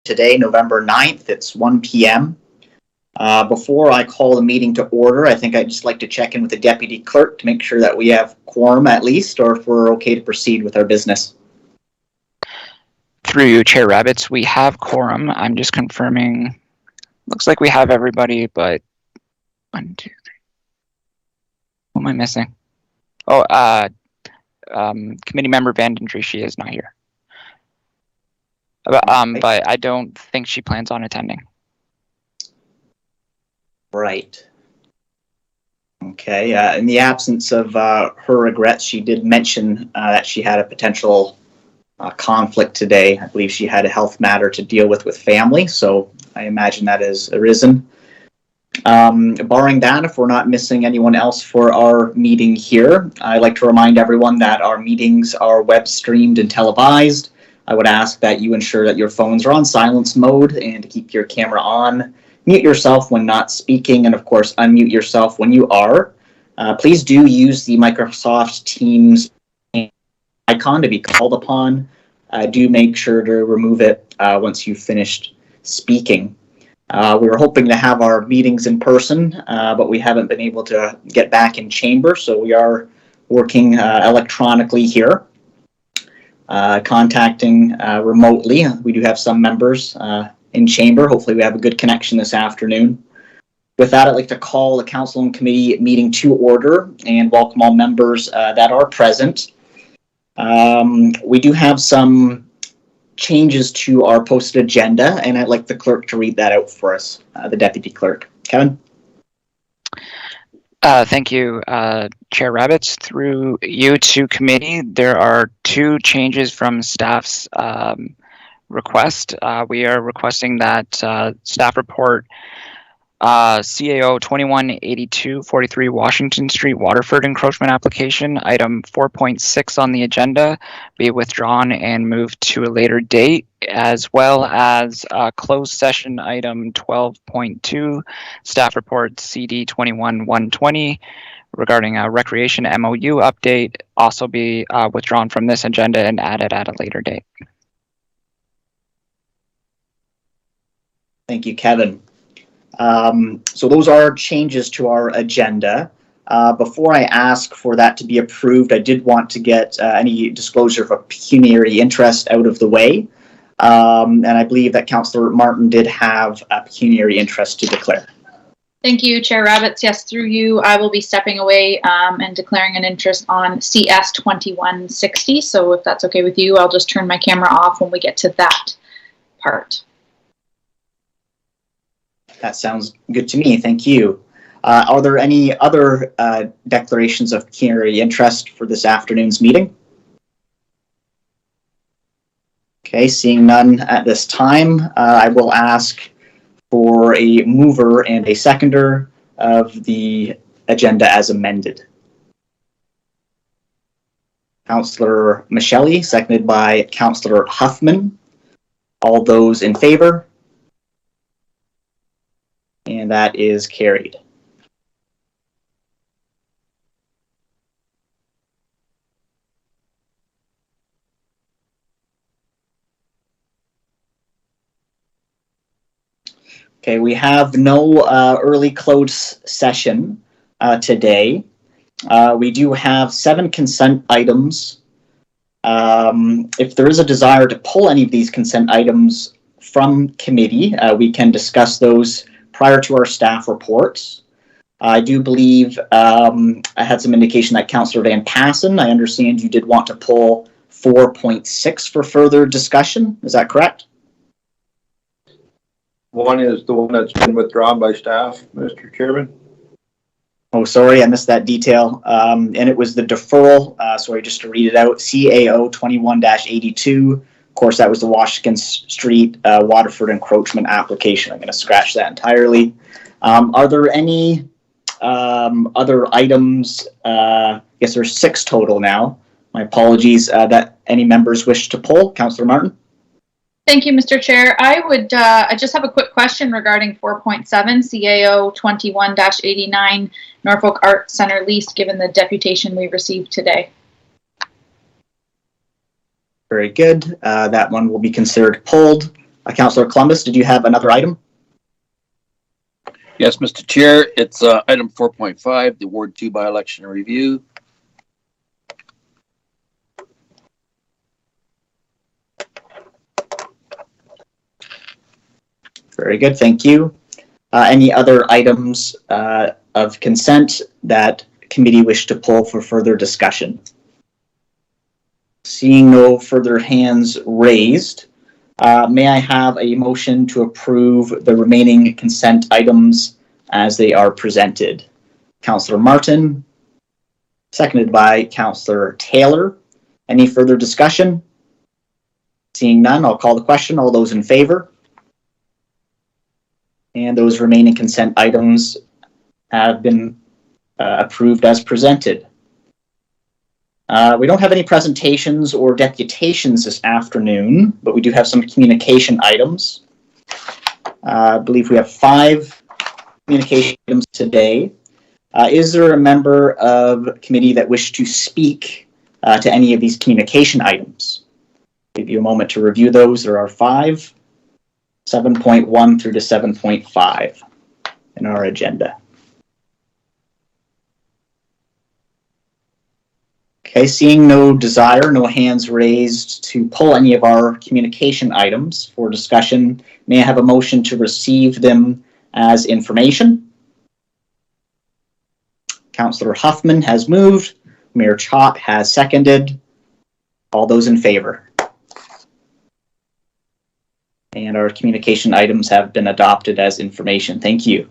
today, November 9th. It's 1 p.m. Before I call the meeting to order, I think I'd just like to check in with the Deputy Clerk to make sure that we have quorum at least, or if we're okay to proceed with our business. Through you, Chair Rabbits, we have quorum. I'm just confirming. Looks like we have everybody, but 1, 2, 3. Who am I missing? Oh, committee member Vandendry, she is not here. But I don't think she plans on attending. Right. Okay. In the absence of her regrets, she did mention that she had a potential conflict today. I believe she had a health matter to deal with family, so I imagine that has arisen. Barring that, if we're not missing anyone else for our meeting here, I'd like to remind everyone that our meetings are web streamed and televised. I would ask that you ensure that your phones are on silence mode and to keep your camera on. Mute yourself when not speaking, and of course, unmute yourself when you are. Please do use the Microsoft Teams icon to be called upon. Do make sure to remove it once you've finished speaking. We were hoping to have our meetings in person, but we haven't been able to get back in chamber, so we are working electronically here, contacting remotely. We do have some members in chamber. Hopefully we have a good connection this afternoon. With that, I'd like to call the Council and Committee meeting to order and welcome all members that are present. We do have some changes to our posted agenda, and I'd like the clerk to read that out for us, the Deputy Clerk. Kevin? Thank you, Chair Rabbits. Through you to committee, there are 2 changes from staff's request. We are requesting that staff report CAO 218243 Washington Street Waterford encroachment application, item 4.6 on the agenda, be withdrawn and moved to a later date, as well as closed session item 12.2, staff report CD 21120 regarding a recreation MOU update, also be withdrawn from this agenda and added at a later date. Thank you, Kevin. So those are changes to our agenda. Before I ask for that to be approved, I did want to get any disclosure of a pecuniary interest out of the way. And I believe that Councillor Martin did have a pecuniary interest to declare. Thank you, Chair Rabbits. Yes, through you, I will be stepping away and declaring an interest on CS 2160. So if that's okay with you, I'll just turn my camera off when we get to that part. That sounds good to me. Thank you. Are there any other declarations of pecuniary interest for this afternoon's meeting? Okay, seeing none at this time, I will ask for a mover and a seconder of the agenda as amended. Councillor Micheli, seconded by Councillor Huffman. All those in favor? And that is carried. Okay, we have no early close session today. We do have 7 consent items. If there is a desire to pull any of these consent items from committee, we can discuss those prior to our staff reports. I do believe I had some indication that Councillor Van Passen, I understand you did want to pull 4.6 for further discussion. Is that correct? One is the one that's been withdrawn by staff, Mr. Chairman. Oh, sorry, I missed that detail. And it was the deferral, sorry, just to read it out, CAO 21-82. Of course, that was the Washington Street Waterford encroachment application. I'm going to scratch that entirely. Are there any other items? I guess there's 6 total now. My apologies that any members wish to pull. Councillor Martin? Thank you, Mr. Chair. I just have a quick question regarding 4.7 CAO 21-89 Norfolk Art Center lease, given the deputation we received today. Very good. That one will be considered pulled. Councillor Columbus, did you have another item? Yes, Mr. Chair, it's item 4.5, the Ward 2 by-election review. Very good, thank you. Any other items of consent that committee wish to pull for further discussion? Seeing no further hands raised, may I have a motion to approve the remaining consent items as they are presented? Councillor Martin, seconded by Councillor Taylor. Any further discussion? Seeing none, I'll call the question. All those in favor? And those remaining consent items have been approved as presented. We don't have any presentations or deputations this afternoon, but we do have some communication items. I believe we have 5 communication items today. Is there a member of committee that wished to speak to any of these communication items? I'll give you a moment to review those. There are 5. 7.1 through to 7.5 in our agenda. Okay, seeing no desire, no hands raised to pull any of our communication items for discussion, may I have a motion to receive them as information? Councillor Huffman has moved. Mayor Chop has seconded. All those in favor? And our communication items have been adopted as information. Thank you.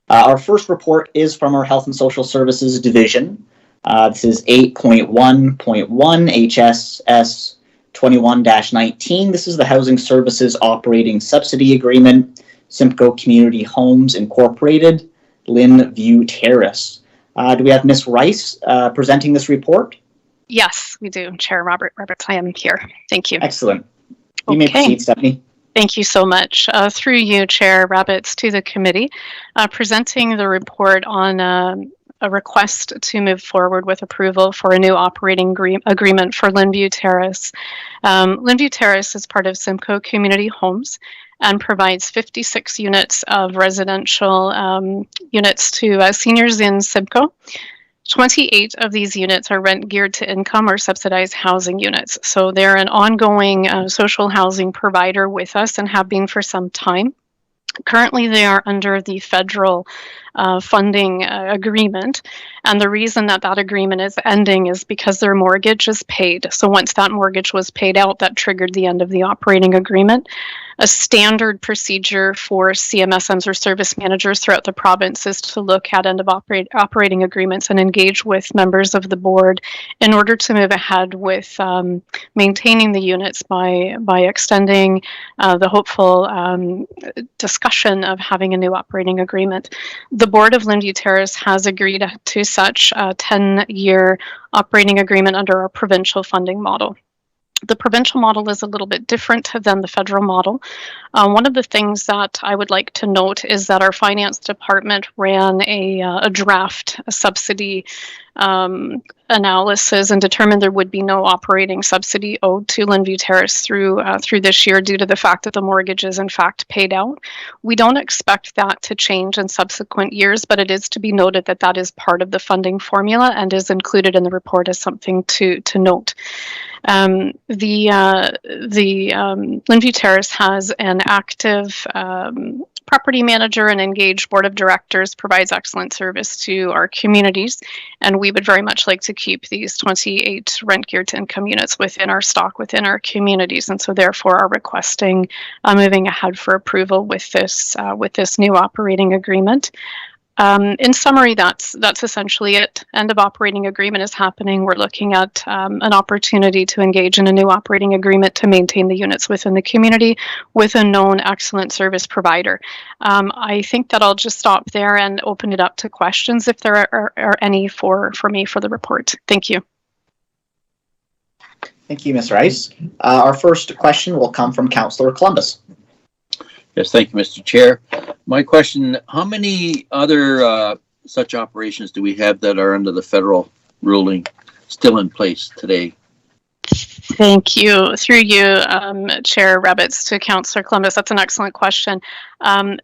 Our first report is from our Health and Social Services Division. This is 8.1.1 HSS 21-19. This is the Housing Services Operating Subsidy Agreement, Simcoe Community Homes Incorporated, Lynn View Terrace. Do we have Ms. Rice presenting this report? Yes, we do. Chair Roberts, I am here. Thank you. Excellent. You may proceed, Stephanie. Thank you so much. Through you, Chair Rabbits, to the committee, presenting the report on a request to move forward with approval for a new operating agreement for Lynn View Terrace. Lynn View Terrace is part of Simcoe Community Homes and provides 56 units of residential units to seniors in Simcoe. 28 of these units are rent geared to income or subsidized housing units. So they're an ongoing social housing provider with us and have been for some time. Currently, they are under the federal funding agreement, and the reason that that agreement is ending is because their mortgage is paid. So once that mortgage was paid out, that triggered the end of the operating agreement. A standard procedure for CMSMs or service managers throughout the province is to look at end of operating agreements and engage with members of the board in order to move ahead with maintaining the units by extending the hopeful discussion of having a new operating agreement. The board of Lynn View Terrace has agreed to such a 10-year operating agreement under our provincial funding model. The provincial model is a little bit different than the federal model. One of the things that I would like to note is that our finance department ran a draft subsidy analysis and determined there would be no operating subsidy owed to Lynn View Terrace through this year due to the fact that the mortgage is in fact paid out. We don't expect that to change in subsequent years, but it is to be noted that that is part of the funding formula and is included in the report as something to note. The Lynn View Terrace has an active property manager and engaged board of directors, provides excellent service to our communities, and we would very much like to keep these 28 rent geared to income units within our stock, within our communities, and so therefore are requesting moving ahead for approval with this new operating agreement. In summary, that's essentially it. End of operating agreement is happening. We're looking at an opportunity to engage in a new operating agreement to maintain the units within the community with a known excellent service provider. I think that I'll just stop there and open it up to questions if there are any for me for the report. Thank you. Thank you, Ms. Rice. Our first question will come from Councillor Columbus. Yes, thank you, Mr. Chair. My question, how many other such operations do we have that are under the federal ruling still in place today? Thank you. Through you, Chair Rabbits, to Councillor Columbus. That's an excellent question.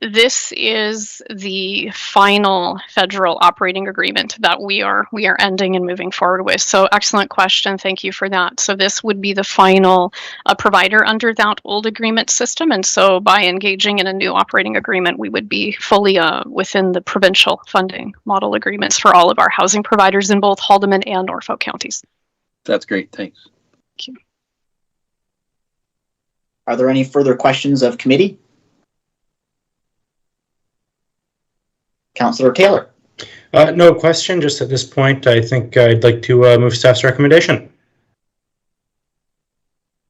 This is the final federal operating agreement that we are ending and moving forward with. So excellent question. Thank you for that. So this would be the final provider under that old agreement system. And so by engaging in a new operating agreement, we would be fully within the provincial funding model agreements for all of our housing providers in both Haldimand and Norfolk counties. That's great. Thanks. Thank you. Are there any further questions of committee? Councillor Taylor. No question. Just at this point, I think I'd like to move staff's recommendation.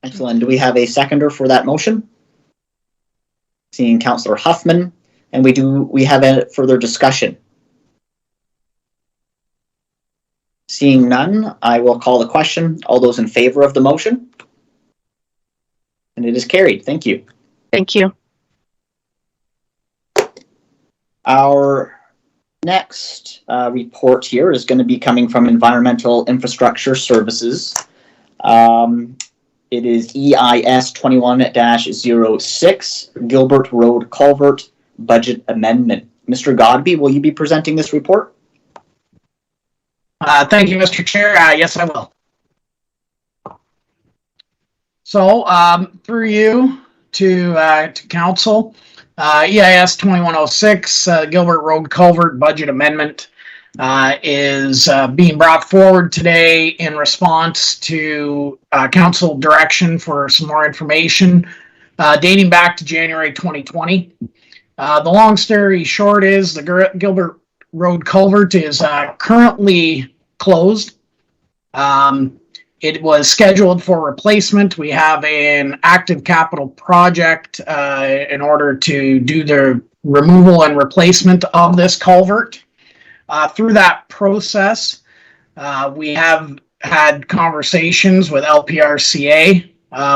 Excellent. Do we have a seconder for that motion? Seeing Councillor Huffman, and we have a further discussion. Seeing none, I will call the question. All those in favor of the motion? And it is carried. Thank you. Thank you. Our next report here is going to be coming from Environmental Infrastructure Services. It is EIS 21-06, Gilbert Road Culvert Budget Amendment. Mr. Godby, will you be presenting this report? Thank you, Mr. Chair. Yes, I will. So, through you to council, EIS 2106, Gilbert Road Culvert Budget Amendment is being brought forward today in response to council direction for some more information dating back to January 2020. The long story short is the Gilbert Road Culvert is currently closed. It was scheduled for replacement. We have an active capital project in order to do the removal and replacement of this culvert. Through that process, we have had conversations with LPRCA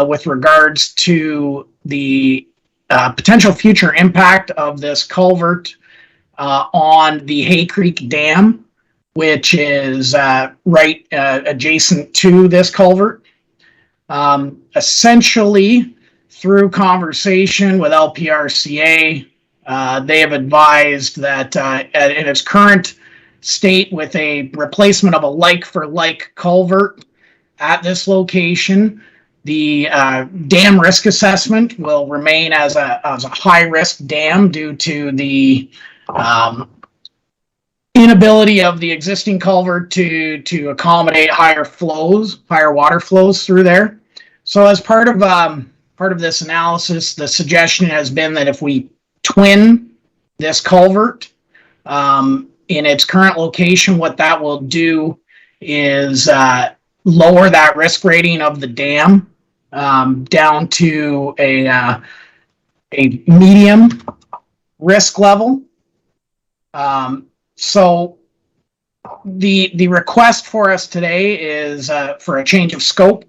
with regards to the potential future impact of this culvert on the Hay Creek Dam, which is right adjacent to this culvert. Essentially, through conversation with LPRCA, they have advised that in its current state, with a replacement of a like-for-like culvert at this location, the dam risk assessment will remain as a high-risk dam due to the inability of the existing culvert to accommodate higher water flows through there. So as part of this analysis, the suggestion has been that if we twin this culvert in its current location, what that will do is lower that risk rating of the dam down to a medium risk level. So the request for us today is for a change of scope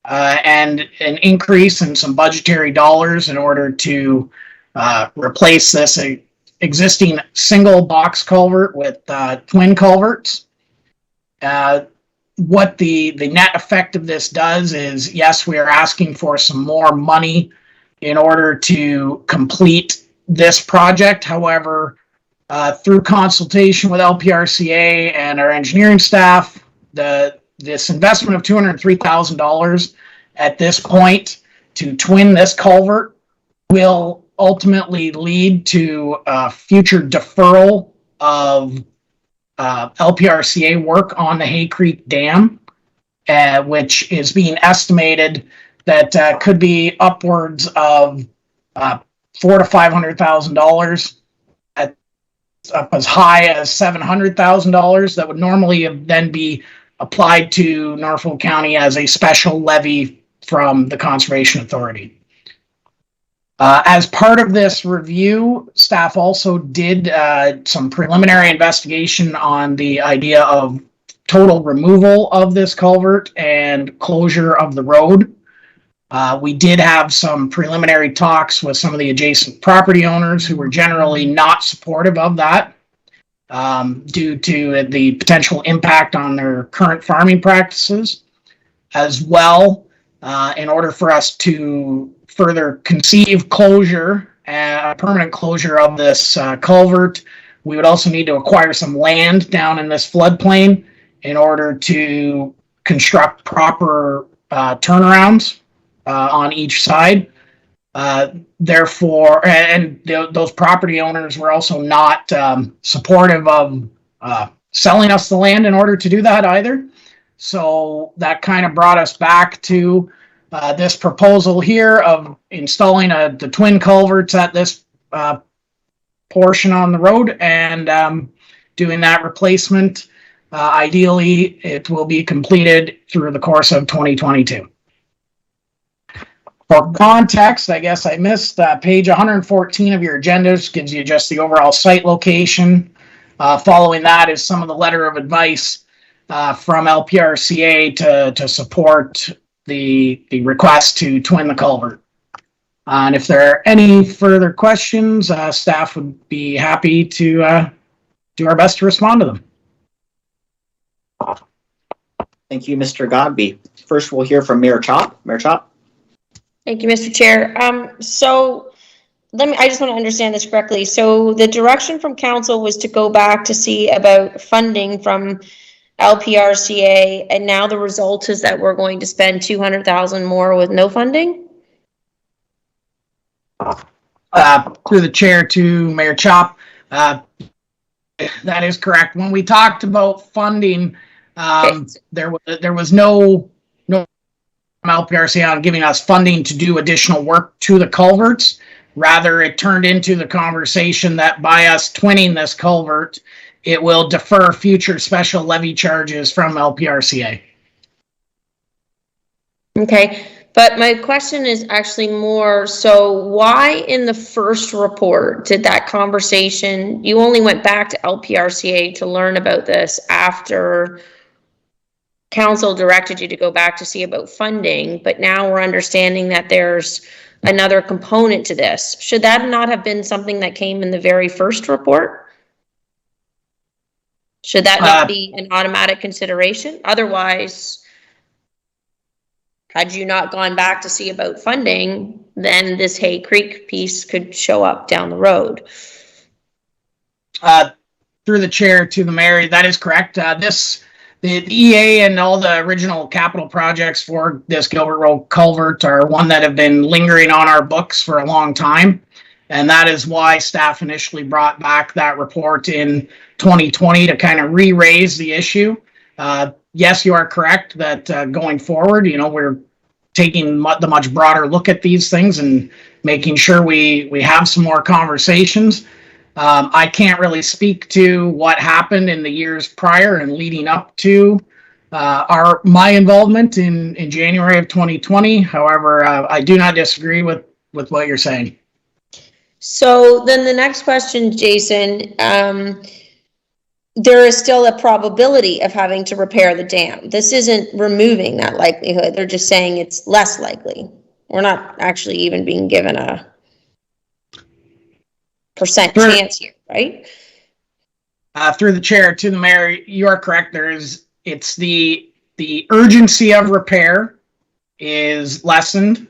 and an increase in some budgetary dollars in order to replace this existing single box culvert with twin culverts. What the net effect of this does is, yes, we are asking for some more money in order to complete this project. However, through consultation with LPRCA and our engineering staff, this investment of $203,000 at this point to twin this culvert will ultimately lead to future deferral of LPRCA work on the Hay Creek Dam, which is being estimated that could be upwards of $400,000 to $500,000, up as high as $700,000 that would normally then be applied to Norfolk County as a special levy from the Conservation Authority. As part of this review, staff also did some preliminary investigation on the idea of total removal of this culvert and closure of the road. We did have some preliminary talks with some of the adjacent property owners who were generally not supportive of that due to the potential impact on their current farming practices. as well, in order for us to further conceive closure, permanent closure of this culvert, we would also need to acquire some land down in this floodplain in order to construct proper turnarounds on each side. Therefore, and those property owners were also not supportive of selling us the land in order to do that either. So that kind of brought us back to this proposal here of installing the twin culverts at this portion on the road and doing that replacement. Ideally, it will be completed through the course of 2022. For context, I guess I missed page 114 of your agendas, gives you just the overall site location. Following that is some of the letter of advice from LPRCA to support the request to twin the culvert. And if there are any further questions, staff would be happy to do our best to respond to them. Thank you, Mr. Godby. First, we'll hear from Mayor Chop. Mayor Chop. Thank you, Mr. Chair. So I just want to understand this correctly. So the direction from council was to go back to see about funding from LPRCA, and now the result is that we're going to spend $200,000 more with no funding? Through the chair to Mayor Chop, that is correct. When we talked about funding, there was no LPRCA on giving us funding to do additional work to the culverts. Rather, it turned into the conversation that by us twinning this culvert, it will defer future special levy charges from LPRCA. Okay, but my question is actually more, so why in the first report did that conversation, you only went back to LPRCA to learn about this after council directed you to go back to see about funding, but now we're understanding that there's another component to this. Should that not have been something that came in the very first report? Should that not be an automatic consideration? Otherwise, had you not gone back to see about funding, then this Hay Creek piece could show up down the road. Through the chair to the mayor, that is correct. The EA and all the original capital projects for this Gilbert Road culvert are one that have been lingering on our books for a long time. And that is why staff initially brought back that report in 2020 to kind of re-raise the issue. Yes, you are correct that going forward, we're taking the much broader look at these things and making sure we have some more conversations. I can't really speak to what happened in the years prior and leading up to my involvement in January of 2020. However, I do not disagree with what you're saying. So then the next question, Jason, there is still a probability of having to repair the dam. This isn't removing that likelihood. They're just saying it's less likely. We're not actually even being given a percent chance here, right? Through the chair to the mayor, you are correct. It's the urgency of repair is lessened,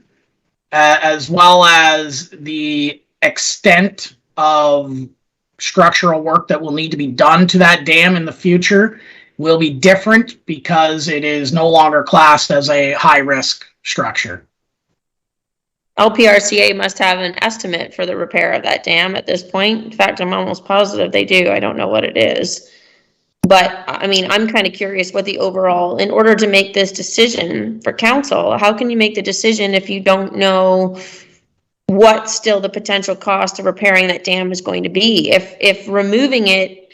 as well as the extent of structural work that will need to be done to that dam in the future will be different because it is no longer classed as a high risk structure. LPRCA must have an estimate for the repair of that dam at this point. In fact, I'm almost positive they do. I don't know what it is. But I mean, I'm kind of curious what the overall, in order to make this decision for council, how can you make the decision if you don't know what still the potential cost of repairing that dam is going to be? If removing it,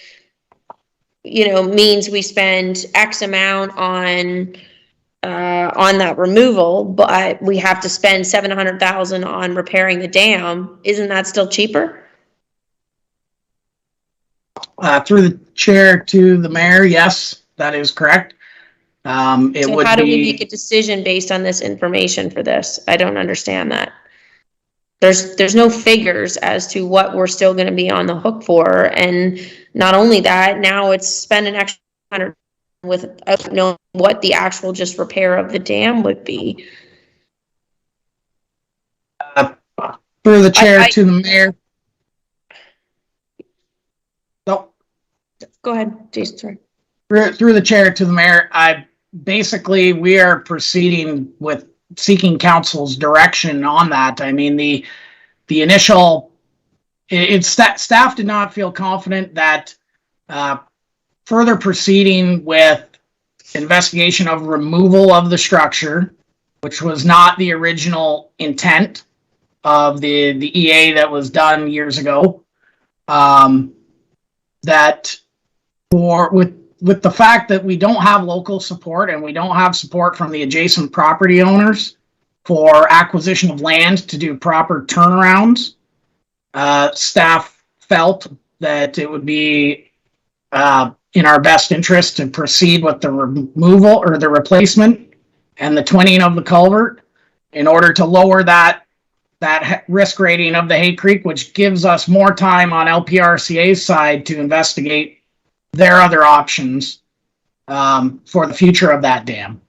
means we spend X amount on that removal, but we have to spend $700,000 on repairing the dam, isn't that still cheaper? Through the chair to the mayor, yes, that is correct. So how do we make a decision based on this information for this? I don't understand that. There's no figures as to what we're still going to be on the hook for, and not only that, now it's spend an extra $100 without knowing what the actual just repair of the dam would be. Through the chair to the mayor. No. Go ahead, Jason, sorry. Through the chair to the mayor, we are proceeding with seeking council's direction on that. I mean, the initial, staff did not feel confident that further proceeding with investigation of removal of the structure, which was not the original intent of the EA that was done years ago, that with the fact that we don't have local support and we don't have support from the adjacent property owners for acquisition of land to do proper turnarounds, staff felt that it would be in our best interest to proceed with the removal or the replacement and the twinning of the culvert in order to lower that risk rating of the Hay Creek, which gives us more time on LPRCA's side to investigate their other options for the future of that dam.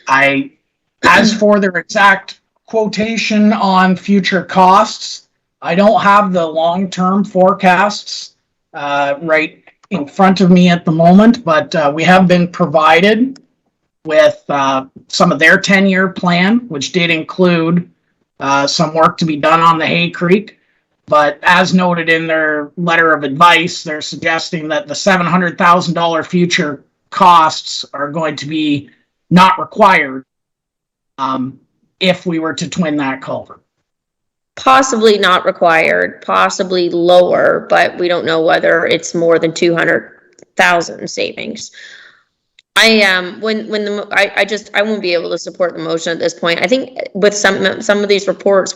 As for their exact quotation on future costs, I don't have the long-term forecasts right in front of me at the moment, but we have been provided with some of their 10-year plan, which did include some work to be done on the Hay Creek. But as noted in their letter of advice, they're suggesting that the $700,000 future costs are going to be not required if we were to twin that culvert. Possibly not required, possibly lower, but we don't know whether it's more than 200,000 savings. I won't be able to support the motion at this point. I think with some of these reports,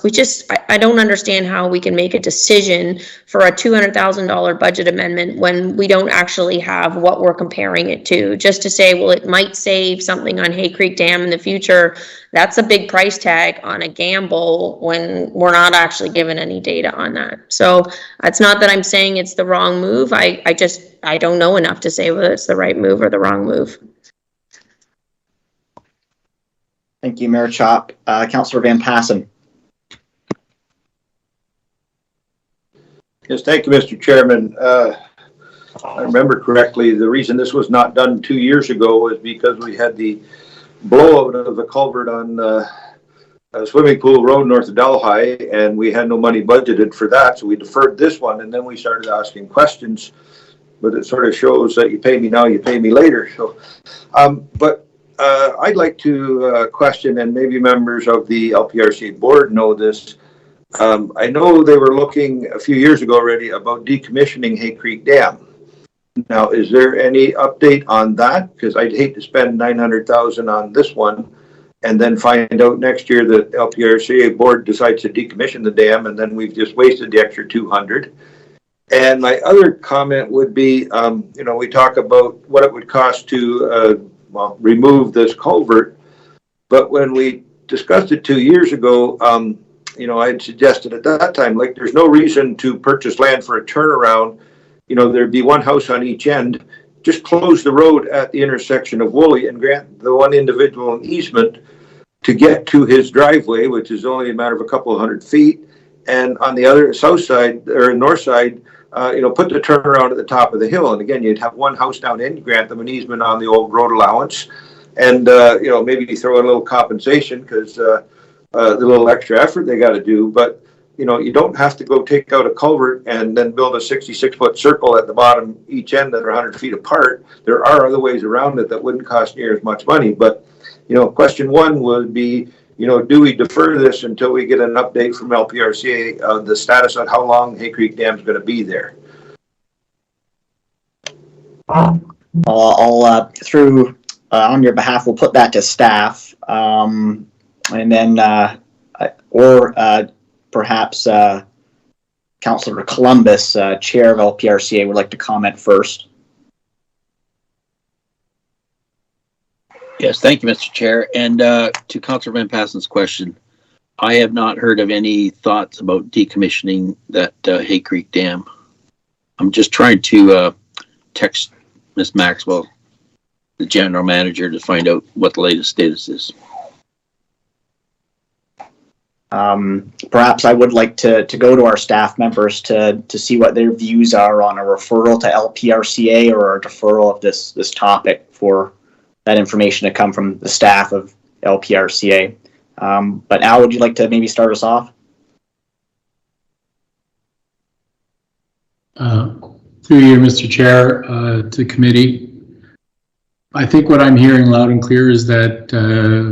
I don't understand how we can make a decision for a $200,000 budget amendment when we don't actually have what we're comparing it to. Just to say, well, it might save something on Hay Creek Dam in the future. That's a big price tag on a gamble when we're not actually given any data on that. So it's not that I'm saying it's the wrong move. I don't know enough to say whether it's the right move or the wrong move. Thank you, Mayor Chop. Councillor Van Passen. Yes, thank you, Mr. Chairman. I remember correctly, the reason this was not done 2 years ago was because we had the blowout of the culvert on Swimming Pool Road north of Delhi, and we had no money budgeted for that, so we deferred this one, and then we started asking questions. But it sort of shows that you pay me now, you pay me later. So, I'd like to question, and maybe members of the LPRC board know this. I know they were looking a few years ago already about decommissioning Hay Creek Dam. Now, is there any update on that? Because I'd hate to spend $900,000 on this one and then find out next year that LPRCA board decides to decommission the dam, and then we've just wasted the extra $200,000. And my other comment would be, we talk about what it would cost to remove this culvert, but when we discussed it 2 years ago, I had suggested at that time, like, there's no reason to purchase land for a turnaround. There'd be one house on each end. Just close the road at the intersection of Woolley and grant the one individual an easement to get to his driveway, which is only a matter of a couple of 100 feet. And on the other south side or north side, put the turnaround at the top of the hill. And again, you'd have one house down in, you grant them an easement on the old road allowance. And, maybe you throw in a little compensation because the little extra effort they got to do. But, you don't have to go take out a culvert and then build a 66-foot circle at the bottom each end that are 100 feet apart. There are other ways around it that wouldn't cost near as much money. But, question one would be, do we defer this until we get an update from LPRCA of the status on how long Hay Creek Dam is going to be there? I'll on your behalf, we'll put that to staff, and then perhaps Councillor Columbus, Chair of LPRCA, would like to comment first. Yes, thank you, Mr. Chair. And to Councillor Van Passen's question, I have not heard of any thoughts about decommissioning that Hay Creek Dam. I'm just trying to text Ms. Maxwell the general manager to find out what the latest status is. Perhaps I would like to go to our staff members to see what their views are on a referral to LPRCA or a deferral of this topic for that information to come from the staff of LPRCA. But Al, would you like to maybe start us off? Through you, Mr. Chair, to committee. I think what I'm hearing loud and clear is that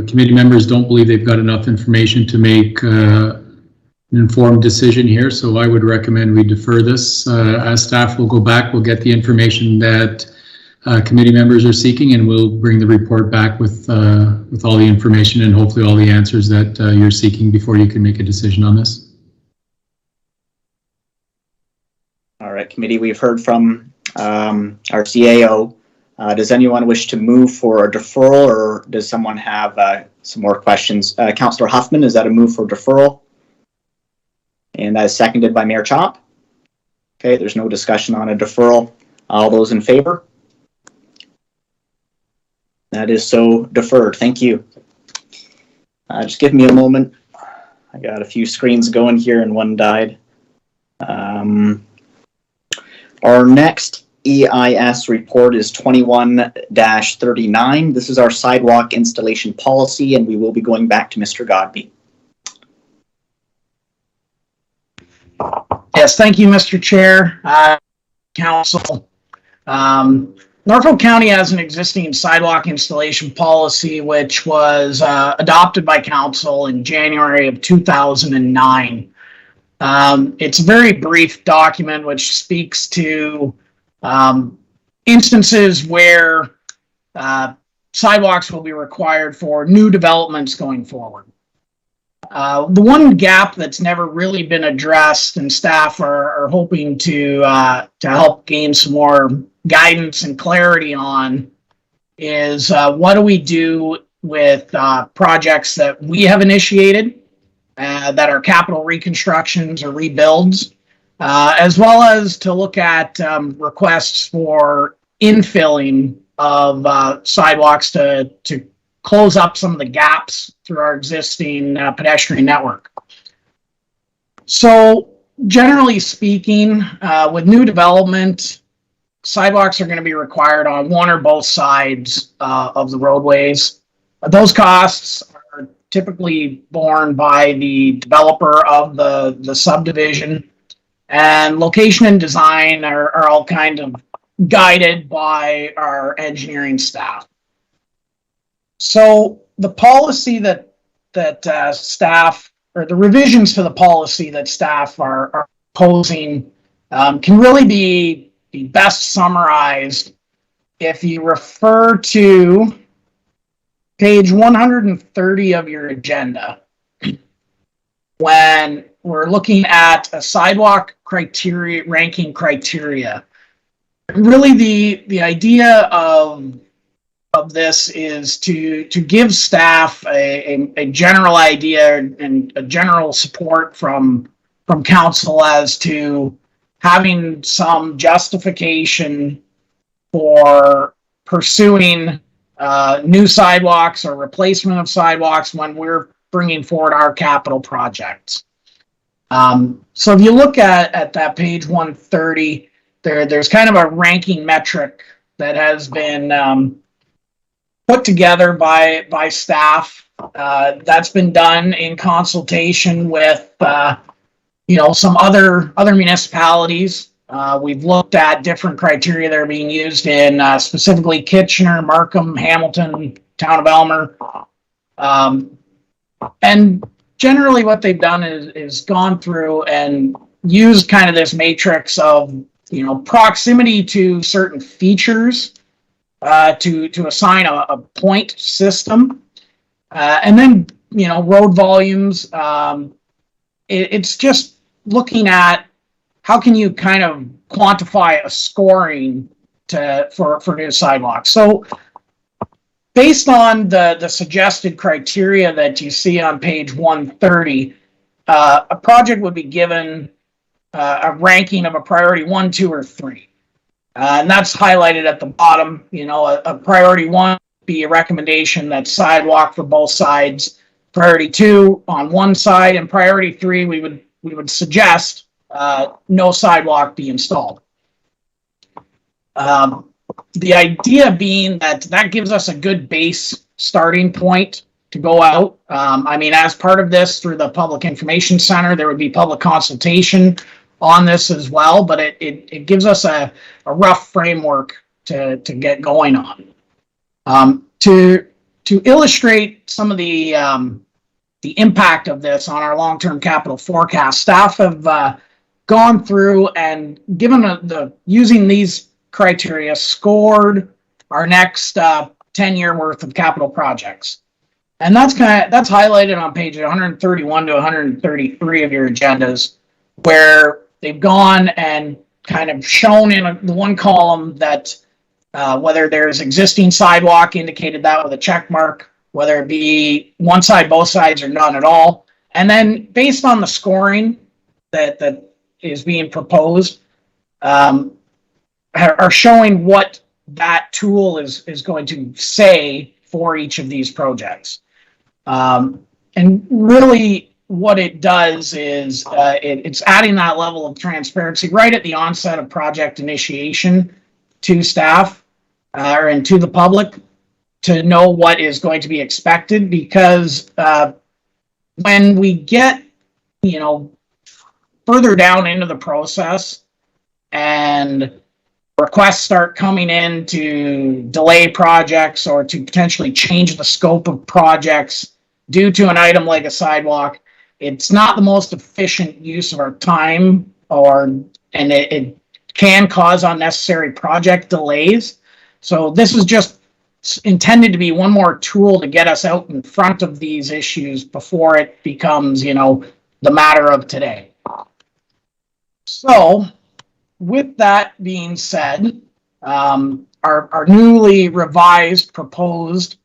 committee members don't believe they've got enough information to make an informed decision here. So I would recommend we defer this. As staff will go back, we'll get the information that committee members are seeking, and we'll bring the report back with all the information and hopefully all the answers that you're seeking before you can make a decision on this. All right, committee, we've heard from our CAO. Does anyone wish to move for a deferral, or does someone have some more questions? Councillor Huffman, is that a move for deferral? And that is seconded by Mayor Chop. Okay, there's no discussion on a deferral. All those in favor? That is so deferred. Thank you. Just give me a moment. I got a few screens going here and one died. Our next EIS report is 21-39. This is our sidewalk installation policy, and we will be going back to Mr. Godby. Yes, thank you, Mr. Chair. Council. Norfolk County has an existing sidewalk installation policy which was adopted by council in January of 2009. It's a very brief document which speaks to instances where sidewalks will be required for new developments going forward. The one gap that's never really been addressed, and staff are hoping to help gain some more guidance and clarity on, is what do we do with projects that we have initiated that are capital reconstructions or rebuilds, as well as to look at requests for infilling of sidewalks to close up some of the gaps through our existing pedestrian network. So generally speaking, with new development, sidewalks are going to be required on one or both sides of the roadways. Those costs are typically borne by the developer of the subdivision, and location and design are all kind of guided by our engineering staff. So the policy that staff, or the revisions to the policy that staff are proposing, can really be best summarized if you refer to page 130 of your agenda, when we're looking at a sidewalk criteria, ranking criteria. Really the idea of this is to give staff a general idea and a general support from council as to having some justification for pursuing new sidewalks or replacement of sidewalks when we're bringing forward our capital projects. So if you look at that page 130, there's kind of a ranking metric that has been put together by staff. That's been done in consultation with some other municipalities. We've looked at different criteria that are being used in specifically Kitchener, Markham, Hamilton, Town of Elmer. And generally what they've done is gone through and used kind of this matrix of proximity to certain features to assign a point system, and then road volumes. It's just looking at how can you kind of quantify a scoring for new sidewalks. So based on the suggested criteria that you see on page 130, a project would be given a ranking of a priority 1, 2, or 3. And that's highlighted at the bottom. You know, a priority 1 would be a recommendation that sidewalk for both sides. Priority 2 on one side, and priority 3 we would suggest no sidewalk be installed. The idea being that gives us a good base starting point to go out. I mean, as part of this, through the Public Information Center, there would be public consultation on this as well, but it gives us a rough framework to get going on. To illustrate some of the impact of this on our long-term capital forecast, staff have gone through and given using these criteria, scored our next 10-year worth of capital projects. And that's highlighted on pages 131 to 133 of your agendas, where they've gone and kind of shown in the one column that whether there's existing sidewalk, indicated that with a check mark, whether it be one side, both sides, or none at all. And then based on the scoring that is being proposed, are showing what that tool is going to say for each of these projects. And really what it does is it's adding that level of transparency right at the onset of project initiation to staff and to the public to know what is going to be expected, because when we get, you know, further down into the process and requests start coming in to delay projects or to potentially change the scope of projects due to an item like a sidewalk, it's not the most efficient use of our time, and it can cause unnecessary project delays. So this is just intended to be one more tool to get us out in front of these issues before it becomes, you know, the matter of today. So with that being said, our newly revised proposed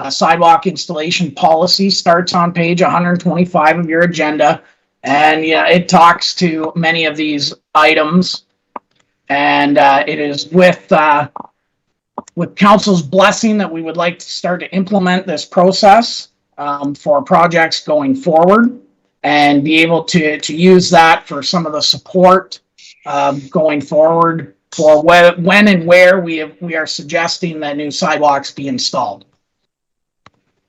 sidewalk installation policy starts on page 125 of your agenda, and yeah, it talks to many of these items, and it is with council's blessing that we would like to start to implement this process for projects going forward, and be able to use that for some of the support going forward for when and where we are suggesting that new sidewalks be installed.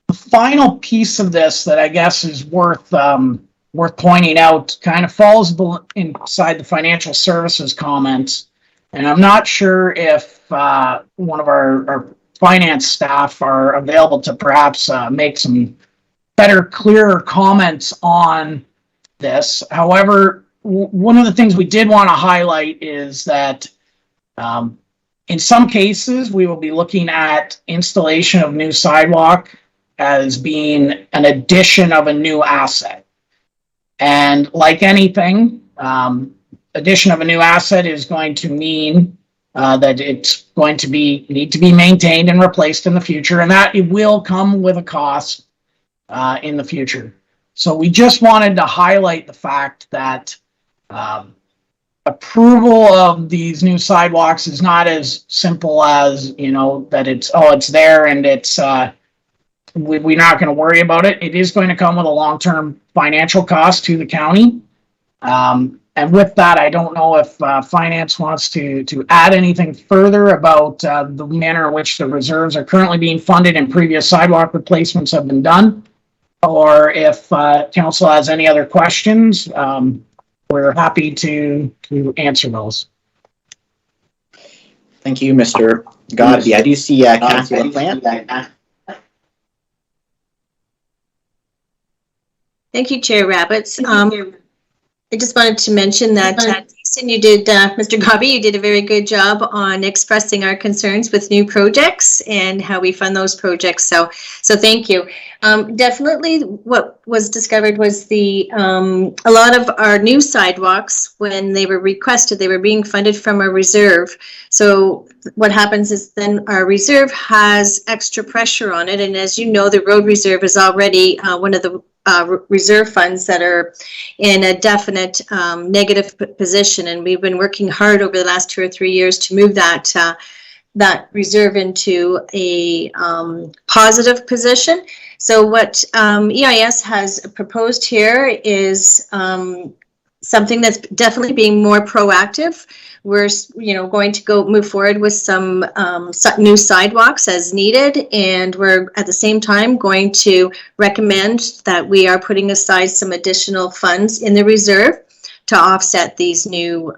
The final piece of this that I guess is worth pointing out kind of falls inside the financial services comments, and I'm not sure if one of our finance staff are available to perhaps make some better, clearer comments on this. However, one of the things we did want to highlight is that in some cases, we will be looking at installation of new sidewalk as being an addition of a new asset. And like anything, addition of a new asset is going to mean that it's going to need to be maintained and replaced in the future, and that it will come with a cost in the future. So we just wanted to highlight the fact that approval of these new sidewalks is not as simple as, you know, that it's there and it's we're not going to worry about it. It is going to come with a long-term financial cost to the county. And with that, I don't know if finance wants to add anything further about the manner in which the reserves are currently being funded and previous sidewalk replacements have been done, or if council has any other questions. We're happy to answer those. Thank you, Mr. Godby. I do see Kathy LaPlante. Thank you, Chair Rabbits. I just wanted to mention that Jason, you did, Mr. Godby, you did a very good job on expressing our concerns with new projects and how we fund those projects. So thank you. Definitely, what was discovered was a lot of our new sidewalks, when they were requested, they were being funded from a reserve. So what happens is then our reserve has extra pressure on it, and as you know, the road reserve is already one of the reserve funds that are in a definite negative position, and we've been working hard over the last 2 or 3 years to move that reserve into a positive position. So what EIS has proposed here is something that's definitely being more proactive. We're, going to move forward with some new sidewalks as needed, and we're at the same time going to recommend that we are putting aside some additional funds in the reserve to offset these new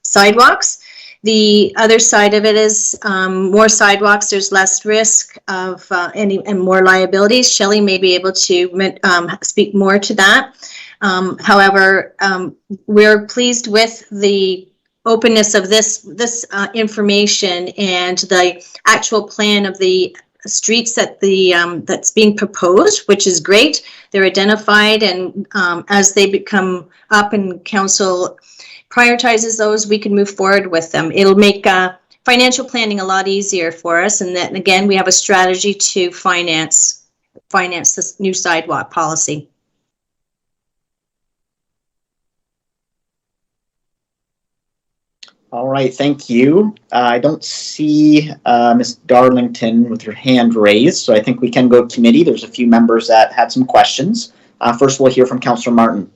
sidewalks. The other side of it is more sidewalks, there's less risk of and more liabilities. Shelley may be able to speak more to that. However, we're pleased with the openness of this information and the actual plan of the streets that that's being proposed, which is great. They're identified, and as they become up and council prioritizes those, we can move forward with them. It'll make financial planning a lot easier for us, and then again, we have a strategy to finance this new sidewalk policy. All right, thank you. I don't see Ms. Darlington with her hand raised, so I think we can go to committee. There's a few members that had some questions. First, we'll hear from Councillor Martin.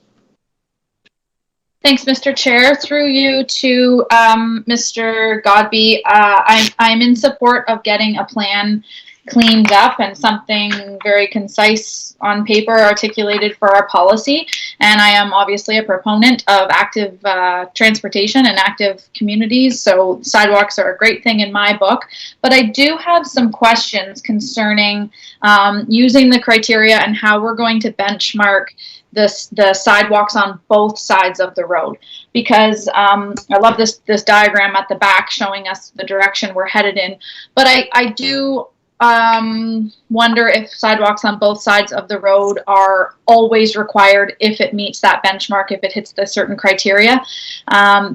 Thanks, Mr. Chair. Through you to Mr. Godbee, I'm in support of getting a plan cleaned up and something very concise on paper articulated for our policy. And I am obviously a proponent of active transportation and active communities. So sidewalks are a great thing in my book. But I do have some questions concerning using the criteria and how we're going to benchmark the sidewalks on both sides of the road, because I love this diagram at the back showing us the direction we're headed in. But I do wonder if sidewalks on both sides of the road are always required if it meets that benchmark, if it hits the certain criteria,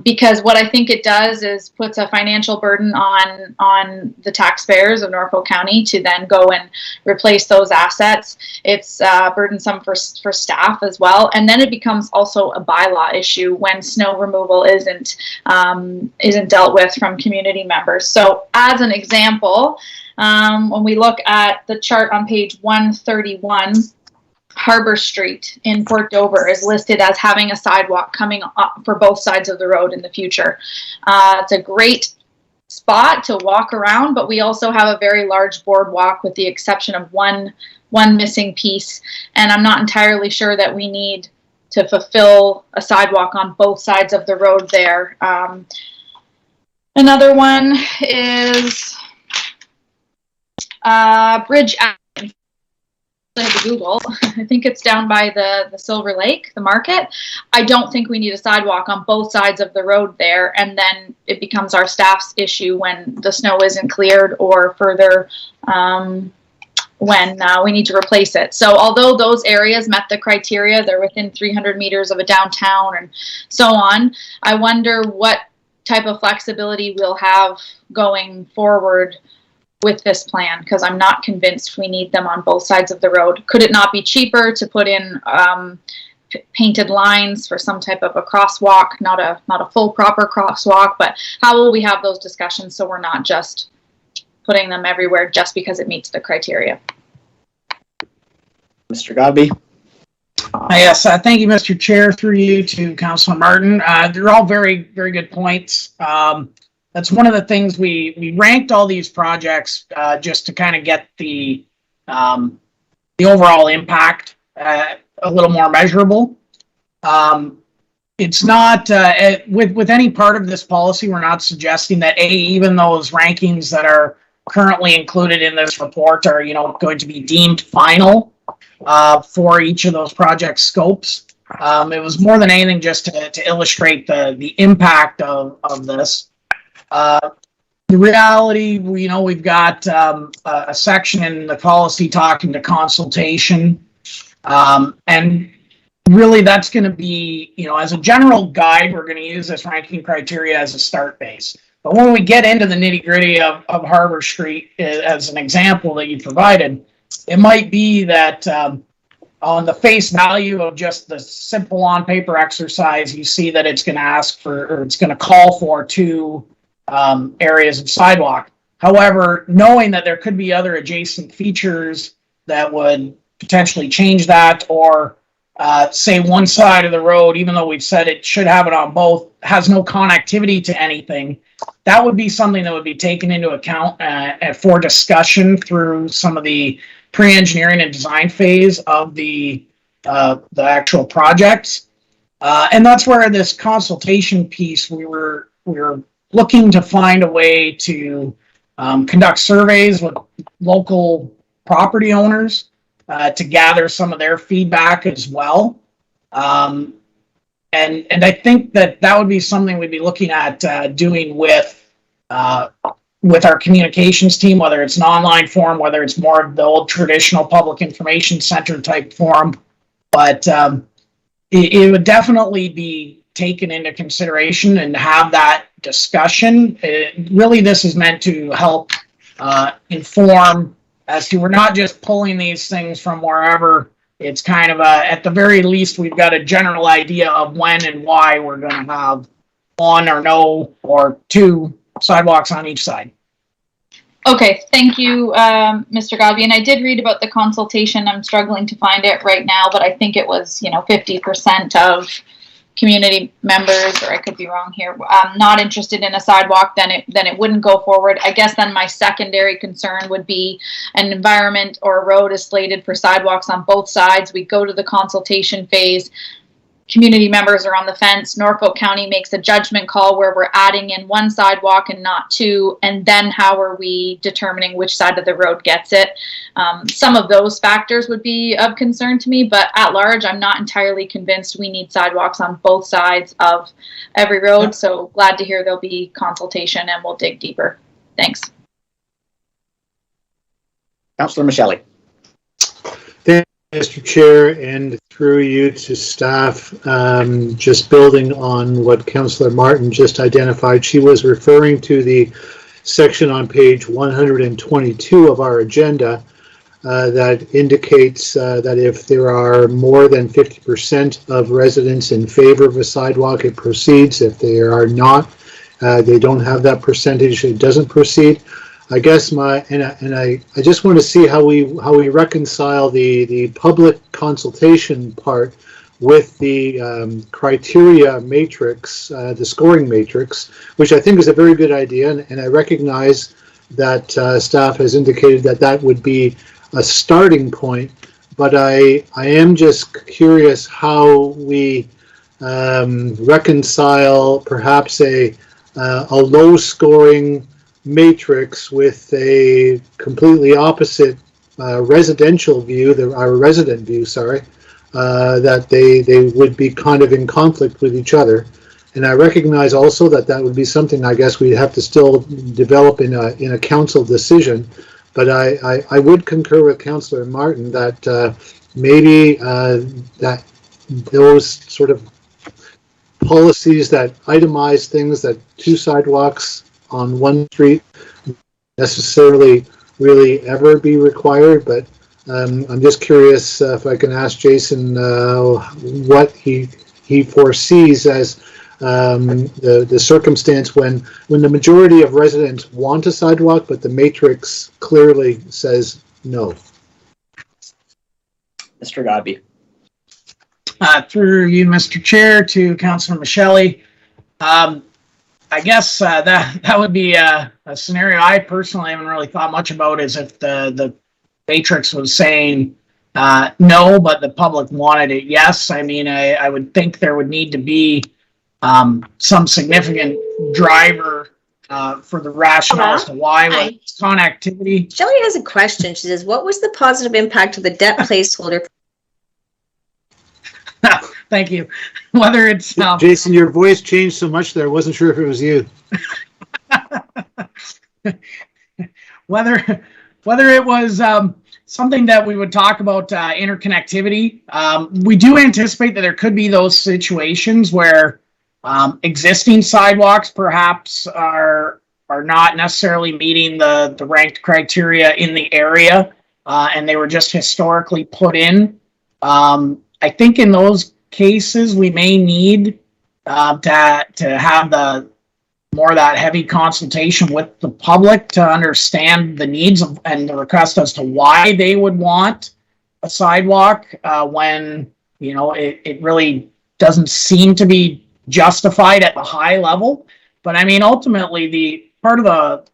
because what I think it does is puts a financial burden on the taxpayers of Norfolk County to then go and replace those assets. It's burdensome for staff as well, and then it becomes also a bylaw issue when snow removal isn't dealt with from community members. So as an example, when we look at the chart on page 131, Harbor Street in Port Dover is listed as having a sidewalk coming up for both sides of the road in the future. It's a great spot to walk around, but we also have a very large boardwalk with the exception of one missing piece, and I'm not entirely sure that we need to fulfill a sidewalk on both sides of the road there. Another one is Bridge Avenue. I had to Google. I think it's down by the Silver Lake, the market. I don't think we need a sidewalk on both sides of the road there, and then it becomes our staff's issue when the snow isn't cleared or further when we need to replace it. So although those areas met the criteria, they're within 300 meters of a downtown and so on, I wonder what type of flexibility we'll have going forward with this plan, because I'm not convinced we need them on both sides of the road. Could it not be cheaper to put in painted lines for some type of a crosswalk, not a full proper crosswalk, but how will we have those discussions so we're not just putting them everywhere just because it meets the criteria? Mr. Godbee. Yes, thank you, Mr. Chair. Through you to Councillor Martin. They're all very, very good points. That's one of the things we ranked all these projects just to kind of get the overall impact a little more measurable. It's not with any part of this policy, we're not suggesting that even those rankings that are currently included in this report are going to be deemed final for each of those project scopes. It was more than anything just to illustrate the impact of this. The reality, we've got a section in the policy talking to consultation, and really that's going to be, as a general guide, we're going to use this ranking criteria as a start base. But when we get into the nitty gritty of Harbor Street, as an example that you provided, it might be that on the face value of just the simple on paper exercise, you see that it's going to ask for, or it's going to call for 2 areas of sidewalk. However, knowing that there could be other adjacent features that would potentially change that, or say one side of the road, even though we've said it should have it on both, has no connectivity to anything, that would be something that would be taken into account for discussion through some of the pre-engineering and design phase of the actual projects. And that's where this consultation piece, we were looking to find a way to conduct surveys with local property owners to gather some of their feedback as well. And I think that would be something we'd be looking at doing with our communications team, whether it's an online forum, whether it's more of the old traditional public information center type forum. But it would definitely be taken into consideration and have that discussion. Really, this is meant to help inform as to, we're not just pulling these things from wherever. It's kind of at the very least, we've got a general idea of when and why we're going to have 1 or no or 2 sidewalks on each side. Okay, thank you, Mr. Godby. And I did read about the consultation. I'm struggling to find it right now, but I think it was, 50% of community members, or I could be wrong here, not interested in a sidewalk, then it wouldn't go forward. I guess then my secondary concern would be an environment or a road is slated for sidewalks on both sides. We go to the consultation phase. Community members are on the fence. Norfolk County makes a judgment call where we're adding in 1 sidewalk and not 2. And then how are we determining which side of the road gets it? Some of those factors would be of concern to me, but at large, I'm not entirely convinced we need sidewalks on both sides of every road. Yep. So glad to hear there'll be consultation and we'll dig deeper. Thanks. Councillor Michelli. Mr. Chair, and through you to staff, just building on what Councillor Martin just identified, she was referring to the section on page 122 of our agenda that indicates that if there are more than 50% of residents in favor of a sidewalk, it proceeds. If they are not, they don't have that percentage, it doesn't proceed. I guess I just want to see how we reconcile the public consultation part with the criteria matrix, the scoring matrix, which I think is a very good idea, and I recognize that staff has indicated that would be a starting point, but I am just curious how we reconcile perhaps a low scoring matrix with a completely opposite residential view, our resident view, sorry, that they would be kind of in conflict with each other. And I recognize also that would be something I guess we'd have to still develop in a council decision. But I would concur with Councillor Martin that maybe that those sort of policies that itemize things, that 2 sidewalks on 1 street necessarily really ever be required, but I'm just curious if I can ask Jason what he foresees as the circumstance when the majority of residents want a sidewalk, but the matrix clearly says no. Mr. Godby. Through you, Mr. Chair, to Councillor Michelli. I guess that would be a scenario I personally haven't really thought much about, is if the matrix was saying no, but the public wanted it yes. I mean, I would think there would need to be some significant driver for the rationale as to why. With connectivity. Shelley has a question. She says, what was the positive impact of the debt placeholder? Thank you. Whether it's Jason, your voice changed so much there, I wasn't sure if it was you. whether it was something that we would talk about interconnectivity. We do anticipate that there could be those situations where existing sidewalks perhaps are not necessarily meeting the ranked criteria in the area, and they were just historically put in. I think in those cases, we may need to have the more of that heavy consultation with the public to understand the needs of, and the request as to why they would want a sidewalk when, you know, it really doesn't seem to be justified at the high level. But I mean, ultimately, the part of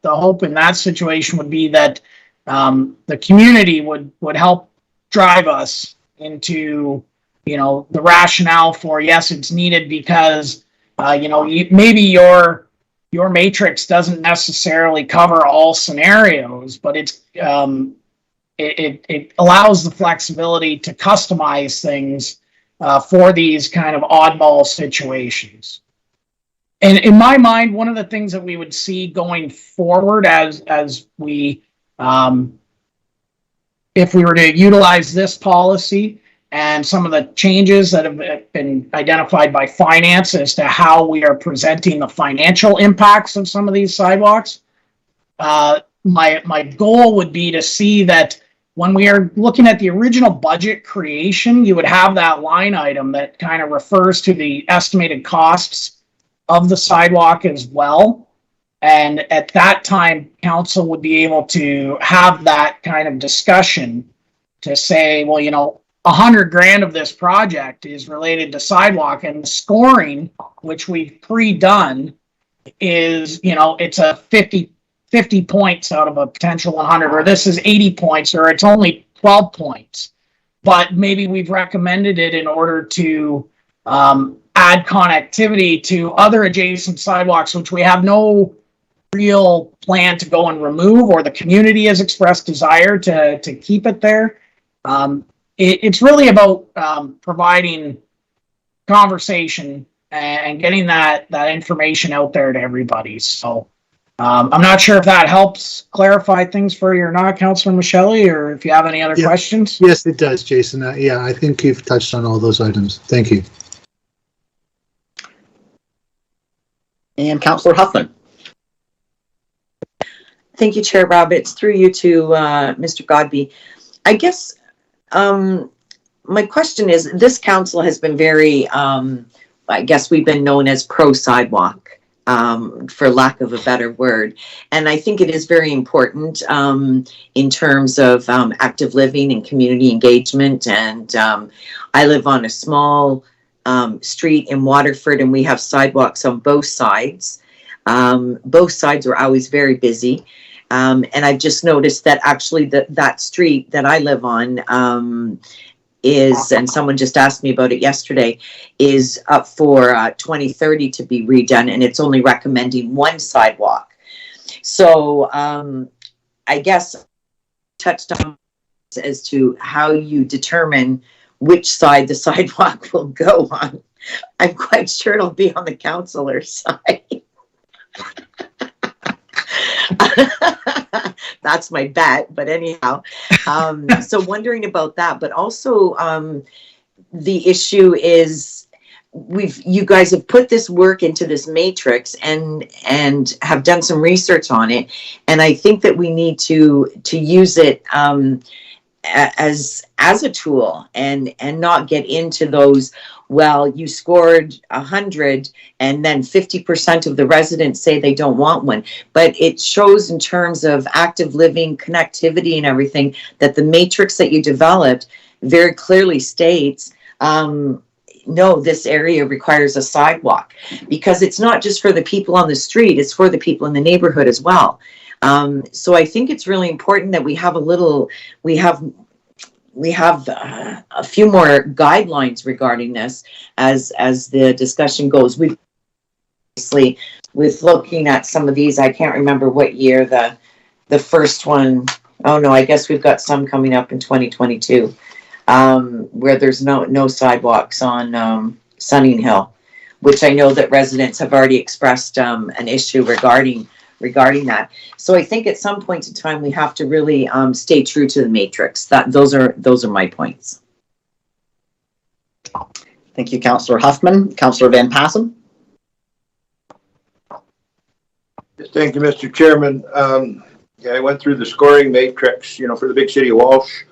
the hope in that situation would be that the community would help drive us into, you know, the rationale for, yes, it's needed because, you know, maybe your matrix doesn't necessarily cover all scenarios, but it allows the flexibility to customize things for these kind of oddball situations. And in my mind, one of the things that we would see going forward as we, if we were to utilize this policy and some of the changes that have been identified by finance as to how we are presenting the financial impacts of some of these sidewalks, my goal would be to see that when we are looking at the original budget creation, you would have that line item that kind of refers to the estimated costs of the sidewalk as well. And at that time, council would be able to have that kind of discussion to say, well, you know, $100,000 of this project is related to sidewalk, and the scoring, which we've pre-done, is, you know, it's a 50 points out of a potential 100, or this is 80 points, or it's only 12 points. But maybe we've recommended it in order to add connectivity to other adjacent sidewalks, which we have no real plan to go and remove, or the community has expressed desire to keep it there. It's really about providing conversation and getting that information out there to everybody. So I'm not sure if that helps clarify things for you or not, Councillor Michelli, or if you have any other questions. Yes, it does, Jason. Yeah, I think you've touched on all those items. Thank you. And Councillor Huffman. Thank you, Chair Roberts. Through you to Mr. Godby. I guess my question is, this council has been very, I guess we've been known as pro-sidewalk, for lack of a better word. And I think it is very important in terms of active living and community engagement. And I live on a small street in Waterford, and we have sidewalks on both sides. Both sides are always very busy. And I've just noticed that actually that street that I live on is, and someone just asked me about it yesterday, is up for 2030 to be redone, and it's only recommending one sidewalk. So I guess touched on as to how you determine which side the sidewalk will go on. I'm quite sure it'll be on the councillor's side. That's my bet, but anyhow, so wondering about that, but also the issue is you guys have put this work into this matrix and have done some research on it, and I think that we need to use it as a tool and not get into those, well, you scored 100 and then 50% of the residents say they don't want one. But it shows in terms of active living, connectivity and everything, that the matrix that you developed very clearly states, no, this area requires a sidewalk, because it's not just for the people on the street, it's for the people in the neighborhood as well. So I think it's really important that we have a few more guidelines regarding this as the discussion goes. We've obviously, with looking at some of these, I can't remember what year the first one, oh no, I guess we've got some coming up in 2022, where there's no sidewalks on Sunning Hill, which I know that residents have already expressed an issue regarding that. So I think at some point in time we have to really stay true to the matrix. Those are my points. Thank you, Councillor Huffman. Councillor Van Passen. Thank you, Mr. Chairman. Yeah, I went through the scoring matrix, for the big city of Walsh.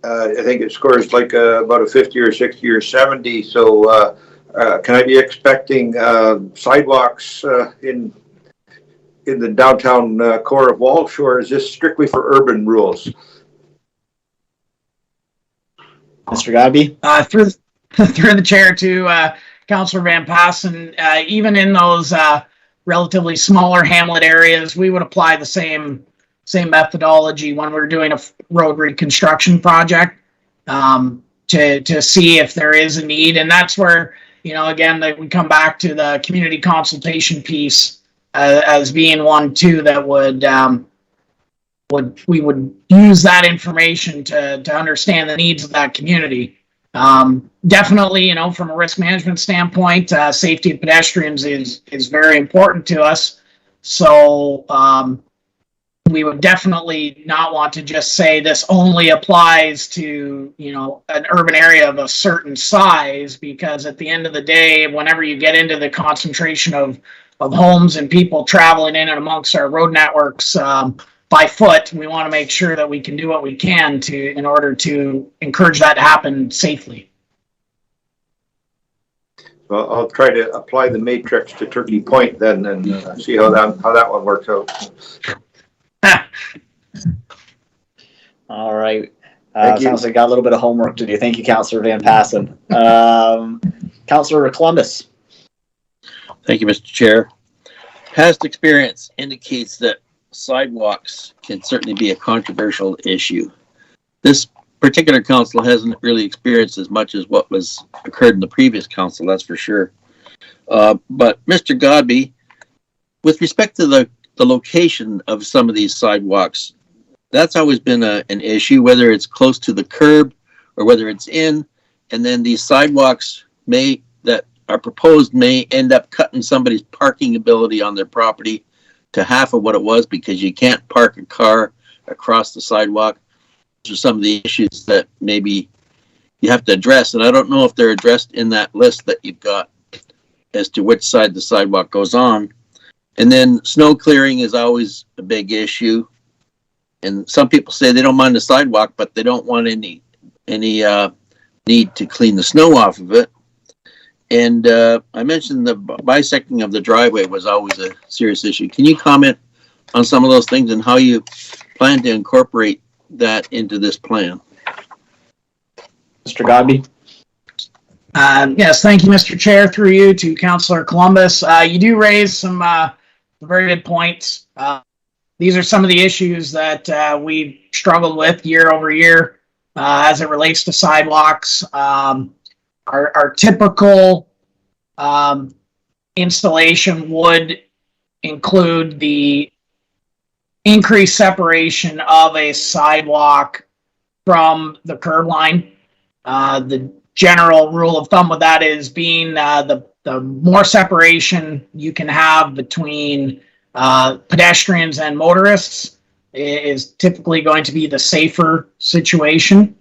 I think it scores like about a 50 or 60 or 70. So can I be expecting sidewalks in the downtown core of Walsh, or is this strictly for urban rules? Mr. Godby? Through the chair to Councillor Van Passen, even in those relatively smaller hamlet areas, we would apply the same methodology when we're doing a road reconstruction project to see if there is a need. And that's where, again, we come back to the community consultation piece as being one too that we would use that information to understand the needs of that community. Definitely, from a risk management standpoint, safety of pedestrians is very important to us. So we would definitely not want to just say this only applies to, an urban area of a certain size, because at the end of the day, whenever you get into the concentration of homes and people traveling in and amongst our road networks by foot, we want to make sure that we can do what we can in order to encourage that to happen safely. Well, I'll try to apply the matrix to Turkey Point then, and see how that one works out. All right. Sounds like I got a little bit of homework to do. Thank you, Councillor Van Passen. Councillor Columbus. Thank you, Mr. Chair. Past experience indicates that sidewalks can certainly be a controversial issue. This particular council hasn't really experienced as much as what was occurred in the previous council, that's for sure. But Mr. Godby, with respect to the location of some of these sidewalks, that's always been an issue, whether it's close to the curb or whether it's in, and then these sidewalks that are proposed may end up cutting somebody's parking ability on their property to half of what it was, because you can't park a car across the sidewalk. Those are some of the issues that maybe you have to address, and I don't know if they're addressed in that list that you've got as to which side the sidewalk goes on. And then snow clearing is always a big issue, and some people say they don't mind the sidewalk, but they don't want any need to clean the snow off of it. And I mentioned the bisecting of the driveway was always a serious issue. Can you comment on some of those things and how you plan to incorporate that into this plan? Mr. Godby? Yes, thank you, Mr. Chair. Through you to Councillor Columbus. You do raise some very good points. These are some of the issues that we've struggled with year over year as it relates to sidewalks. Our typical installation would include the increased separation of a sidewalk from the curb line. The general rule of thumb with that is being the more separation you can have between pedestrians and motorists is typically going to be the safer situation.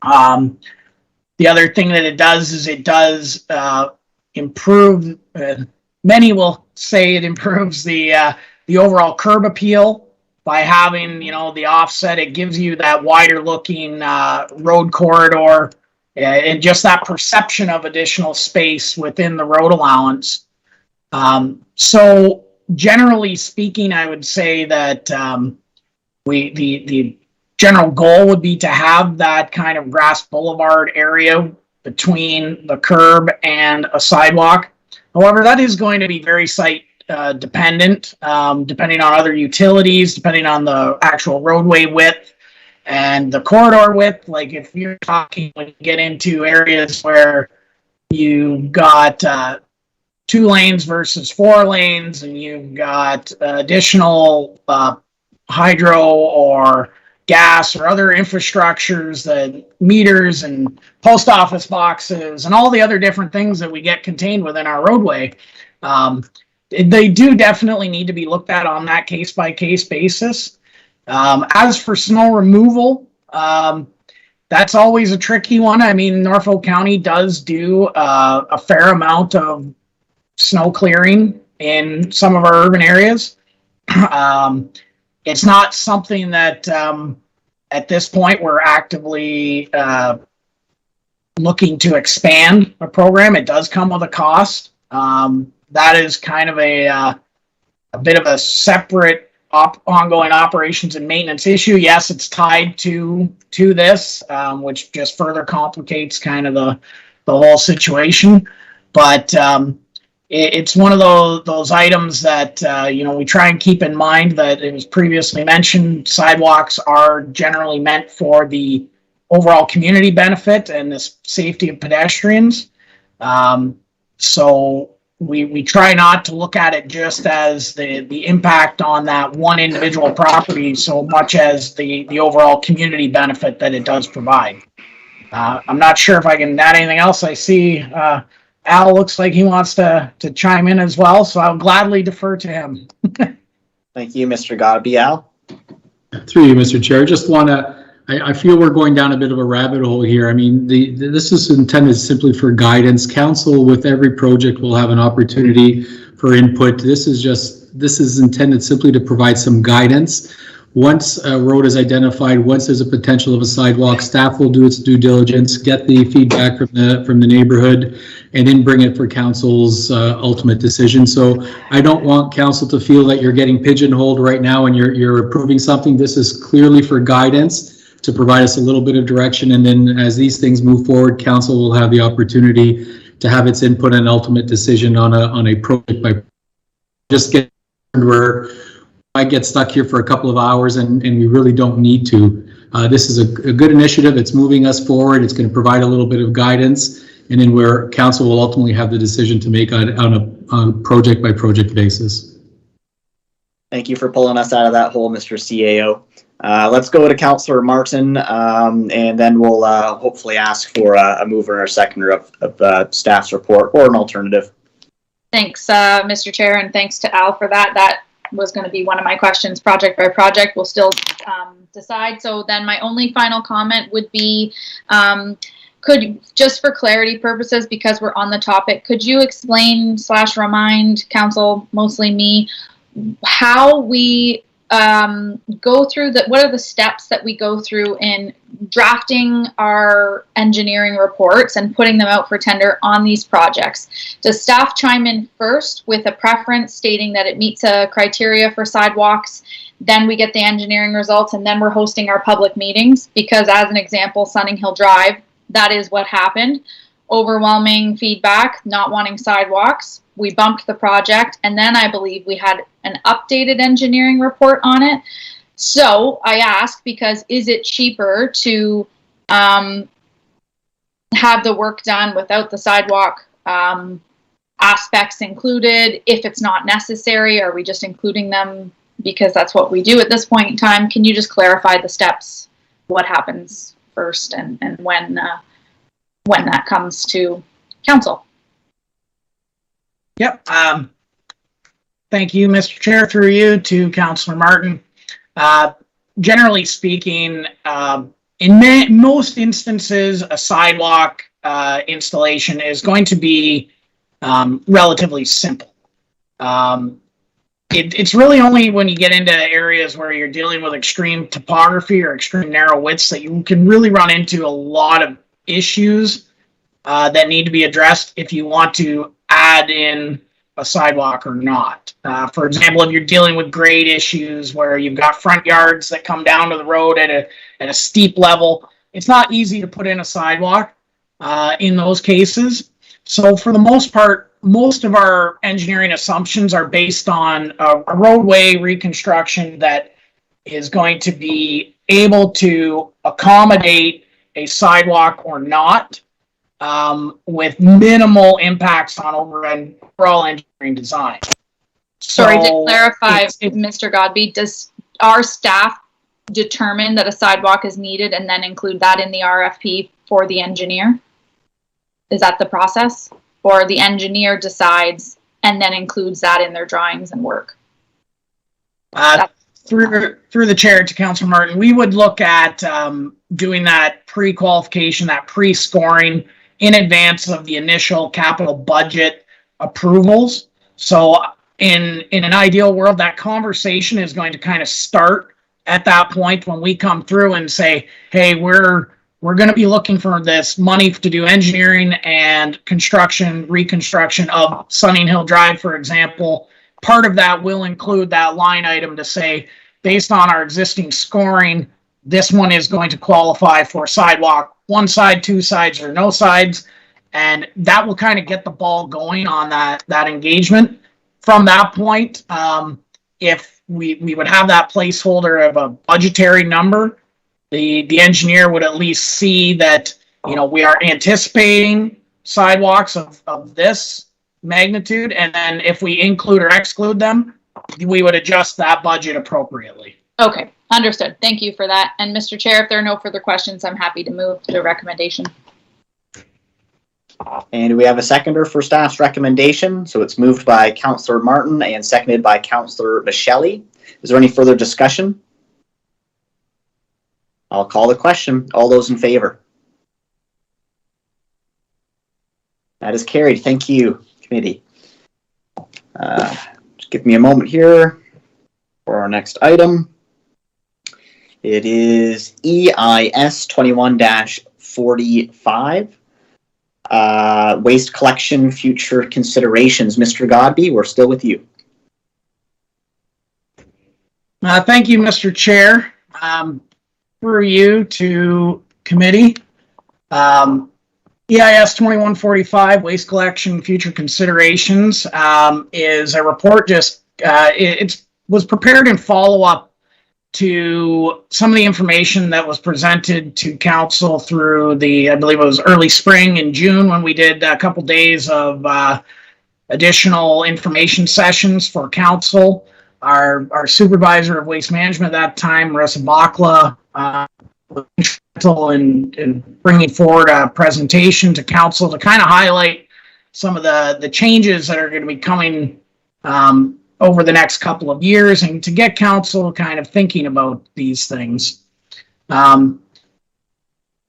The other thing that it does is it does improve, many will say it improves the overall curb appeal by having, the offset. It gives you that wider looking road corridor and just that perception of additional space within the road allowance. So generally speaking, I would say that the general goal would be to have that kind of grass boulevard area between the curb and a sidewalk. However, that is going to be very site dependent, depending on other utilities, depending on the actual roadway width and the corridor width. Like if you're talking, when you get into areas where you've got 2 lanes versus 4 lanes, and you've got additional hydro or gas or other infrastructures, the meters and post office boxes and all the other different things that we get contained within our roadway, they do definitely need to be looked at on that case-by-case basis. As for snow removal, that's always a tricky one. I mean, Norfolk County does do a fair amount of snow clearing in some of our urban areas. It's not something that At this point, we're actively looking to expand a program. It does come with a cost. That is kind of a bit of a separate ongoing operations and maintenance issue. Yes, it's tied to this, which just further complicates kind of the whole situation. But it's one of those items that we try and keep in mind that it was previously mentioned. Sidewalks are generally meant for the overall community benefit and the safety of pedestrians. So we try not to look at it just as the impact on that one individual property so much as the overall community benefit that it does provide. I'm not sure if I can add anything else. I see Al looks like he wants to chime in as well, so I'll gladly defer to him. Thank you, Mr. Godby. Al? Through you, Mr. Chair. Just want to, I feel we're going down a bit of a rabbit hole here. I mean, this is intended simply for guidance. Council with every project will have an opportunity for input. This is intended simply to provide some guidance. Once a road is identified, once there's a potential of a sidewalk, staff will do its due diligence, get the feedback from the neighborhood, and then bring it for council's ultimate decision. So I don't want council to feel that you're getting pigeonholed right now and you're approving something. This is clearly for guidance to provide us a little bit of direction, and then as these things move forward, council will have the opportunity to have its input and ultimate decision on a project by just get where I get stuck here for a couple of hours and we really don't need to. This is a good initiative. It's moving us forward. It's going to provide a little bit of guidance, and then where council will ultimately have the decision to make on a project by project basis. Thank you for pulling us out of that hole, Mr. CAO. Let's go to Councillor Martin, and then we'll hopefully ask for a mover or a seconder of staff's report or an alternative. Thanks, Mr. Chair, and thanks to Al for that. That was going to be one of my questions, project by project. We'll still decide. So then my only final comment would be, just for clarity purposes, because we're on the topic, could you explain / remind council, mostly me, how we go through what are the steps that we go through in drafting our engineering reports and putting them out for tender on these projects? Does staff chime in first with a preference stating that it meets a criteria for sidewalks? Then we get the engineering results, and then we're hosting our public meetings, because as an example, Sunning Hill Drive, that is what happened. Overwhelming feedback, not wanting sidewalks. We bumped the project, and then I believe we had an updated engineering report on it. So I ask, because is it cheaper to have the work done without the sidewalk aspects included? If it's not necessary, are we just including them because that's what we do at this point in time? Can you just clarify the steps, what happens first, and when that comes to council? Yep. Thank you, Mr. Chair, through you to Councillor Martin. Generally speaking, in most instances, a sidewalk installation is going to be relatively simple. It's really only when you get into areas where you're dealing with extreme topography or extreme narrow widths that you can really run into a lot of issues that need to be addressed if you want to add in a sidewalk or not. For example, if you're dealing with grade issues where you've got front yards that come down to the road at a steep level, it's not easy to put in a sidewalk in those cases. So for the most part, most of our engineering assumptions are based on a roadway reconstruction that is going to be able to accommodate a sidewalk or not, with minimal impacts on overall engineering design. Sorry, to clarify, Mr. Godby, does our staff determine that a sidewalk is needed and then include that in the RFP for the engineer? Is that the process? Or the engineer decides and then includes that in their drawings and work? Through the chair to Councillor Martin, we would look at doing that pre-qualification, that pre-scoring in advance of the initial capital budget approvals. So in an ideal world, that conversation is going to kind of start at that point, when we come through and say, hey, we're going to be looking for this money to do engineering and reconstruction of Sunning Hill Drive, for example, part of that will include that line item to say, based on our existing scoring, this one is going to qualify for sidewalk, one side, two sides, or no sides. And that will kind of get the ball going on that engagement. From that point, if we would have that placeholder of a budgetary number, the engineer would at least see that, we are anticipating sidewalks of this magnitude. And then if we include or exclude them, we would adjust that budget appropriately. Okay, understood. Thank you for that. And Mr. Chair, if there are no further questions, I'm happy to move the recommendation. And we have a seconder for staff's recommendation. So it's moved by Councillor Martin and seconded by Councillor Michelle. Is there any further discussion? I'll call the question. All those in favor? That is carried. Thank you, committee. Just give me a moment here for our next item. It is EIS 21-45. Waste collection future considerations. Mr. Godby, we're still with you. Thank you, Mr. Chair. Through you to committee. EIS 2145, waste collection future considerations, is a report it was prepared in follow-up to some of the information that was presented to council through I believe it was early spring in June, when we did a couple days of additional information sessions for council. Our supervisor of waste management at that time, Marissa Bakla, was instrumental in bringing forward a presentation to council to kind of highlight some of the changes that are going to be coming over the next couple of years, and to get council kind of thinking about these things.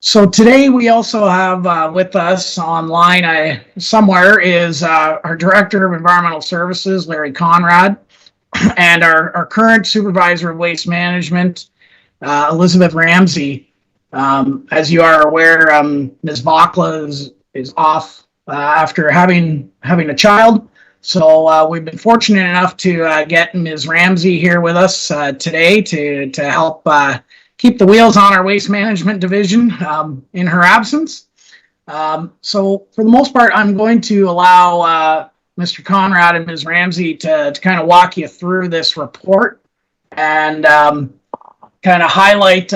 So today we also have with us online somewhere is our Director of Environmental Services, Larry Conrad, and our current Supervisor of Waste Management, Elizabeth Ramsey. As you are aware, Ms. Bakla is off after having a child. So we've been fortunate enough to get Ms. Ramsey here with us today to help keep the wheels on our waste management division in her absence. So for the most part, I'm going to allow Mr. Conrad and Ms. Ramsey to kind of walk you through this report and kind of highlight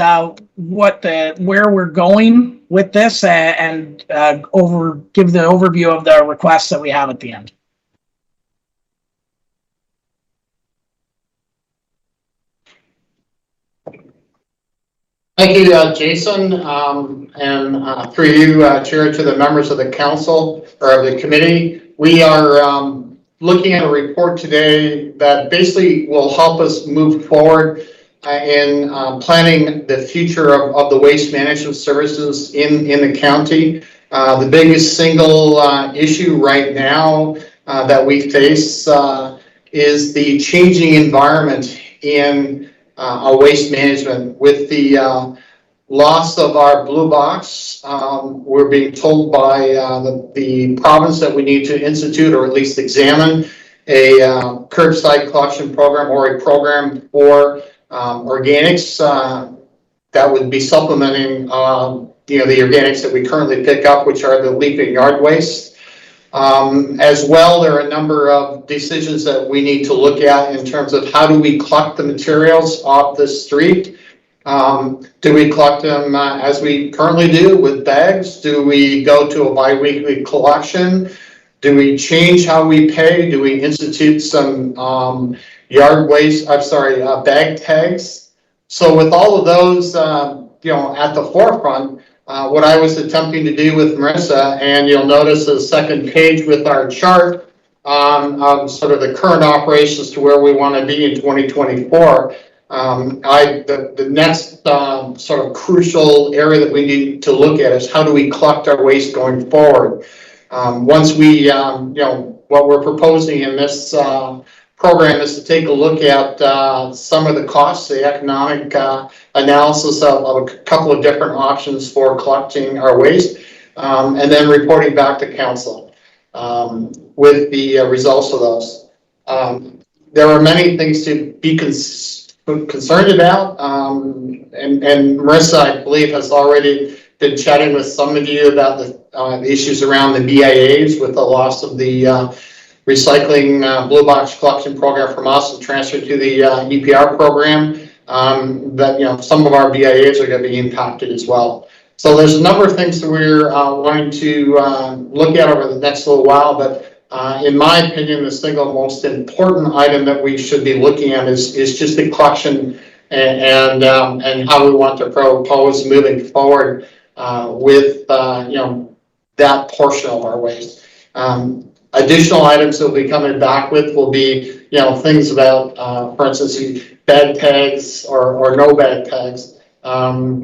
where we're going with this and give the overview of the requests that we have at the end. Thank you, Jason, and through you, Chair, to the members of the council or of the committee. We are looking at a report today that basically will help us move forward in planning the future of the waste management services in the county. The biggest single issue right now that we face is the changing environment in our waste management. With the loss of our blue box, we're being told by the province that we need to institute or at least examine a curbside collection program or a program for organics that would be supplementing the organics that we currently pick up, which are the leaping yard waste. As well, there are a number of decisions that we need to look at in terms of how do we collect the materials off the street. Do we collect them as we currently do with bags? Do we go to a bi-weekly collection? Do we change how we pay? Do we institute some bag tags? So with all of those, at the forefront, what I was attempting to do with Marissa, and you'll notice the second page with our chart on sort of the current operations to where we want to be in 2024. The next sort of crucial area that we need to look at is how do we collect our waste going forward. Once we, what we're proposing in this program is to take a look at some of the costs, the economic analysis of a couple of different options for collecting our waste, and then reporting back to council with the results of those. There are many things to be concerned about, and Marissa, I believe, has already been chatting with some of you about the issues around the BIAs with the loss of the recycling blue box collection program from us and transfer to the EPR program. That some of our BIAs are going to be impacted as well. So there's a number of things that we're wanting to look at over the next little while, but in my opinion, the single most important item that we should be looking at is just the collection and how we want to propose moving forward with that portion of our waste. Additional items that we'll be coming back with will be things about, for instance, bag tags or no bag tags.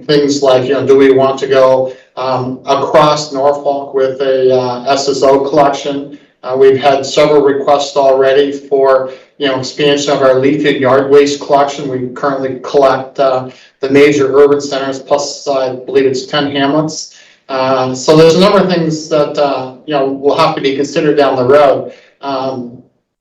Things like, do we want to go across Norfolk with a SSO collection? We've had several requests already for expansion of our leaf and yard waste collection. We currently collect the major urban centers, plus I believe it's 10 hamlets. So there's a number of things that will have to be considered down the road.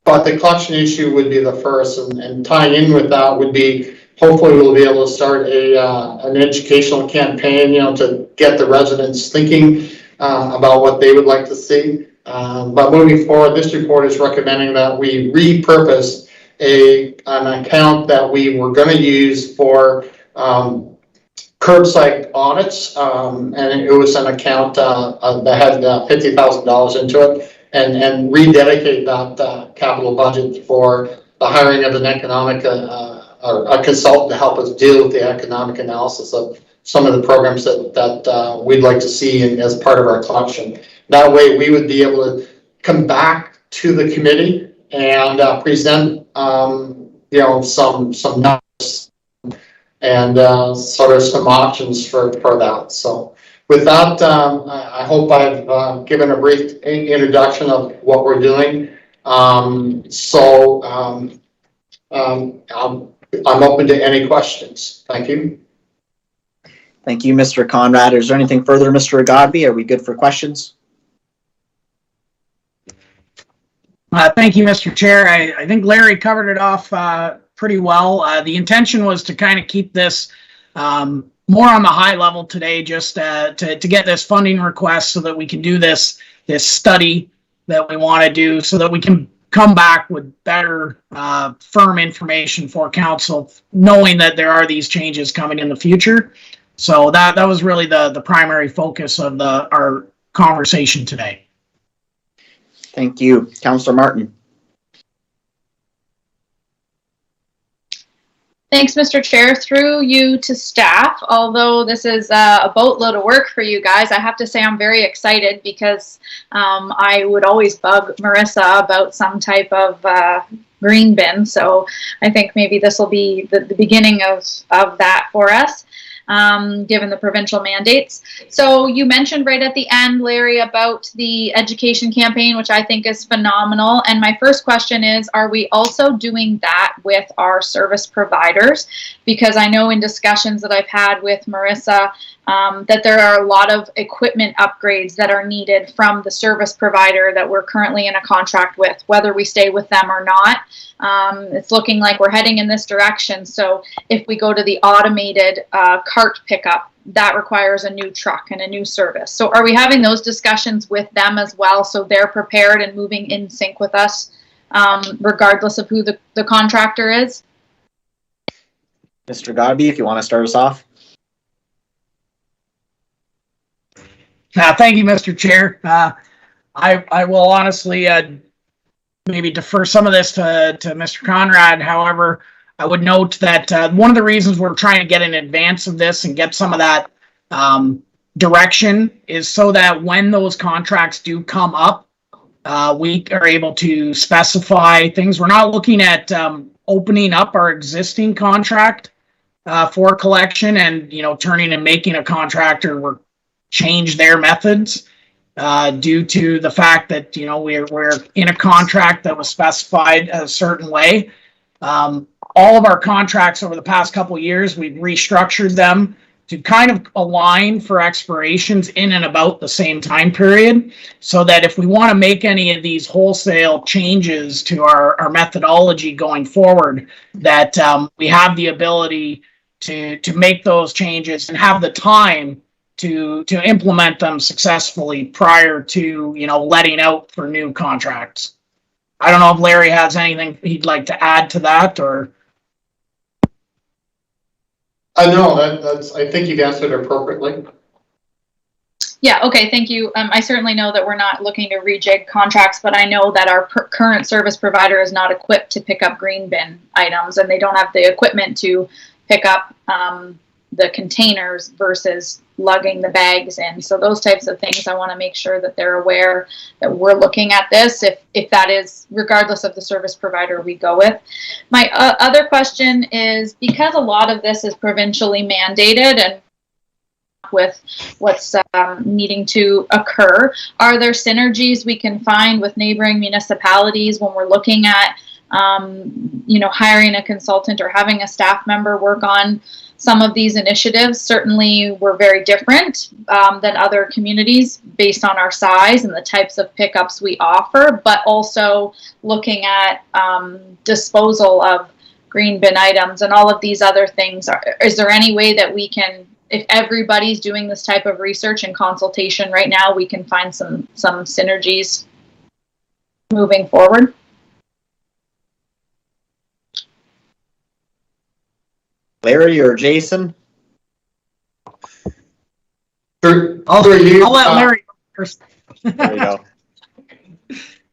But the collection issue would be the first, and tying in with that would be hopefully we'll be able to start an educational campaign, to get the residents thinking about what they would like to see. But moving forward, this report is recommending that we repurpose an account that we were going to use for curbside audits, and it was an account that had $50,000 into it, and rededicate that capital budget for the hiring of an economic a consultant to help us deal with the economic analysis of some of the programs that we'd like to see as part of our collection. That way we would be able to come back to the committee and present some numbers and sort of some options for that. So with that, I hope I've given a brief introduction of what we're doing. I'm open to any questions. Thank you. Thank you, Mr. Conrad. Is there anything further, Mr. Godby? Are we good for questions? Thank you, Mr. Chair. I think Larry covered it off pretty well. The intention was to kind of keep this more on the high level today, just to get this funding request so that we can do this study that we want to do, so that we can come back with better firm information for council, knowing that there are these changes coming in the future. So that was really the primary focus of our conversation today. Thank you. Councillor Martin. Thanks, Mr. Chair. Through you to staff, although this is a boatload of work for you guys, I have to say I'm very excited because I would always bug Marissa about some type of green bin. So I think maybe this will be the beginning of that for us, given the provincial mandates. So you mentioned right at the end, Larry, about the education campaign, which I think is phenomenal. And my first question is, are we also doing that with our service providers? Because I know in discussions that I've had with Marissa, that there are a lot of equipment upgrades that are needed from the service provider that we're currently in a contract with, whether we stay with them or not. It's looking like we're heading in this direction. So if we go to the automated cart pickup, that requires a new truck and a new service. So are we having those discussions with them as well, so they're prepared and moving in sync with us, regardless of who the contractor is? Mr. Godby, if you want to start us off. Thank you, Mr. Chair. I will honestly maybe defer some of this to Mr. Conrad. However, I would note that one of the reasons we're trying to get in advance of this and get some of that direction is so that when those contracts do come up, we are able to specify things. We're not looking at opening up our existing contract for collection and turning and making a contractor change their methods. due to the fact that, you know, we're in a contract that was specified a certain way. All of our contracts over the past couple of years, we've restructured them to kind of align for expirations in and about the same time period, so that if we want to make any of these wholesale changes to our methodology going forward, that we have the ability to make those changes and have the time to implement them successfully prior to, you know, letting out for new contracts. I don't know if Larry has anything he'd like to add to that, or. No, that's. I think you've answered appropriately. Yeah, okay, thank you. I certainly know that we're not looking to rejig contracts, but I know that our current service provider is not equipped to pick up green bin items, and they don't have the equipment to pick up the containers versus lugging the bags in. So those types of things, I want to make sure that they're aware that we're looking at this, if that is, regardless of the service provider we go with. My other question is, because a lot of this is provincially mandated and with what's needing to occur, are there synergies we can find with neighboring municipalities when we're looking at you know, hiring a consultant or having a staff member work on some of these initiatives? Certainly we're very different than other communities based on our size and the types of pickups we offer, but also looking at disposal of green bin items and all of these other things. Is there any way that we can, if everybody's doing this type of research and consultation right now, we can find some synergies moving forward? Larry or Jason? I'll let Larry first. There you go.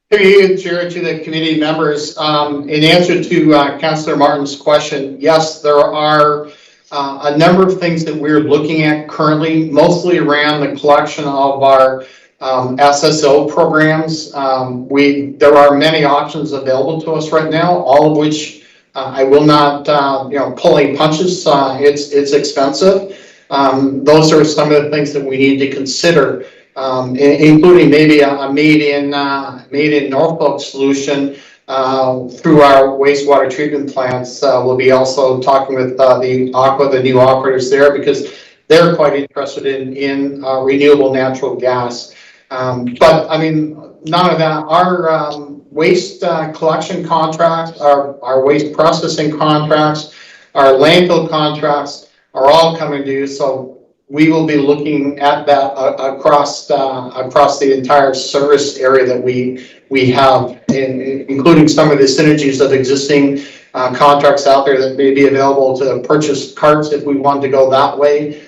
Through you, Chair, to the committee members, in answer to Councillor Martin's question, yes, there are a number of things that we're looking at currently, mostly around the collection of our SSO programs. There are many options available to us right now, all of which I will not, you know, pulling punches. It's expensive. Those are some of the things that we need to consider, including maybe a made in Norfolk solution through our wastewater treatment plants. We'll be also talking with the new operators there, because they're quite interested in renewable natural gas. But I mean, none of that. Our waste collection contracts, our waste processing contracts, our landfill contracts are all coming due. So we will be looking at that across the entire service area that we have, including some of the synergies of existing contracts out there that may be available to purchase carts if we want to go that way.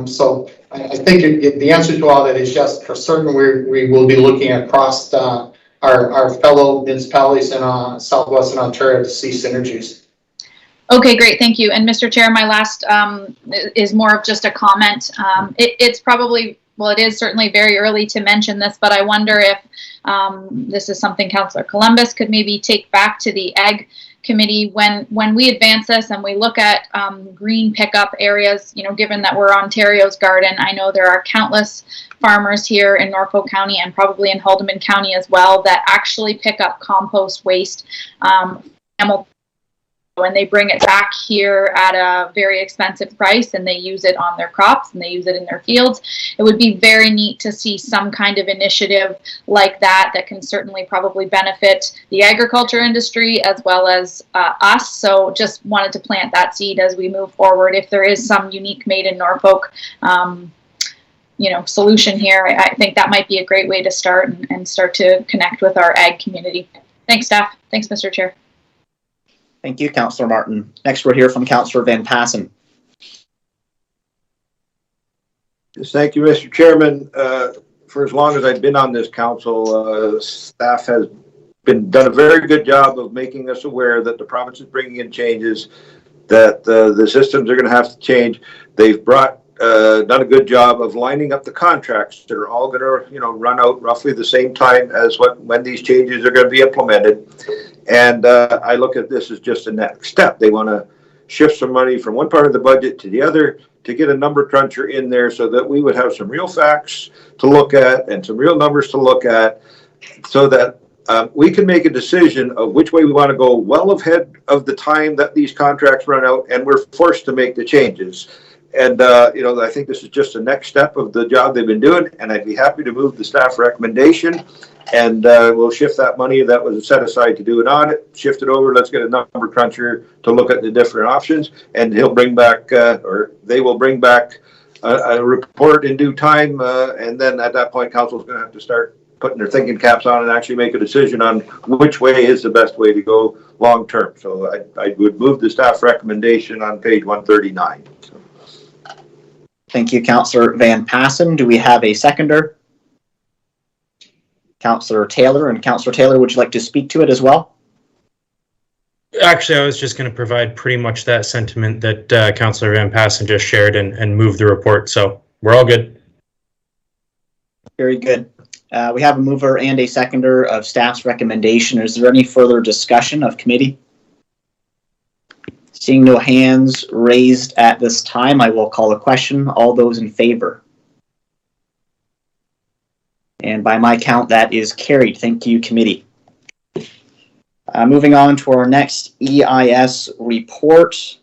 So I think the answer to all that is yes, for certain. We will be looking across our fellow municipalities in Southwestern Ontario to see synergies. Okay, great, thank you. And Mr. Chair, my last is more of just a comment. It's probably, well, it is certainly very early to mention this, but I wonder if this is something Councillor Columbus could maybe take back to the Ag Committee when we advance this and we look at green pickup areas. You know, given that we're Ontario's garden, I know there are countless farmers here in Norfolk County and probably in Haldimand County as well that actually pick up compost waste and they bring it back here at a very expensive price, and they use it on their crops and they use it in their fields. It would be very neat to see some kind of initiative like that can certainly probably benefit the agriculture industry as well as us. So just wanted to plant that seed as we move forward. If there is some unique made in Norfolk you know, solution here, I think that might be a great way to start and start to connect with our ag community. Thanks, staff. Thanks, Mr. Chair. Thank you, Councillor Martin. Next, we'll hear from Councillor Van Passen. Yes, thank you, Mr. Chairman. For as long as I've been on this council, staff has done a very good job of making us aware that the province is bringing in changes, that the systems are going to have to change. They've done a good job of lining up the contracts that are all going to, you know, run out roughly the same time as when these changes are going to be implemented. And I look at this as just a next step. They want to shift some money from one part of the budget to the other to get a number cruncher in there so that we would have some real facts to look at and some real numbers to look at so that we can make a decision of which way we want to go well ahead of the time that these contracts run out and we're forced to make the changes. And, I think this is just the next step of the job they've been doing, and I'd be happy to move the staff recommendation, and we'll shift that money that was set aside to do an audit, shift it over, let's get a number cruncher to look at the different options, and he'll bring back, or they will bring back a report in due time, and then at that point, council's going to have to start putting their thinking caps on and actually make a decision on which way is the best way to go long term. So I would move the staff recommendation on page 139. So. Thank you, Councillor Van Passen. Do we have a seconder? Councillor Taylor, and Councillor Taylor, would you like to speak to it as well? Actually, I was just going to provide pretty much that sentiment that Councillor Van Passen just shared and move the report. So we're all good. Very good. We have a mover and a seconder of staff's recommendation. Is there any further discussion of committee? Seeing no hands raised at this time, I will call a question. All those in favor? And by my count, that is carried. Thank you, committee. Moving on to our next EIS report.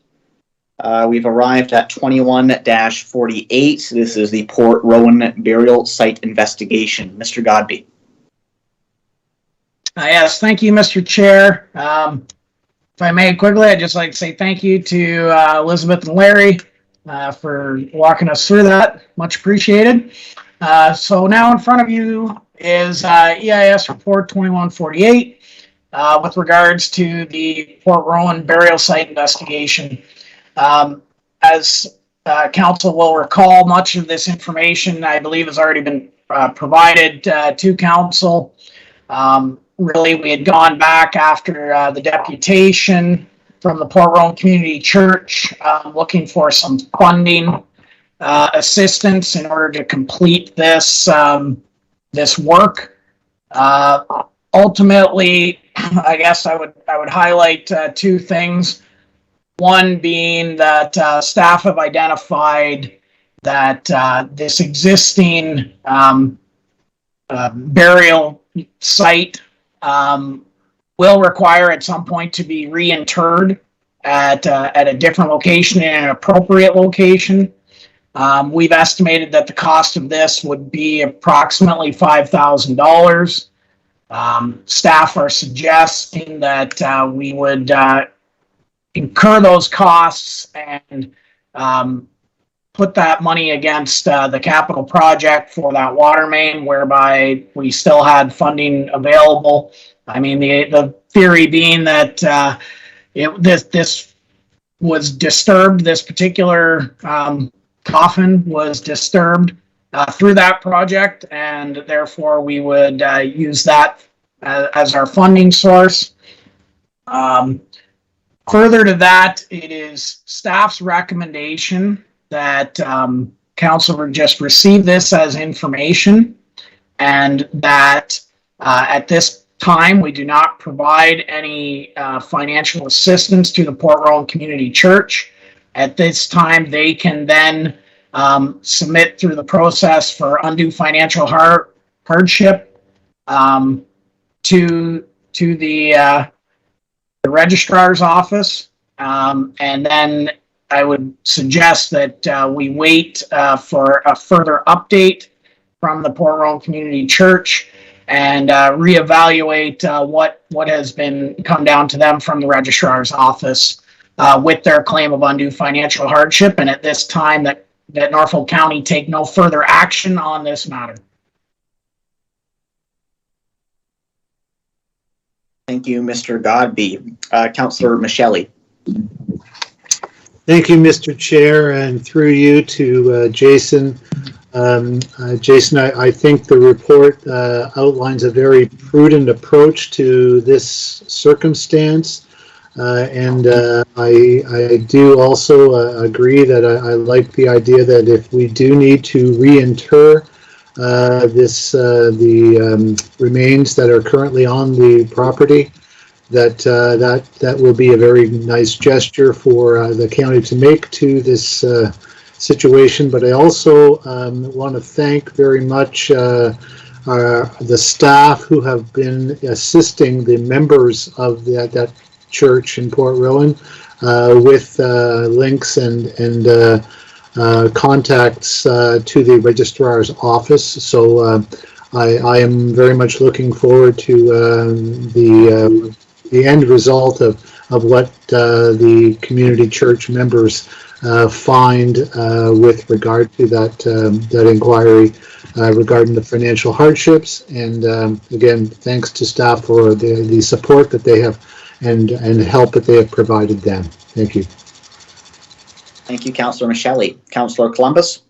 We've arrived at 21-48. This is the Port Rowan burial site investigation. Mr. Godbey. Yes, thank you, Mr. Chair. If I may quickly, I'd just like to say thank you to Elizabeth and Larry for walking us through that. Much appreciated. So now in front of you is EIS report 2148 with regards to the Port Rowan burial site investigation. As council will recall, much of this information, I believe, has already been provided to council. Really, we had gone back after the deputation from the Port Rowan Community Church looking for some funding assistance in order to complete this this work. Ultimately, I guess I would highlight two things. One being that staff have identified that this existing burial site will require at some point to be reinterred at a different location, in an appropriate location. We've estimated that the cost of this would be approximately $5,000. Staff are suggesting that we would incur those costs and put that money against the capital project for that water main, whereby we still had funding available. I mean, the theory being that this was disturbed, this particular coffin was disturbed through that project, and therefore we would use that as our funding source. Further to that, it is staff's recommendation that council would just receive this as information, and that at this time we do not provide any financial assistance to the Port Rowan Community Church. At this time, they can then submit through the process for undue financial hardship to the registrar's office, and then I would suggest that we wait for a further update from the Port Rowan Community Church and reevaluate what has been come down to them from the registrar's office with their claim of undue financial hardship. And at this time, that Norfolk County take no further action on this matter. Thank you, Mr. Godbey. Councillor Michelli. Thank you, Mr. Chair, and through you to Jason. Jason, I think the report outlines a very prudent approach to this circumstance, and I do also agree that I like the idea that if we do need to reinter the remains that are currently on the property, that will be a very nice gesture for the county to make to this situation. But I also want to thank very much the staff who have been assisting the members of that church in Port Rowan with links and contacts to the registrar's office. So I am very much looking forward to the end result of what the community church members find with regard to that inquiry regarding the financial hardships. And again, thanks to staff for the support that they have and help that they have provided them. Thank you. Thank you, Councillor Michelli. Councillor Columbus.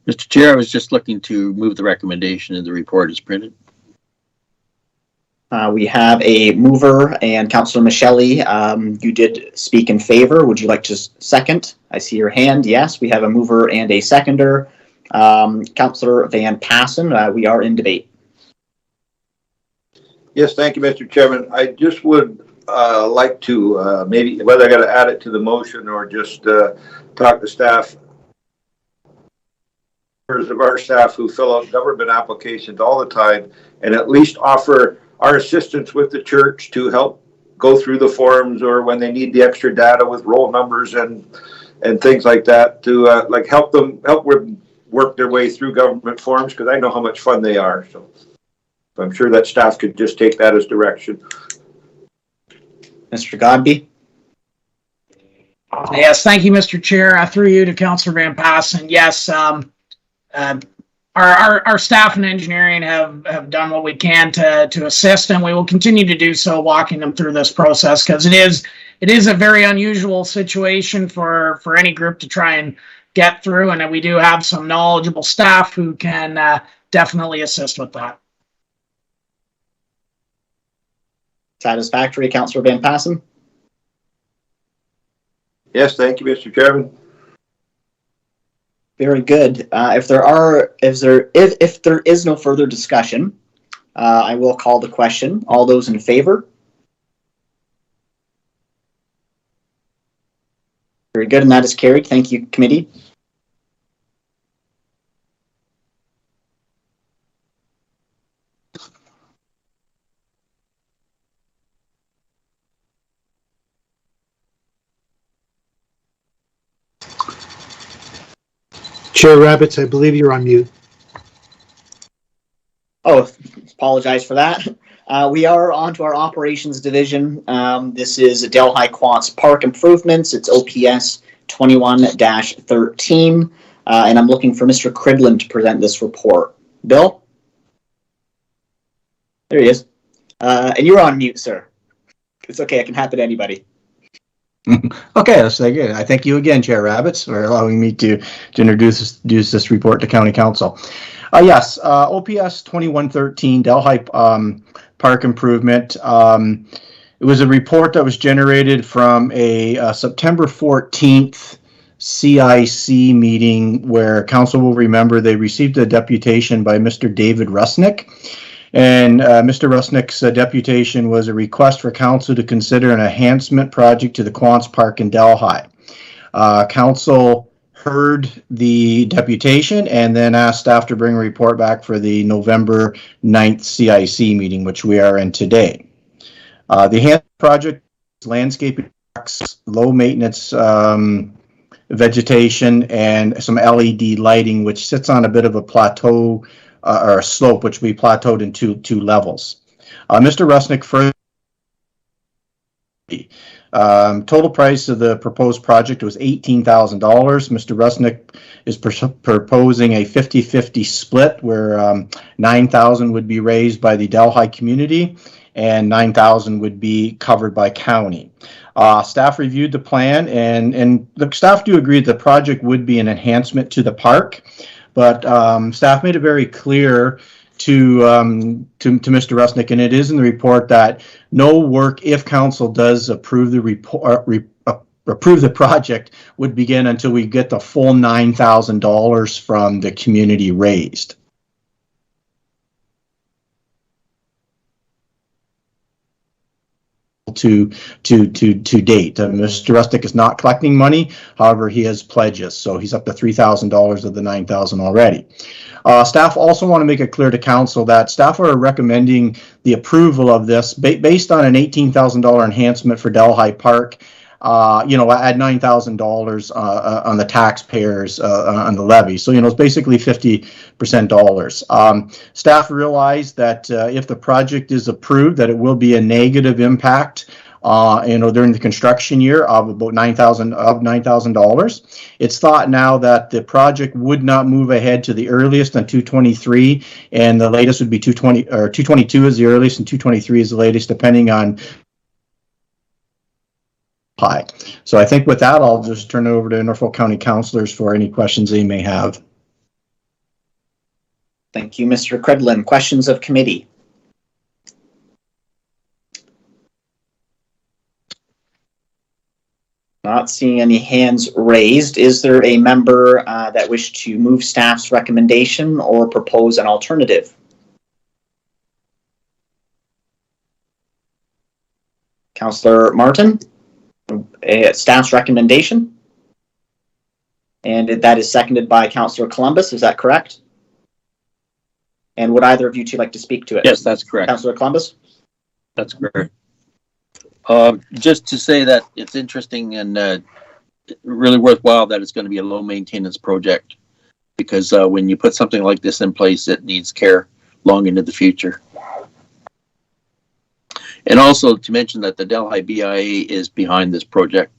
Mr. Chair, I was just looking to move the recommendation and the report is printed. We have a mover and Councillor Michelli. You did speak in favor. Would you like to second? I see your hand. Yes, we have a mover and a seconder. Councillor Van Passen, we are in debate. Yes, thank you, Mr. Chairman. I just would like to maybe, whether I got to add it to the motion or just talk to staff, members of our staff who fill out government applications all the time, and at least offer our assistance with the church to help go through the forms, or when they need the extra data with roll numbers and things like that, to like help work their way through government forms, because I know how much fun they are. So I'm sure that staff could just take that as direction. Mr. Godby. Yes, thank you, Mr. Chair. Through you to Councillor Van Passen. Yes, our staff and engineering have done what we can to assist, and we will continue to do so, walking them through this process, because it is a very unusual situation for any group to try and get through, and we do have some knowledgeable staff who can definitely assist with that. Satisfactory, Councillor Van Passen? Yes, thank you, Mr. Chairman. Very good. If there is no further discussion, I will call the question. All those in favor? Very good, and that is carried. Thank you, committee. Chair Rabbits, I believe you're on mute. Oh, apologize for that. We are on to our operations division. This is Delhi Quants Park Improvements. It's OPS 21-13. And I'm looking for Mr. Cridland to present this report. Bill? There he is. And you're on mute, sir. It's okay. It can happen to anybody. Okay, that's good. I thank you again, Chair Rabbits, for allowing me to introduce this report to County Council. Yes, OPS 2113 Delhi Park Improvement. It was a report that was generated from a September 14th CIC meeting, where Council will remember they received a deputation by Mr. David Rusnick. And Mr. Rusnick's deputation was a request for Council to consider an enhancement project to the Quants Park in Delhi. Council heard the deputation and then asked staff to bring a report back for the November 9th CIC meeting, which we are in today. The enhancement project is landscaping, low maintenance vegetation, and some LED lighting, which sits on a bit of a plateau or a slope, which we plateaued in two levels. Mr. Rusnick further, total price of the proposed project was $18,000. Mr. Rusnick is proposing a 50-50 split, where $9,000 would be raised by the Delhi community and $9,000 would be covered by county. Staff reviewed the plan, and the staff do agree that the project would be an enhancement to the park. But staff made it very clear to Mr. Rusnick, and it is in the report, that no work, if Council does approve the report, approve the project, would begin until we get the full $9,000 from the community raised. to date. Mr. Rustick is not collecting money. However, he has pledges, so he's up to $3,000 of the $9,000 already. Staff also want to make it clear to council that staff are recommending the approval of this based on an $18,000 enhancement for Delhi Park. Add $9,000 on the taxpayers on the levy. So, it's basically 50% dollars. Staff realize that if the project is approved, that it will be a negative impact during the construction year of about $9,000. It's thought now that the project would not move ahead to the earliest on 223, and the latest would be 220 or 222 is the earliest, and 223 is the latest, depending on high. So I think with that, I'll just turn it over to Norfolk County councillors for any questions they may have. Thank you, Mr. Credlin. Questions of committee? Not seeing any hands raised. Is there a member that wished to move staff's recommendation or propose an alternative? Councillor Martin, staff's recommendation, and that is seconded by Councillor Columbus. Is that correct? And would either of you two like to speak to it? Yes, that's correct. Councillor Columbus? That's correct. Just to say that it's interesting and really worthwhile that it's going to be a low maintenance project, because when you put something like this in place, it needs care long into the future. And also to mention that the Delhi BIA is behind this project,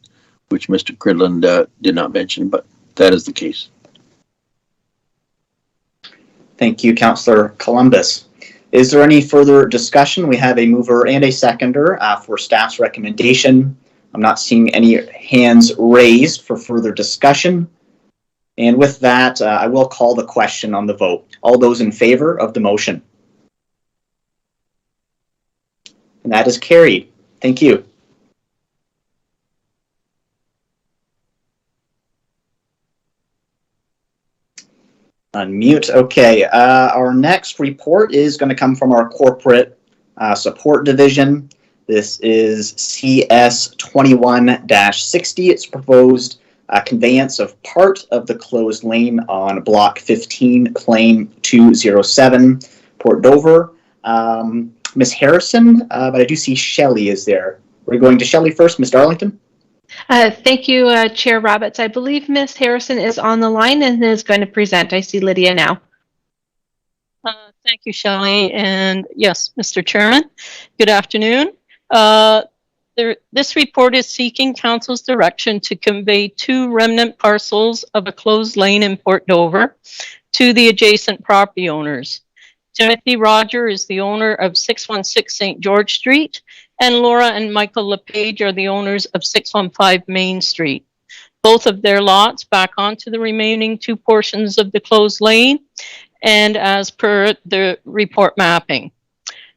which Mr. Cridland did not mention, but that is the case. Thank you, Councillor Columbus. Is there any further discussion? We have a mover and a seconder for staff's recommendation. I'm not seeing any hands raised for further discussion. And with that, I will call the question on the vote. All those in favor of the motion? And that is carried. Thank you. Unmute. Okay. Our next report is going to come from our corporate support division. This is CS 21-60. It's proposed conveyance of part of the closed lane on Block 15, Claim 207, Port Dover. Ms. Harrison, but I do see Shelley is there. We're going to Shelley first. Ms. Darlington? Thank you, Chair Roberts. I believe Ms. Harrison is on the line and is going to present. I see Lydia now. Thank you, Shelley. And yes, Mr. Chairman, good afternoon. This report is seeking Council's direction to convey 2 remnant parcels of a closed lane in Port Dover to the adjacent property owners. Timothy Roger is the owner of 616 St. George Street, and Laura and Michael LePage are the owners of 615 Main Street. Both of their lots back onto the remaining 2 portions of the closed lane, and as per the report mapping.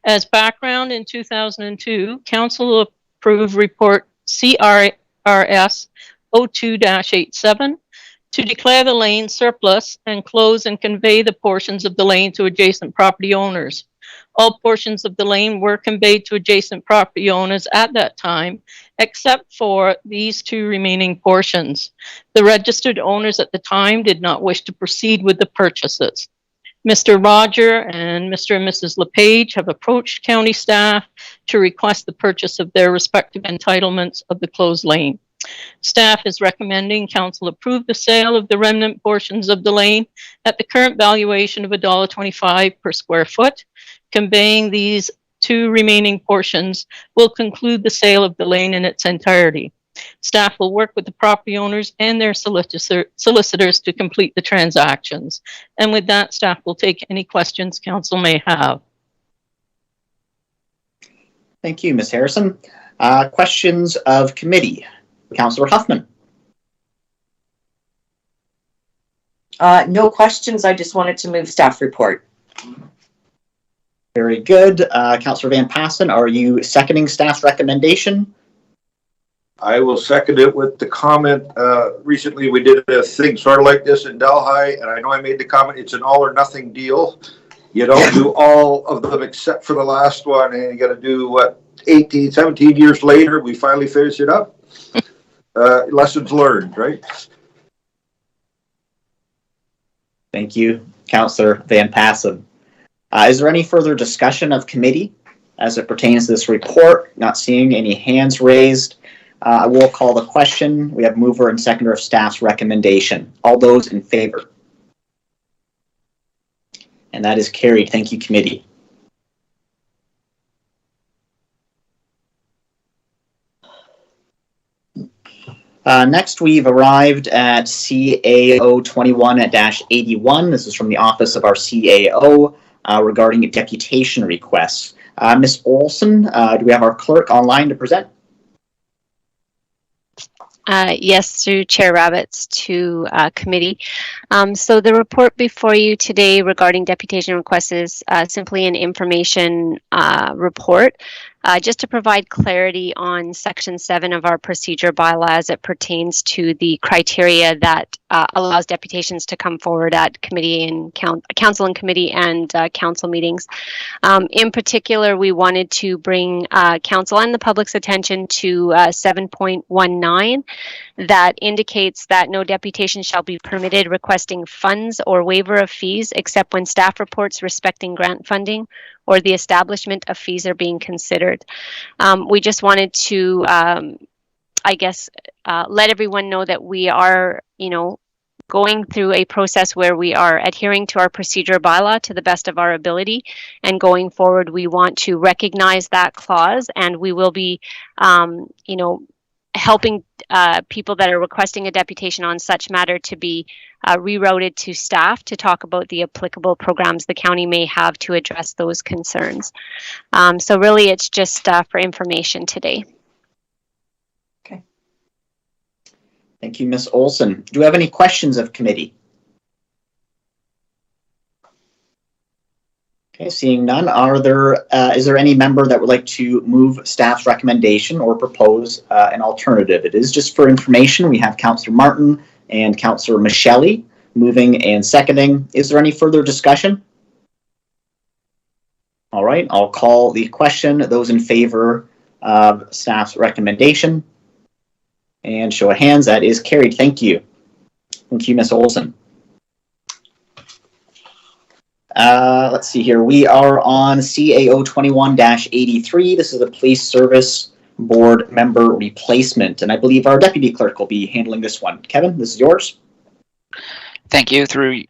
As background, in 2002, Council approved report CRRS 02-87 to declare the lane surplus and close and convey the portions of the lane to adjacent property owners. All portions of the lane were conveyed to adjacent property owners at that time, except for these 2 remaining portions. The registered owners at the time did not wish to proceed with the purchases. Mr. Roger and Mr. and Mrs. LePage have approached county staff to request the purchase of their respective entitlements of the closed lane. Staff is recommending Council approve the sale of the remnant portions of the lane at the current valuation of $1.25 per square foot. Conveying these 2 remaining portions will conclude the sale of the lane in its entirety. Staff will work with the property owners and their solicitors to complete the transactions. And with that, staff will take any questions Council may have. Thank you, Ms. Harrison. Questions of committee? Councillor Huffman. No questions. I just wanted to move staff report. Very good. Councillor Van Passen, are you seconding staff's recommendation? I will second it with the comment. Recently, we did a thing sort of like this in Delhi, and I know I made the comment, it's an all or nothing deal. You don't do all of them except for the last one, and you got to do what 18, 17 years later, we finally finished it up. Lessons learned, right? Thank you, Councillor Van Passen. Is there any further discussion of committee as it pertains to this report? Not seeing any hands raised. I will call the question. We have mover and seconder of staff's recommendation. All those in favor? And that is carried. Thank you, committee. Next, we've arrived at CAO 21-81. This is from the office of our CAO regarding deputation requests. Ms. Olson, do we have our clerk online to present? Yes, through Chair Rabbits to committee. So the report before you today regarding deputation requests is simply an information report. Just to provide clarity on Section 7 of our procedure bylaw as it pertains to the criteria that allows deputations to come forward at committee and council and committee and council meetings. In particular, we wanted to bring council and the public's attention to 7.19 that indicates that no deputation shall be permitted requesting funds or waiver of fees except when staff reports respecting grant funding or the establishment of fees are being considered. We just wanted to, I guess, let everyone know that we are, going through a process where we are adhering to our procedure bylaw to the best of our ability. And going forward, we want to recognize that clause, and we will be, helping people that are requesting a deputation on such matter to be rerouted to staff to talk about the applicable programs the county may have to address those concerns. So really, it's just for information today. Okay. Thank you, Ms. Olson. Do we have any questions of committee? Okay, seeing none, is there any member that would like to move staff's recommendation or propose an alternative? It is just for information. We have Councillor Martin and Councillor Michele moving and seconding. Is there any further discussion? All right, I'll call the question. Those in favor of staff's recommendation? And show of hands, that is carried. Thank you. Thank you, Ms. Olson. Let's see here. We are on CAO 21-83. This is the Police Service Board member replacement, and I believe our deputy clerk will be handling this one. Kevin, this is yours. Thank you. Through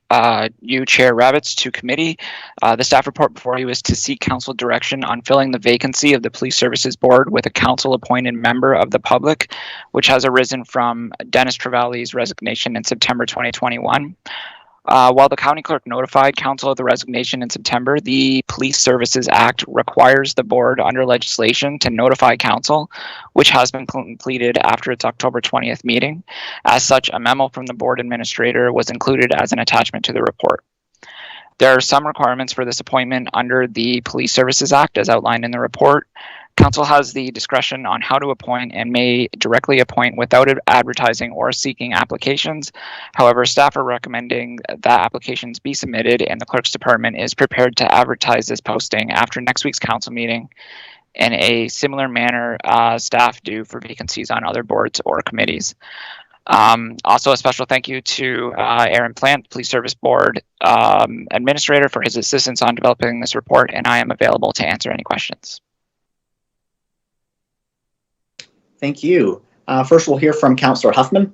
you, Chair Rabbits, to committee. The staff report before you is to seek council direction on filling the vacancy of the Police Services Board with a council-appointed member of the public, which has arisen from Dennis Trevali's resignation in September 2021. While the county clerk notified council of the resignation in September, the Police Services Act requires the board under legislation to notify council, which has been completed after its October 20th meeting. As such, a memo from the board administrator was included as an attachment to the report. There are some requirements for this appointment under the Police Services Act as outlined in the report. Council has the discretion on how to appoint and may directly appoint without advertising or seeking applications. However, staff are recommending that applications be submitted, and the clerk's department is prepared to advertise this posting after next week's council meeting in a similar manner staff do for vacancies on other boards or committees. Also, a special thank you to Aaron Plant, Police Service Board Administrator, for his assistance on developing this report, and I am available to answer any questions. Thank you. First, we'll hear from Councillor Huffman.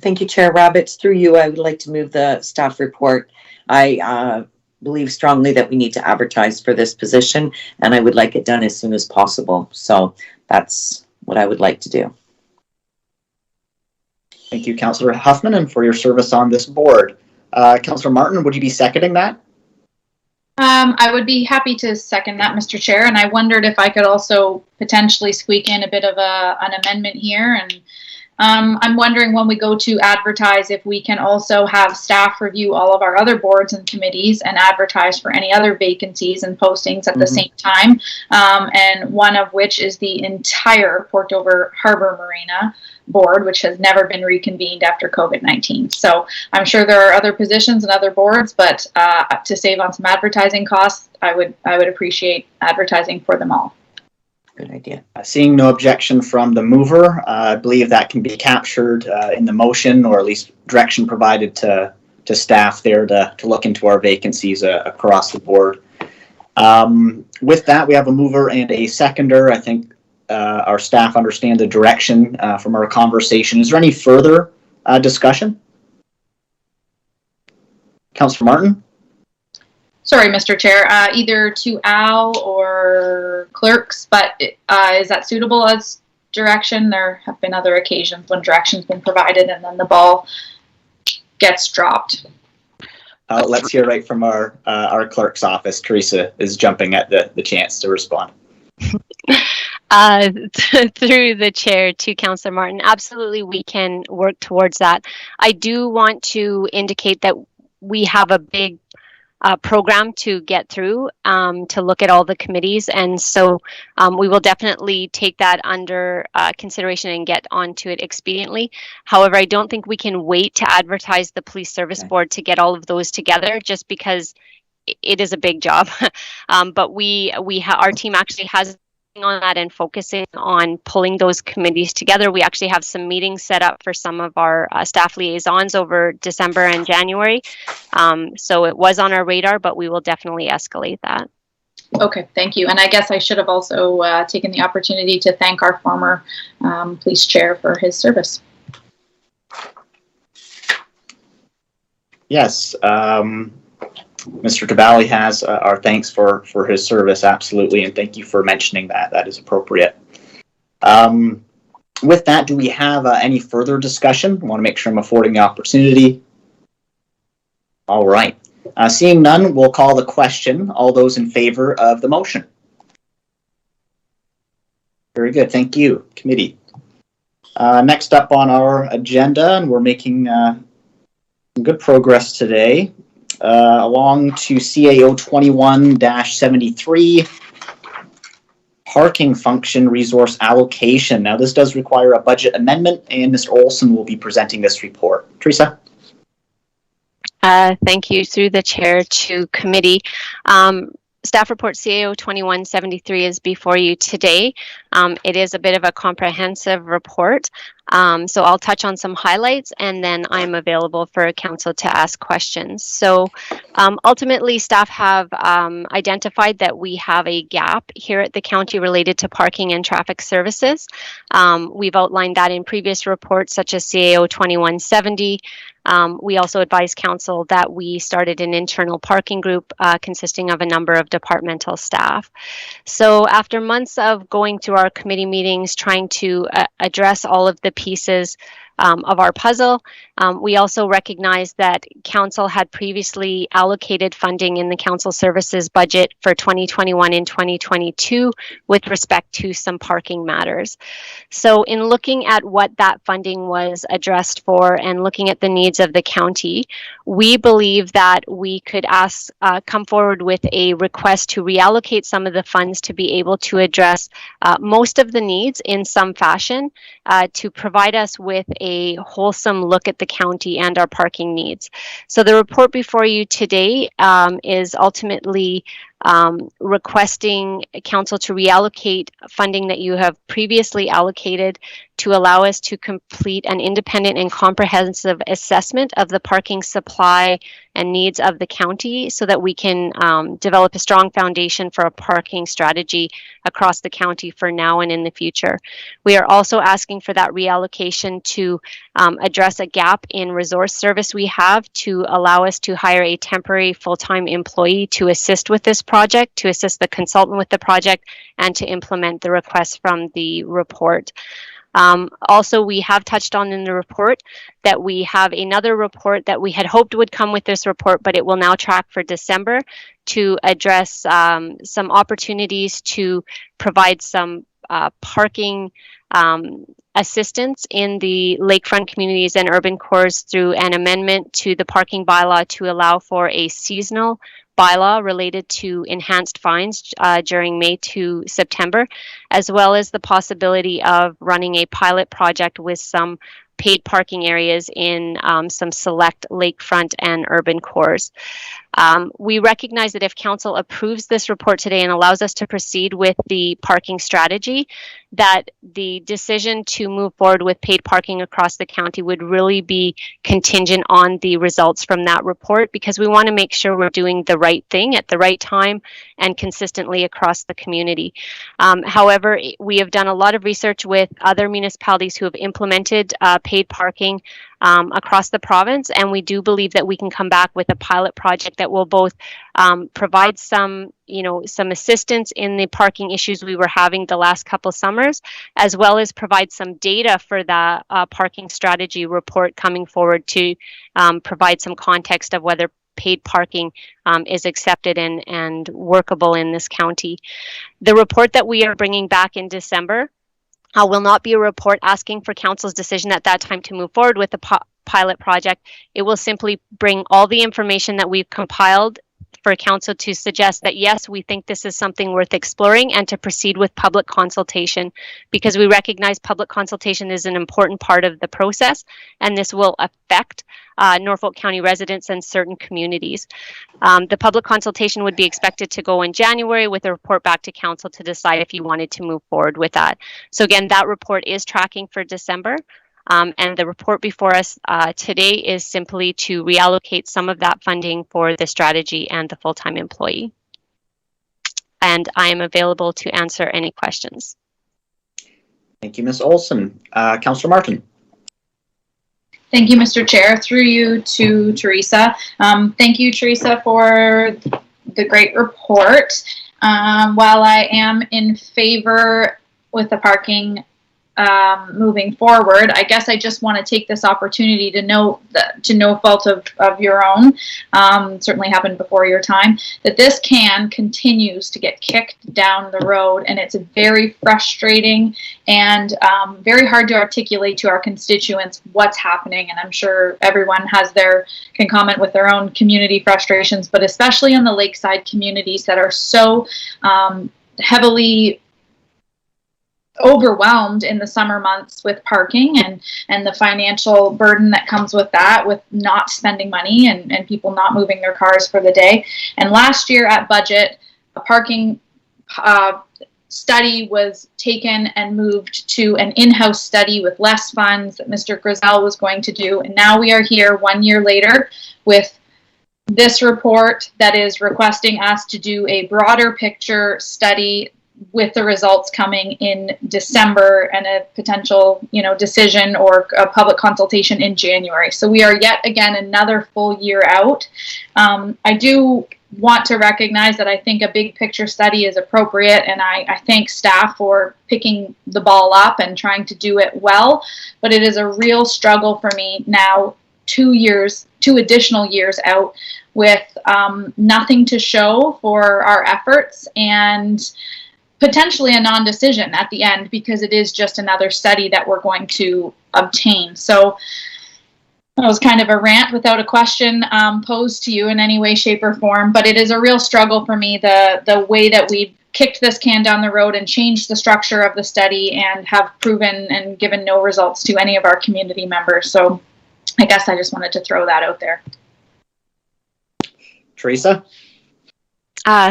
Thank you, Chair Rabbits. Through you, I would like to move the staff report. I believe strongly that we need to advertise for this position, and I would like it done as soon as possible. So that's what I would like to do. Thank you, Councillor Huffman, and for your service on this board. Councillor Martin, would you be seconding that? I would be happy to second that, Mr. Chair, and I wondered if I could also potentially squeak in a bit of an amendment here. And I'm wondering when we go to advertise if we can also have staff review all of our other boards and committees and advertise for any other vacancies and postings at the same time. And one of which is the entire Port Dover Harbor Marina board, which has never been reconvened after COVID-19. So I'm sure there are other positions and other boards, but to save on some advertising costs, I would appreciate advertising for them all. Good idea. Seeing no objection from the mover, I believe that can be captured in the motion, or at least direction provided to staff there to look into our vacancies across the board. With that, we have a mover and a seconder. I think our staff understand the direction from our conversation. Is there any further discussion? Councillor Martin? Sorry, Mr. Chair, either to Al or clerks, but is that suitable as direction? There have been other occasions when direction's been provided and then the ball gets dropped. Let's hear right from our clerk's office. Teresa is jumping at the chance to respond. Through the chair to Councillor Martin, absolutely we can work towards that. I do want to indicate that we have a big program to get through to look at all the committees, and so we will definitely take that under consideration and get onto it expediently. However, I don't think we can wait to advertise the police service board to get all of those together, just because it is a big job. But our team actually has on that and focusing on pulling those committees together. We actually have some meetings set up for some of our staff liaisons over December and January. So it was on our radar, but we will definitely escalate that. Okay, thank you. And I guess I should have also taken the opportunity to thank our former police chair for his service. Yes. Mr. Tabali has our thanks for his service, absolutely, and thank you for mentioning that. That is appropriate. With that, do we have any further discussion? I want to make sure I'm affording the opportunity. All right. Seeing none, we'll call the question. All those in favor of the motion? Very good. Thank you, committee. Next up on our agenda, and we're making some good progress today, along to CAO 21-73, parking function resource allocation. Now, this does require a budget amendment, and Mr. Olson will be presenting this report. Teresa? Thank you. Through the chair to committee. Staff report CAO 2173 is before you today. It is a bit of a comprehensive report. So I'll touch on some highlights, and then I'm available for council to ask questions. So ultimately, staff have identified that we have a gap here at the county related to parking and traffic services. We've outlined that in previous reports, such as CAO 2170. We also advised council that we started an internal parking group consisting of a number of departmental staff. So after months of going through our committee meetings, trying to address all of the pieces of our puzzle, we also recognized that council had previously allocated funding in the council services budget for 2021 and 2022 with respect to some parking matters. So in looking at what that funding was addressed for and looking at the needs of the county, we believe that we could come forward with a request to reallocate some of the funds to be able to address most of the needs in some fashion, to provide us with a wholesome look at the county and our parking needs. So the report before you today is ultimately requesting council to reallocate funding that you have previously allocated to allow us to complete an independent and comprehensive assessment of the parking supply and needs of the county so that we can develop a strong foundation for a parking strategy across the county for now and in the future. We are also asking for that reallocation to address a gap in resource service we have to allow us to hire a temporary full-time employee to assist with this project, to assist the consultant with the project, and to implement the requests from the report. Also, we have touched on in the report that we have another report that we had hoped would come with this report, but it will now track for December to address some opportunities to provide some parking assistance in the lakefront communities and urban cores through an amendment to the parking bylaw to allow for a seasonal bylaw related to enhanced fines during May to September, as well as the possibility of running a pilot project with some paid parking areas in some select lakefront and urban cores. We recognize that if council approves this report today and allows us to proceed with the parking strategy, that the decision to move forward with paid parking across the county would really be contingent on the results from that report, because we want to make sure we're doing the right thing at the right time and consistently across the community. However, we have done a lot of research with other municipalities who have implemented paid parking across the province, and we do believe that we can come back with a pilot project that will both provide some assistance in the parking issues we were having the last couple summers, as well as provide some data for the parking strategy report coming forward to provide some context of whether paid parking is accepted and workable in this county. The report that we are bringing back in December will not be a report asking for council's decision at that time to move forward with the pilot project. It will simply bring all the information that we've compiled for council to suggest that, yes, we think this is something worth exploring, and to proceed with public consultation, because we recognize public consultation is an important part of the process, and this will affect Norfolk County residents and certain communities. The public consultation would be expected to go in January, with a report back to council to decide if you wanted to move forward with that. So again, that report is tracking for December. And the report before us today is simply to reallocate some of that funding for the strategy and the full-time employee. And I am available to answer any questions. Thank you, Ms. Olson. Councillor Martin. Thank you, Mr. Chair. Through you to Teresa. Thank you, Teresa, for the great report. While I am in favor with the parking moving forward, I guess I just want to take this opportunity to note that, to no fault of your own, certainly happened before your time, that this can continues to get kicked down the road, and it's very frustrating and very hard to articulate to our constituents what's happening. And I'm sure everyone can comment with their own community frustrations, but especially in the lakeside communities that are so heavily overwhelmed in the summer months with parking and the financial burden that comes with that, with not spending money and people not moving their cars for the day. And last year at budget, a parking study was taken and moved to an in-house study with less funds that Mr. Grizel was going to do. And now we are here 1 year later with this report that is requesting us to do a broader picture study with the results coming in December and a potential, decision or a public consultation in January. So we are yet again another full year out. I do want to recognize that I think a big picture study is appropriate, and I thank staff for picking the ball up and trying to do it well. But it is a real struggle for me now, 2 additional years out, with nothing to show for our efforts and potentially a non-decision at the end, because it is just another study that we're going to obtain. So that was kind of a rant without a question posed to you in any way, shape, or form, but it is a real struggle for me, the way that we've kicked this can down the road and changed the structure of the study and have proven and given no results to any of our community members. So I guess I just wanted to throw that out there. Teresa?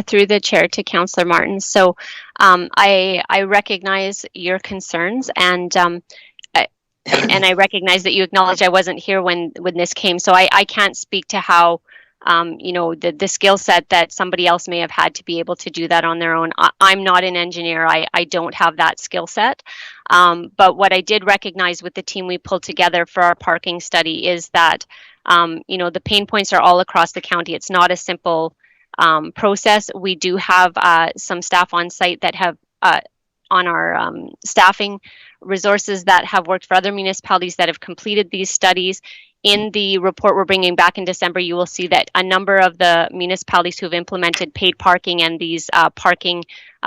Through the chair to Councillor Martin. So I recognize your concerns, and I recognize that you acknowledge I wasn't here when this came. So I can't speak to how the skill set that somebody else may have had to be able to do that on their own. I'm not an engineer. I don't have that skill set. But what I did recognize with the team we pulled together for our parking study is that the pain points are all across the county. It's not a simple process. We do have some staff on site that have on our staffing resources that have worked for other municipalities that have completed these studies. In the report we're bringing back in December, you will see that a number of the municipalities who have implemented paid parking and these parking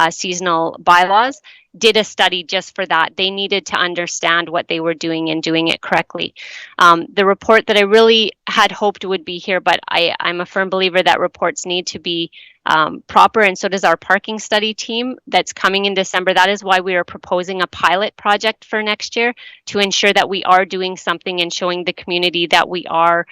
seasonal bylaws did a study just for that. They needed to understand what they were doing and doing it correctly. The report that I really had hoped would be here, but I'm a firm believer that reports need to be proper, and so does our parking study team that's coming in December. That is why we are proposing a pilot project for next year to ensure that we are doing something and showing the community that we are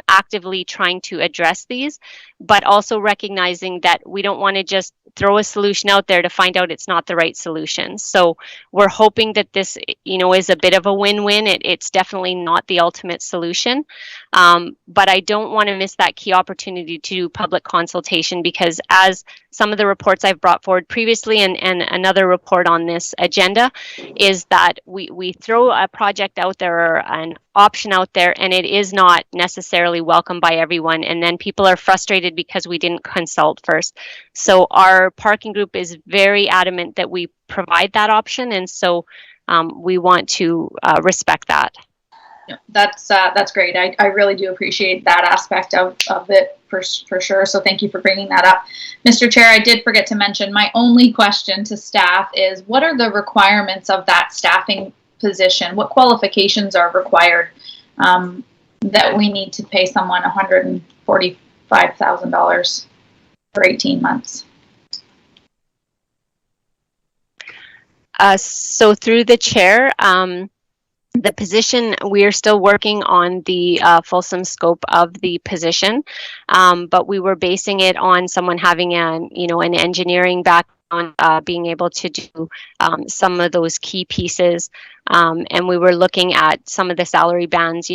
actively trying to address these, but also recognizing that we don't want to just throw a solution out there to find out it's not the right solution. So we're hoping that this, is a bit of a win-win. It's definitely not the ultimate solution, but I don't want to miss that key opportunity to do public consultation, because as some of the reports I've brought forward previously and another report on this agenda is that we throw a project out there or an option out there and it is not necessarily welcomed by everyone, and then people are frustrated because we didn't consult first. So our parking group is very adamant that we provide that option, and so we want to respect that. Yeah, that's great. I really do appreciate that aspect of it for sure. So thank you for bringing that up. Mr. Chair, I did forget to mention, my only question to staff is, what are the requirements of that staffing position? What qualifications are required that we need to pay someone $145,000 for 18 months? So through the chair, the position, we are still working on the fulsome scope of the position, but we were basing it on someone having an engineering background, being able to do some of those key pieces, and we were looking at some of the salary bands,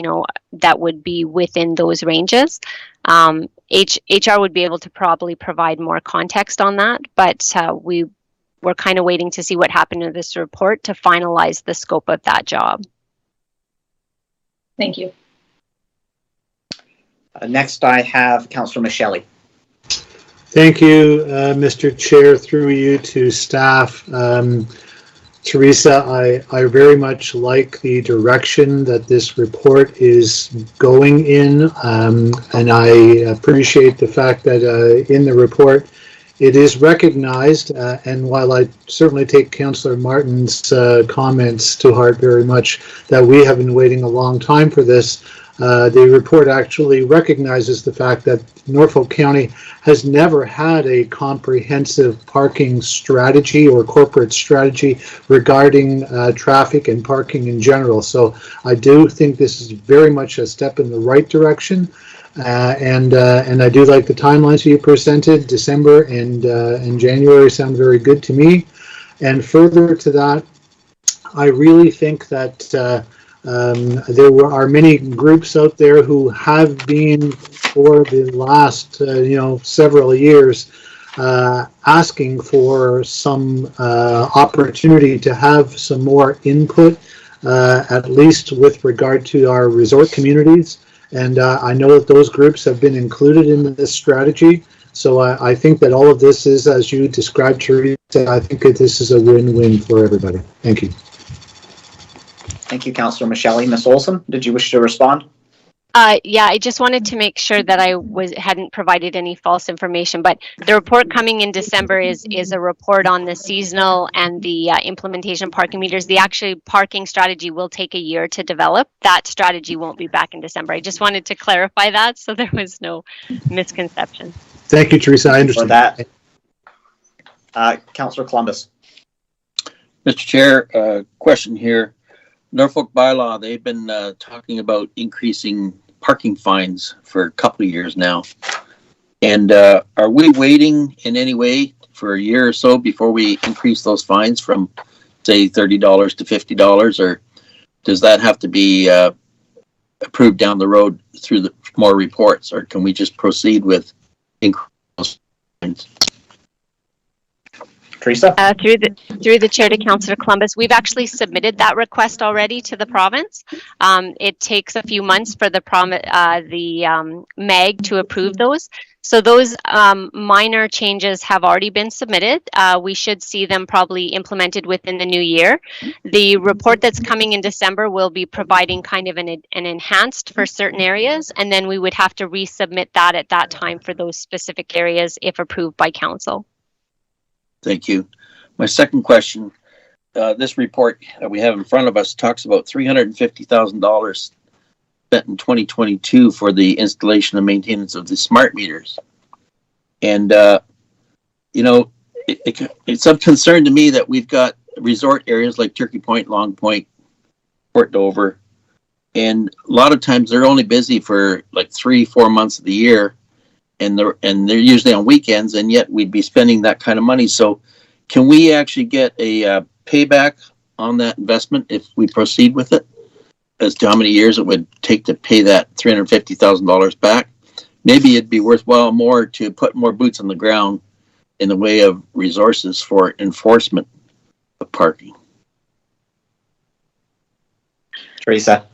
that would be within those ranges. HR would be able to probably provide more context on that, but we're kind of waiting to see what happened in this report to finalize the scope of that job. Thank you. Next, I have Councillor Michele. Thank you, Mr. Chair, through you to staff. Teresa, I very much like the direction that this report is going in, and I appreciate the fact that in the report it is recognized, and while I certainly take Councillor Martin's comments to heart very much, that we have been waiting a long time for this, the report actually recognizes the fact that Norfolk County has never had a comprehensive parking strategy or corporate strategy regarding traffic and parking in general. So I do think this is very much a step in the right direction. And I do like the timelines you presented. December and January sound very good to me. And further to that, I really think that there are many groups out there who have been for the last several years asking for some opportunity to have some more input, at least with regard to our resort communities. And I know that those groups have been included in this strategy. So I think that all of this is, as you described, Teresa, I think that this is a win-win for everybody. Thank you. Thank you, Councillor Michele. Ms. Olson, did you wish to respond? Yeah, I just wanted to make sure that I hadn't provided any false information, but the report coming in December is a report on the seasonal and the implementation of parking meters. The actual parking strategy will take a year to develop. That strategy won't be back in December. I just wanted to clarify that so there was no misconception. Thank you, Teresa. I understand. For that, Councillor Columbus. Mr. Chair, question here. Norfolk bylaw, they've been talking about increasing parking fines for a couple of years now. And are we waiting in any way for a year or so before we increase those fines from, say, $30 to $50? Or does that have to be approved down the road through the more reports? Or can we just proceed with increasing those fines? Teresa? Through the chair to Councillor Columbus, we've actually submitted that request already to the province. It takes a few months for the MAG to approve those. So those minor changes have already been submitted. We should see them probably implemented within the new year. The report that's coming in December will be providing kind of an enhanced for certain areas, and then we would have to resubmit that at that time for those specific areas if approved by council. Thank you. My second question, this report that we have in front of us talks about $350,000 spent in 2022 for the installation and maintenance of the smart meters. And, you know, it's of concern to me that we've got resort areas like Turkey Point, Long Point, Port Dover, and a lot of times they're only busy for like 3-4 months of the year, and they're usually on weekends, and yet we'd be spending that kind of money. So can we actually get a payback on that investment if we proceed with it, as to how many years it would take to pay that $350,000 back? Maybe it'd be worthwhile more to put more boots on the ground in the way of resources for enforcement of parking. Teresa.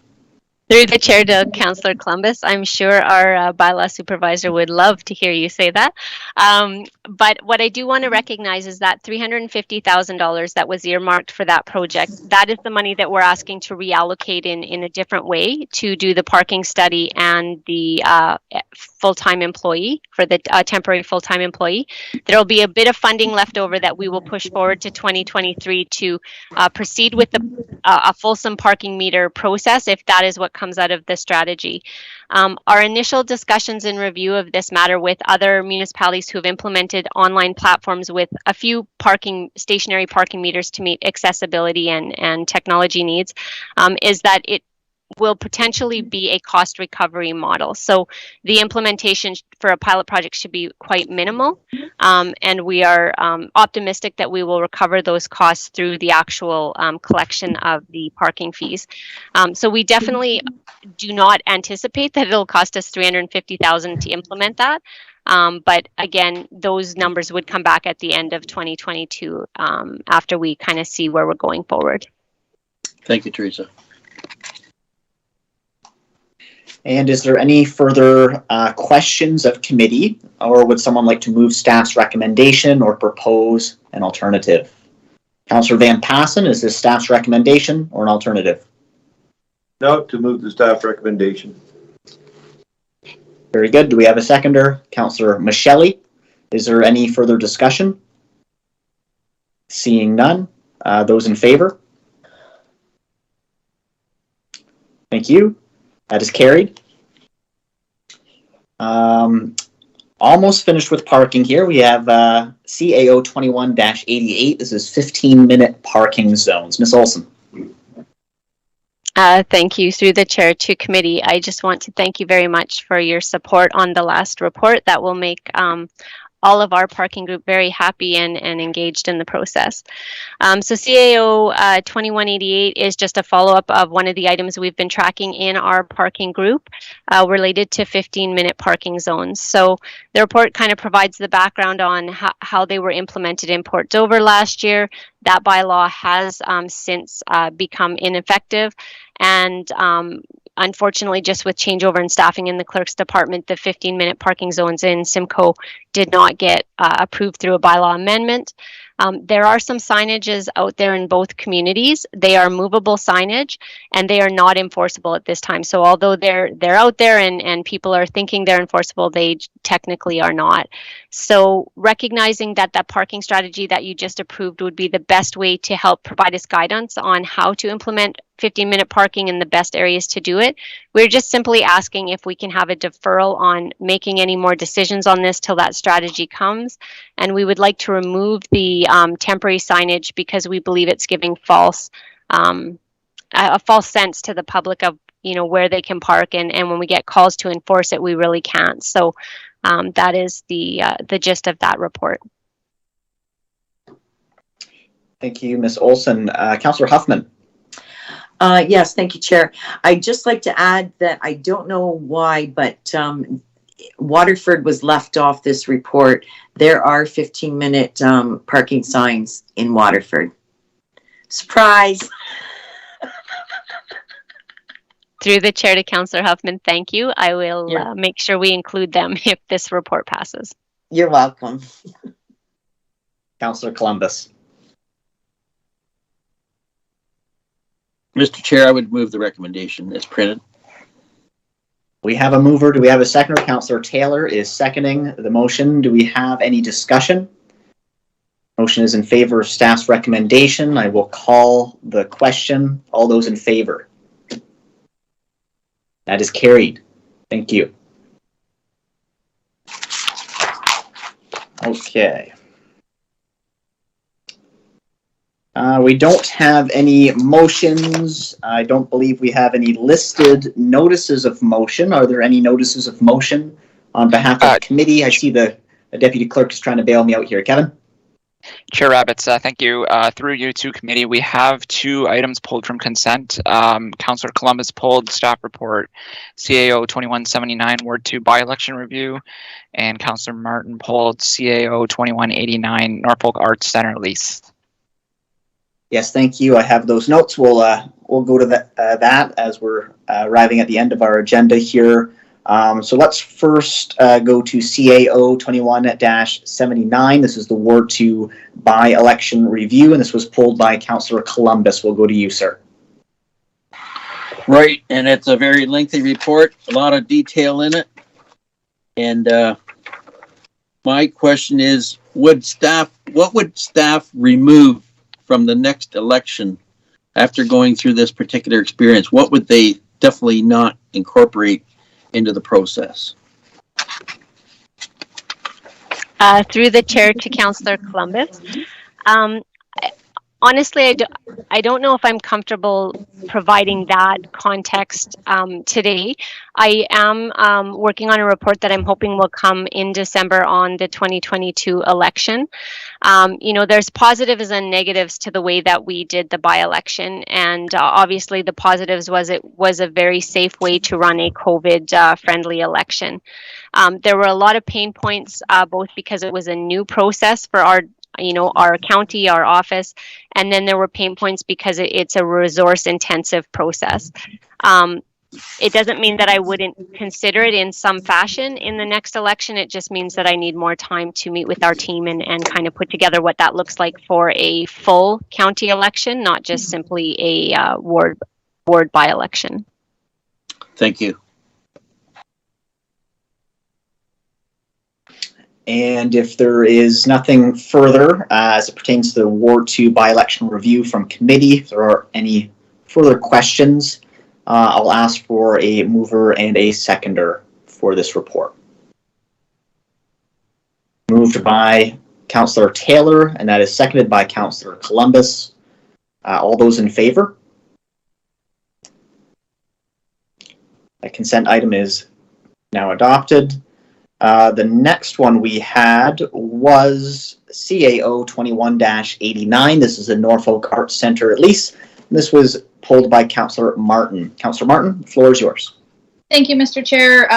Through the chair to Councillor Columbus, I'm sure our bylaw supervisor would love to hear you say that. But what I do want to recognize is that $350,000 that was earmarked for that project, that is the money that we're asking to reallocate in a different way to do the parking study and the full-time employee, for the temporary full-time employee. There will be a bit of funding left over that we will push forward to 2023 to proceed with a fulsome parking meter process, if that is what comes out of the strategy. Our initial discussions and review of this matter with other municipalities who have implemented online platforms with a few stationary parking meters to meet accessibility and technology needs is that it will potentially be a cost recovery model. So the implementation for a pilot project should be quite minimal, and we are optimistic that we will recover those costs through the actual collection of the parking fees. So we definitely do not anticipate that it'll cost us $350,000 to implement that. But again, those numbers would come back at the end of 2022 after we kind of see where we're going forward. Thank you, Teresa. And is there any further questions of committee, or would someone like to move staff's recommendation or propose an alternative? Councillor Van Passen, is this staff's recommendation or an alternative? No, to move the staff recommendation. Very good. Do we have a seconder? Councillor Michelli. Is there any further discussion? Seeing none. Those in favor? Thank you. That is carried. Almost finished with parking here. We have CAO 21-88. This is 15-minute parking zones. Ms. Olson. Thank you. Through the chair to committee, I just want to thank you very much for your support on the last report. That will make all of our parking group very happy and engaged in the process. So CAO 2188 is just a follow-up of one of the items we've been tracking in our parking group related to 15-minute parking zones. So the report kind of provides the background on how they were implemented in Port Dover last year. That bylaw has since become ineffective, and unfortunately, just with changeover in staffing in the clerk's department, the 15-minute parking zones in Simcoe did not get approved through a bylaw amendment. There are some signages out there in both communities. They are movable signage, and they are not enforceable at this time. So although they're out there and people are thinking they're enforceable, they technically are not. So recognizing that that parking strategy that you just approved would be the best way to help provide us guidance on how to implement 15-minute parking in the best areas to do it, we're just simply asking if we can have a deferral on making any more decisions on this till that strategy comes. And we would like to remove the temporary signage because we believe it's giving a false sense to the public of, you know, where they can park, and when we get calls to enforce it, we really can't. So that is the gist of that report. Thank you, Ms. Olson. Councillor Huffman. Yes, thank you, Chair. I'd just like to add that I don't know why, but Waterford was left off this report. There are 15-minute parking signs in Waterford. Surprise! Through the chair to Councillor Huffman, thank you. I will make sure we include them if this report passes. You're welcome. Councillor Columbus. Mr. Chair, I would move the recommendation as printed. We have a mover. Do we have a seconder? Councillor Taylor is seconding the motion. Do we have any discussion? Motion is in favor of staff's recommendation. I will call the question. All those in favor? That is carried. Thank you. Okay. We don't have any motions. I don't believe we have any listed notices of motion. Are there any notices of motion on behalf of the committee? I see the deputy clerk is trying to bail me out here. Kevin? Chair Rabbits, thank you. Through you to committee, we have 2 items pulled from consent. Councillor Columbus pulled staff report CAO 2179 Ward 2 by-election review, and Councillor Martin pulled CAO 2189 Norfolk Arts Center lease. Yes, thank you. I have those notes. We'll go to that as we're arriving at the end of our agenda here. So let's first go to CAO 21-79. This is the Ward 2 by-election review, and this was pulled by Councillor Columbus. We'll go to you, sir. Right, and it's a very lengthy report, a lot of detail in it. And my question is, what would staff remove from the next election after going through this particular experience? What would they definitely not incorporate into the process? Through the chair to Councillor Columbus. Honestly, I don't know if I'm comfortable providing that context today. I am working on a report that I'm hoping will come in December on the 2022 election. You know, there's positives and negatives to the way that we did the by-election, and obviously the positives was it was a very safe way to run a COVID-friendly election. There were a lot of pain points, both because it was a new process for our county, our office, and then there were pain points because it's a resource-intensive process. It doesn't mean that I wouldn't consider it in some fashion in the next election. It just means that I need more time to meet with our team and kind of put together what that looks like for a full county election, not just simply a ward by-election. Thank you. And if there is nothing further as it pertains to the Ward 2 by-election review from committee, if there are any further questions, I'll ask for a mover and a seconder for this report. Moved by Councillor Taylor, and that is seconded by Councillor Columbus. All those in favor? The consent item is now adopted. The next one we had was CAO 21-89. This is the Norfolk Arts Center lease. This was pulled by Councillor Martin. Councillor Martin, the floor is yours. Thank you, Mr. Chair.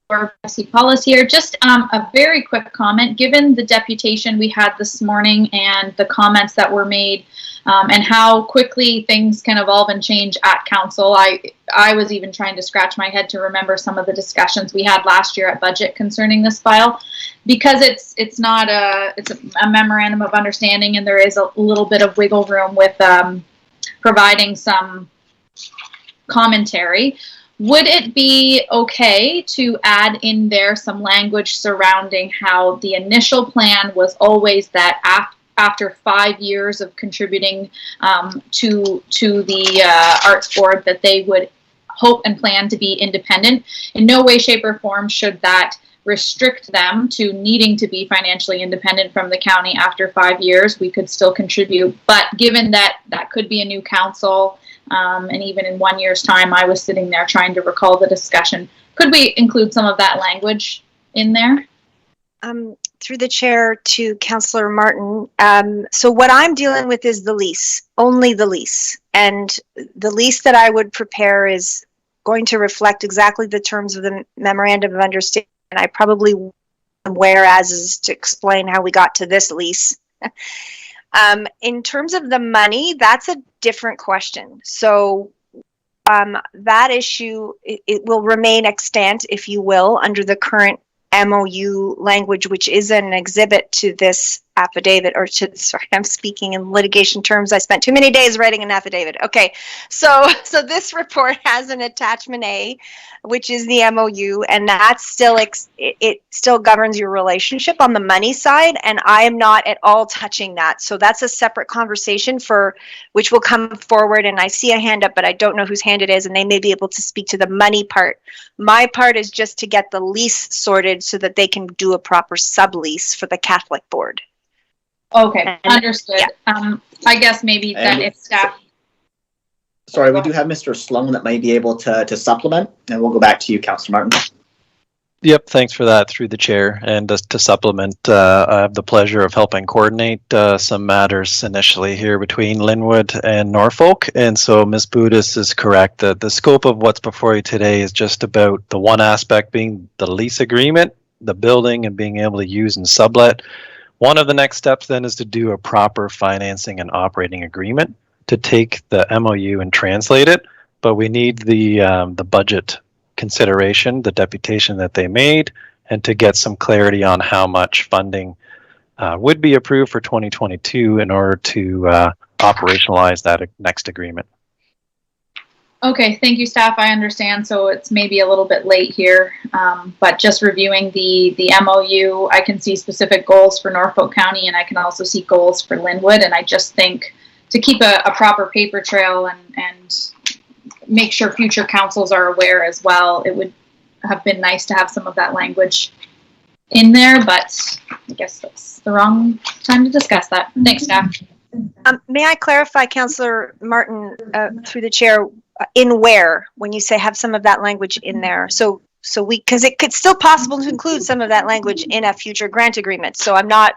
For policy here, just a very quick comment. Given the deputation we had this morning and the comments that were made, and how quickly things can evolve and change at council, I was even trying to scratch my head to remember some of the discussions we had last year at budget concerning this file, because it's a memorandum of understanding, and there is a little bit of wiggle room with providing some commentary. Would it be okay to add in there some language surrounding how the initial plan was always that after 5 years of contributing to the Arts Board, that they would hope and plan to be independent? In no way, shape, or form should that restrict them to needing to be financially independent from the county after 5 years. We could still contribute, but given that that could be a new council, and even in 1 year's time, I was sitting there trying to recall the discussion. Could we include some of that language in there? Through the chair to Councillor Martin. So what I'm dealing with is the lease, only the lease. And the lease that I would prepare is going to reflect exactly the terms of the memorandum of understanding. And I probably whereas is to explain how we got to this lease. In terms of the money, that's a different question. So that issue, it will remain extant, if you will, under the current MOU language, which is an exhibit to this affidavit, or sorry, I'm speaking in litigation terms. I spent too many days writing an affidavit. Okay, so this report has an attachment A, which is the MOU, and that's still it still governs your relationship on the money side, and I am not at all touching that. So that's a separate conversation for which will come forward. And I see a hand up, but I don't know whose hand it is, and they may be able to speak to the money part. My part is just to get the lease sorted so that they can do a proper sublease for the Catholic board. Okay, understood. Yeah. I guess maybe then if staff. Sorry, we do have Mr. Sloan that might be able to supplement, and we'll go back to you, Councillor Martin. Yep, thanks for that through the chair. And to supplement, I have the pleasure of helping coordinate some matters initially here between Linwood and Norfolk. And so Ms. Budis is correct that the scope of what's before you today is just about the one aspect being the lease agreement, the building, and being able to use and sublet. One of the next steps then is to do a proper financing and operating agreement to take the MOU and translate it. But we need the budget consideration, the deputation that they made, and to get some clarity on how much funding would be approved for 2022 in order to operationalize that next agreement. Okay, thank you, staff. I understand. So it's maybe a little bit late here, but just reviewing the MOU, I can see specific goals for Norfolk County, and I can also see goals for Linwood. And I just think to keep a proper paper trail and make sure future councils are aware as well, it would have been nice to have some of that language in there, but I guess that's the wrong time to discuss that. Thanks, staff. May I clarify, Councillor Martin, through the chair, in where, when you say have some of that language in there? So because it could still possible to include some of that language in a future grant agreement. So I'm not.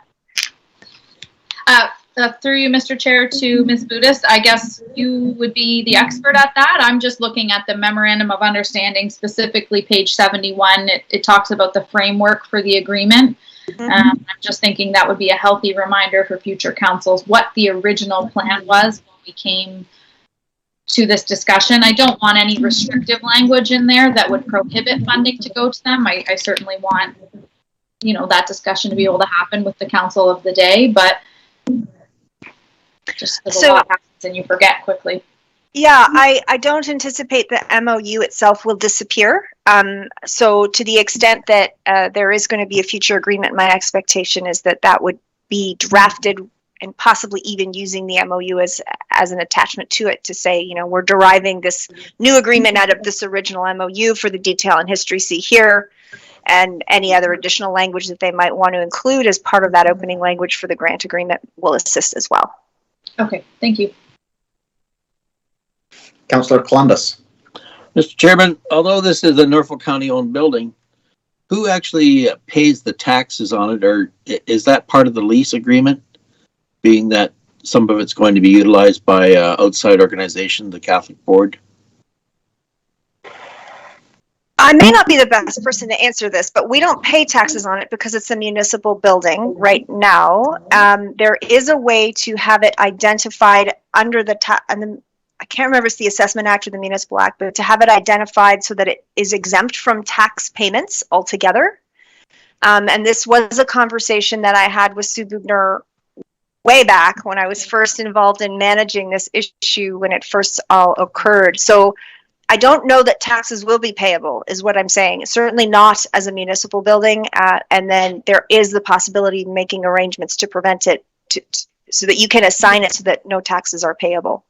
Through you, Mr. Chair, to Ms. Budis, I guess you would be the expert at that. I'm just looking at the Memorandum of Understanding, specifically page 71. It talks about the framework for the agreement. I'm just thinking that would be a healthy reminder for future councils what the original plan was when we came to this discussion. I don't want any restrictive language in there that would prohibit funding to go to them. I certainly want, that discussion to be able to happen with the council of the day, but just because a lot happens and you forget quickly. Yeah, I don't anticipate the MOU itself will disappear. So to the extent that there is going to be a future agreement, my expectation is that would be drafted and possibly even using the MOU as an attachment to it to say, we're deriving this new agreement out of this original MOU for the detail and history see here, and any other additional language that they might want to include as part of that opening language for the grant agreement will assist as well. Okay, thank you. Councillor Columbus. Mr. Chairman, although this is a Norfolk County owned building, who actually pays the taxes on it, or is that part of the lease agreement, being that some of it's going to be utilized by outside organization, the Catholic Board? I may not be the best person to answer this, but we don't pay taxes on it because it's a municipal building right now. There is a way to have it identified under the I can't remember if it's the Assessment Act or the Municipal Act, but to have it identified so that it is exempt from tax payments altogether. And this was a conversation that I had with Sue Bubner way back when I was first involved in managing this issue when it first all occurred. So I don't know that taxes will be payable, is what I'm saying. Certainly not as a municipal building. And then there is the possibility of making arrangements to prevent it so that you can assign it so that no taxes are payable.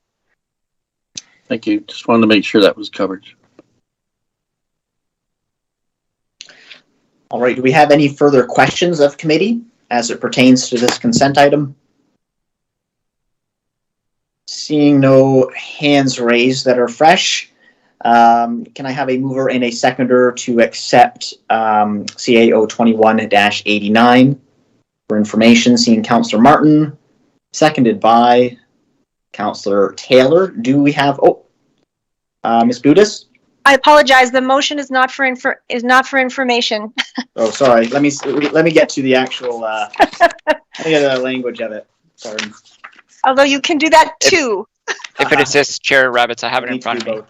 Thank you. Just wanted to make sure that was covered. All right. Do we have any further questions of committee as it pertains to this consent item? Seeing no hands raised that are fresh, can I have a mover and a seconder to accept CAO 21-89 for information? Seeing Councillor Martin, seconded by Councillor Taylor. Do we have Ms. Budis? I apologize. The motion is not for information. Oh, sorry. Let me get to the actual let me get the language of it. Sorry. Although you can do that too. If it assists Chair Rabbits, I have it in front of me.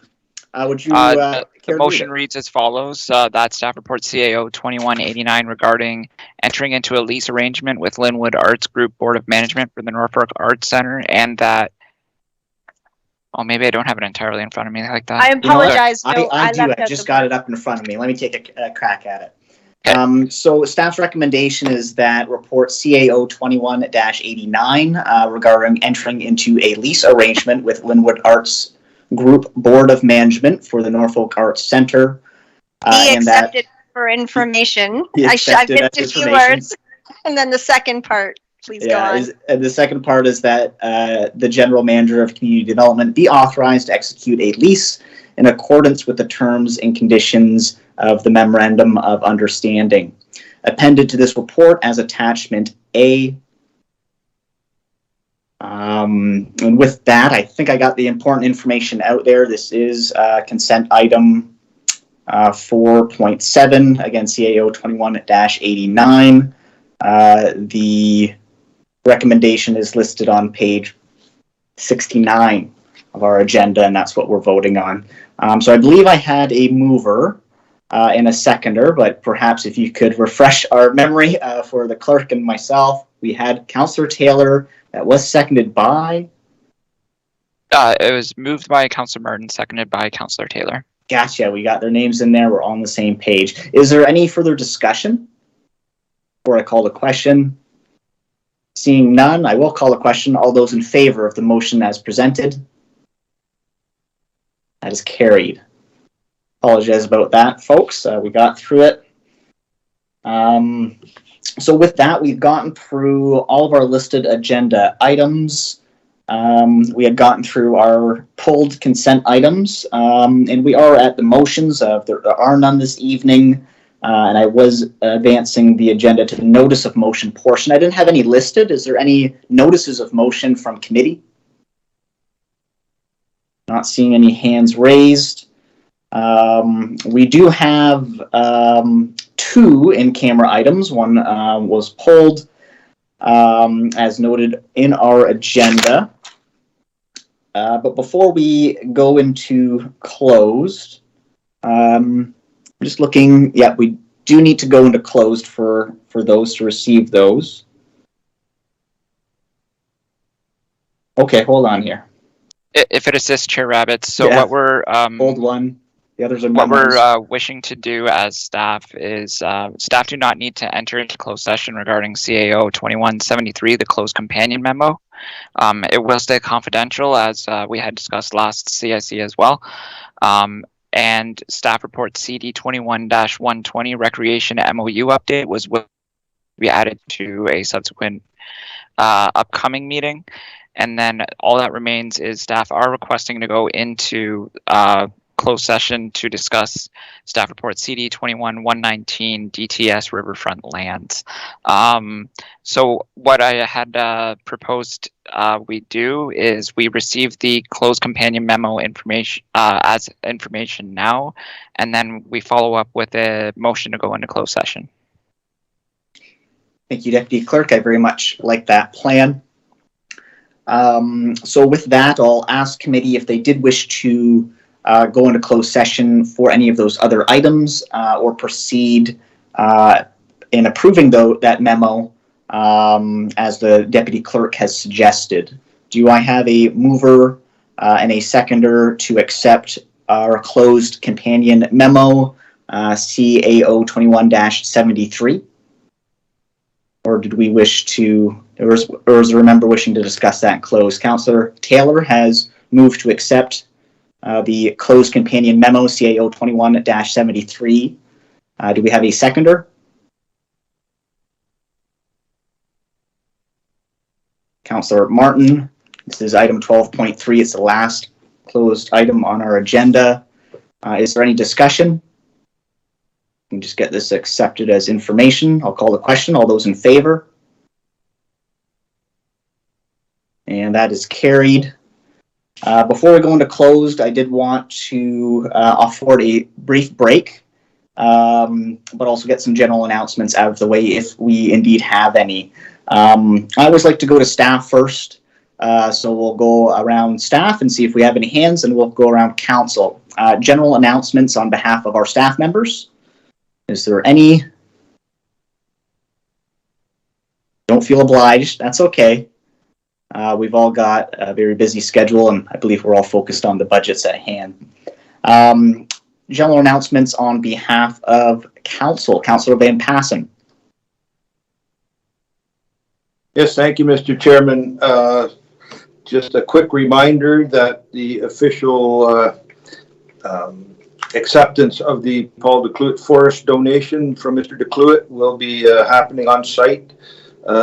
Would you The care to motion read it? reads as follows, that staff report CAO 2189 regarding entering into a lease arrangement with Linwood Arts Group Board of Management for the Norfolk Arts Center, and that, oh, maybe I don't have it entirely in front of me like that. I apologize. No, I do. left I out just the got part. it up in front of me. Let me take a crack at it. So staff's recommendation is that report CAO 21-89 regarding entering into a lease arrangement with Linwood Arts Group Board of Management for the Norfolk Arts Center. Be accepted for information. I missed a few words. And then the second part, please go on. The second part is that the general manager of community development be authorized to execute a lease in accordance with the terms and conditions of the memorandum of understanding. Appended to this report as attachment A. And with that, I think I got the important information out there. This is consent item 4.7, again, CAO 21-89. The recommendation is listed on page 69 of our agenda, and that's what we're voting on. So I believe I had a mover and a seconder, but perhaps if you could refresh our memory for the clerk and myself. We had Councillor Taylor. That was seconded by? It was moved by Councillor Martin, seconded by Councillor Taylor. Gotcha. We got their names in there. We're all on the same page. Is there any further discussion? Before I call the question? Seeing none, I will call the question. All those in favor of the motion as presented? That is carried. Apologize about that, folks. We got through it. So with that, we've gotten through all of our listed agenda items. We had gotten through our pulled consent items, and we are at the motions. There are none this evening, and I was advancing the agenda to the notice of motion portion. I didn't have any listed. Is there any notices of motion from committee? Not seeing any hands raised. We do have 2 in-camera items. One was pulled, as noted in our agenda. But before we go into closed, I'm just looking. Yeah, we do need to go into closed for those to receive those. Okay, hold on here. If it assists Chair Rabbits, so what we're old one. The others are what memos. we're wishing to do as staff is staff do not need to enter into closed session regarding CAO 2173, the closed companion memo. It will stay confidential as we had discussed last CIC as well. And staff report CD 21-120 recreation MOU update will be added to a subsequent upcoming meeting. And then all that remains is staff are requesting to go into closed session to discuss staff report CD 21-119 DTS Riverfront lands. So what I had proposed we do is we receive the closed companion memo information as information now, and then we follow up with a motion to go into closed session. Thank you, Deputy Clerk. I very much like that plan. So with that, I'll ask committee if they did wish to go into closed session for any of those other items or proceed in approving that memo as the Deputy Clerk has suggested. Do I have a mover and a seconder to accept our closed companion memo, CAO 21-73? Or did we wish to, or is there a member wishing to discuss that in closed? Councillor Taylor has moved to accept the closed companion memo, CAO 21-73. Do we have a seconder? Councillor Martin, this is item 12.3. It's the last closed item on our agenda. Is there any discussion? We can just get this accepted as information. I'll call the question. All those in favor? And that is carried. Before we go into closed, I did want to afford a brief break, but also get some general announcements out of the way if we indeed have any. I always like to go to staff first, so we'll go around staff and see if we have any hands, and we'll go around council. general announcements on behalf of our staff members. Is there any? Don't feel obliged. That's okay. We've all got a very busy schedule, and I believe we're all focused on the budgets at hand. General announcements on behalf of Council. Councillor Van Passen. Yes, thank you, Mr. Chairman. Just a quick reminder that the official acceptance of the Paul DeCluet Forest donation from Mr. DeCluet will be happening on site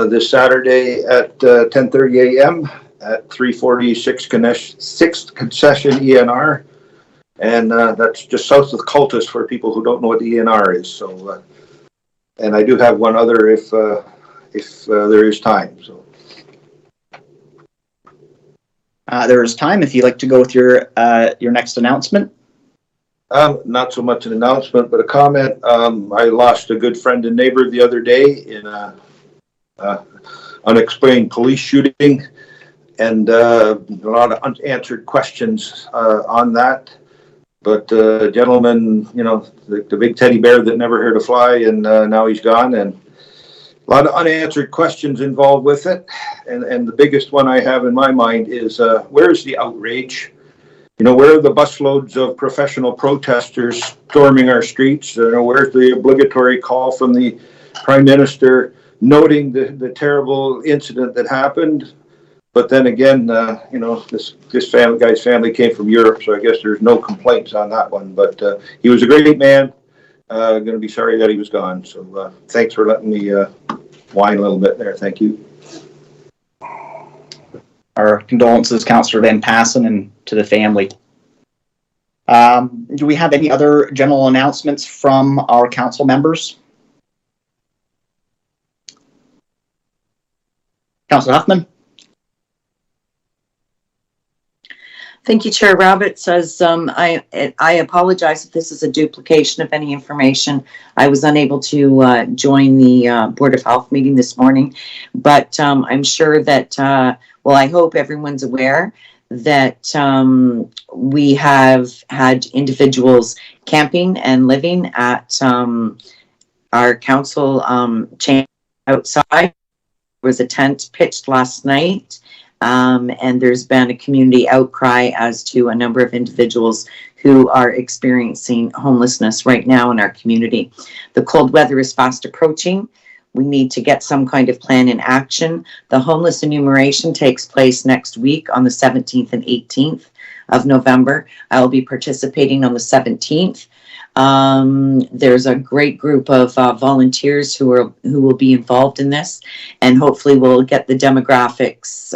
this Saturday at 10:30 a.m. at 346 6th Concession ENR. And that's just south of Cultus for people who don't know what the ENR is. So, and I do have one other if there is time. So. There is time if you'd like to go with your next announcement. Not so much an announcement, but a comment. I lost a good friend and neighbor the other day in a unexplained police shooting, and a lot of unanswered questions on that. But gentleman, you know, the big teddy bear that never hurt a fly, and now he's gone, and a lot of unanswered questions involved with it. And the biggest one I have in my mind is where's the outrage? You know, where are the busloads of professional protesters storming our streets? You know, where's the obligatory call from the Prime Minister noting the terrible incident that happened? But then again, you know, this guy's family came from Europe, so I guess there's no complaints on that one. But he was a great man. Going to be sorry that he was gone. So thanks for letting me whine a little bit there. Thank you. Our condolences, Councillor Van Passen, and to the family. Do we have any other general announcements from our council members? Councillor Huffman. Thank you, Chair Roberts. As I apologize if this is a duplication of any information. I was unable to join the Board of Health meeting this morning, but I'm sure that, well, I hope everyone's aware that we have had individuals camping and living at our council chamber outside. There was a tent pitched last night. And there's been a community outcry as to a number of individuals who are experiencing homelessness right now in our community. The cold weather is fast approaching. We need to get some kind of plan in action. The homeless enumeration takes place next week on the 17th and 18th of November. I will be participating on the 17th. There's a great group of volunteers who will be involved in this, and hopefully we'll get the demographics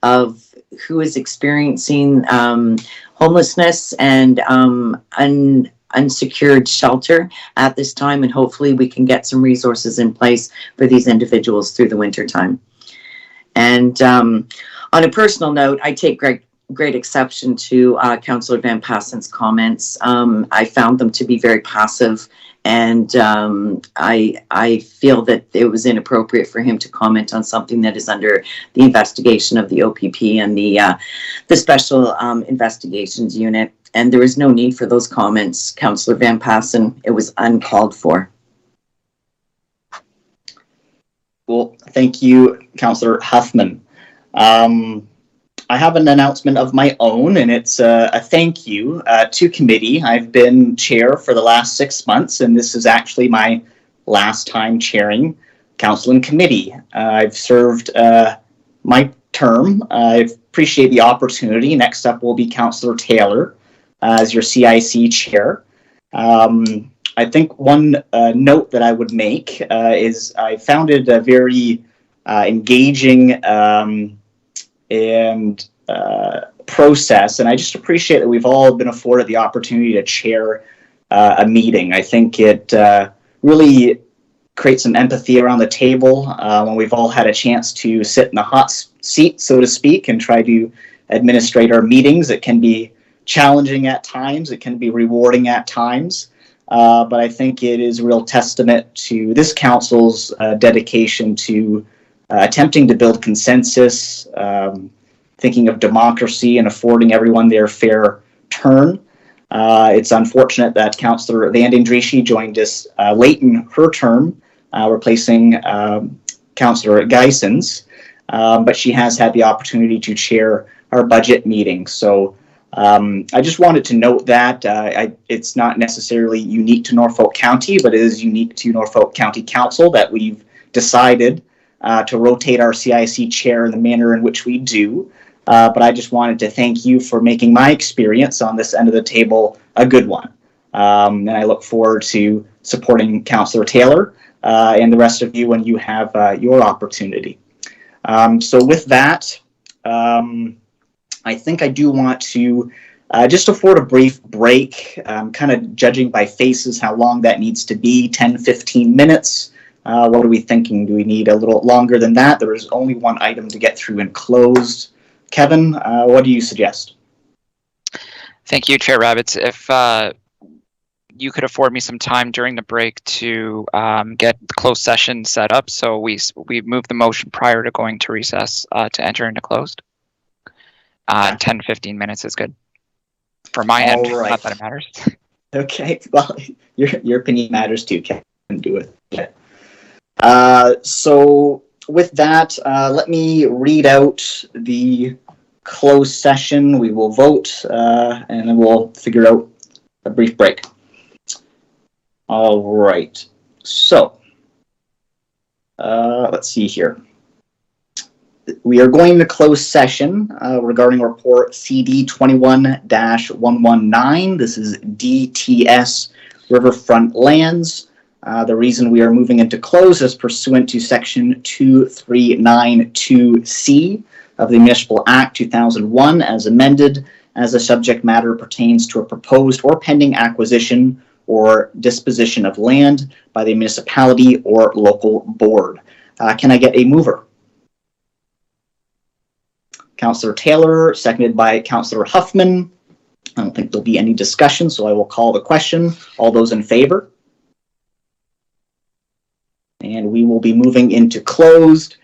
of who is experiencing homelessness and unsecured shelter at this time, and hopefully we can get some resources in place for these individuals through the winter time. And on a personal note, I take great exception to Councillor Van Passen's comments. I found them to be very passive, and I feel that it was inappropriate for him to comment on something that is under the investigation of the OPP and the Special Investigations Unit. And there was no need for those comments, Councillor Van Passen. It was uncalled for. Well, thank you, Councillor Huffman. I have an announcement of my own, and it's a thank you to committee. I've been chair for the last 6 months, and this is actually my last time chairing council and committee. I've served my term. I appreciate the opportunity. Next up will be Councillor Taylor as your CIC chair. I think one note that I would make is I found it a very engaging and process, and I just appreciate that we've all been afforded the opportunity to chair a meeting. I think it really creates some empathy around the table when we've all had a chance to sit in the hot seat, so to speak, and try to administrate our meetings. It can be challenging at times, it can be rewarding at times, but I think it is a real testament to this council's dedication to attempting to build consensus, thinking of democracy and affording everyone their fair turn. It's unfortunate that Councillor Vanden Drieschy joined us late in her term, replacing Councillor Geisens, but she has had the opportunity to chair our budget meeting. So I just wanted to note that it's not necessarily unique to Norfolk County, but it is unique to Norfolk County Council that we've decided to rotate our CIC chair in the manner in which we do. But I just wanted to thank you for making my experience on this end of the table a good one. And I look forward to supporting Councillor Taylor and the rest of you when you have your opportunity. So with that, I think I do want to just afford a brief break, kind of judging by faces how long that needs to be, 10, 15 minutes. What are we thinking? Do we need a little longer than that? There is only one item to get through and closed. Kevin, what do you suggest? Thank you, Chair Rabbits. If you could afford me some time during the break to get the closed session set up, so we move the motion prior to going to recess to enter into closed. 10 to 15 minutes is good for my end. All right. Not that it matters. Okay, well, your opinion matters too, Kevin. Do it. So with that, let me read out the closed session. We will vote, and then we'll figure out a brief break. All right. So let's see here. We are going to close session regarding report CD 21-119. This is DTS Riverfront Lands. The reason we are moving into close is pursuant to section 2392C of the Municipal Act 2001 as amended, as the subject matter pertains to a proposed or pending acquisition or disposition of land by the municipality or local board. Can I get a mover? Councillor Taylor, seconded by Councillor Huffman. I don't think there'll be any discussion, so I will call the question. All those in favor? And we will be moving into closed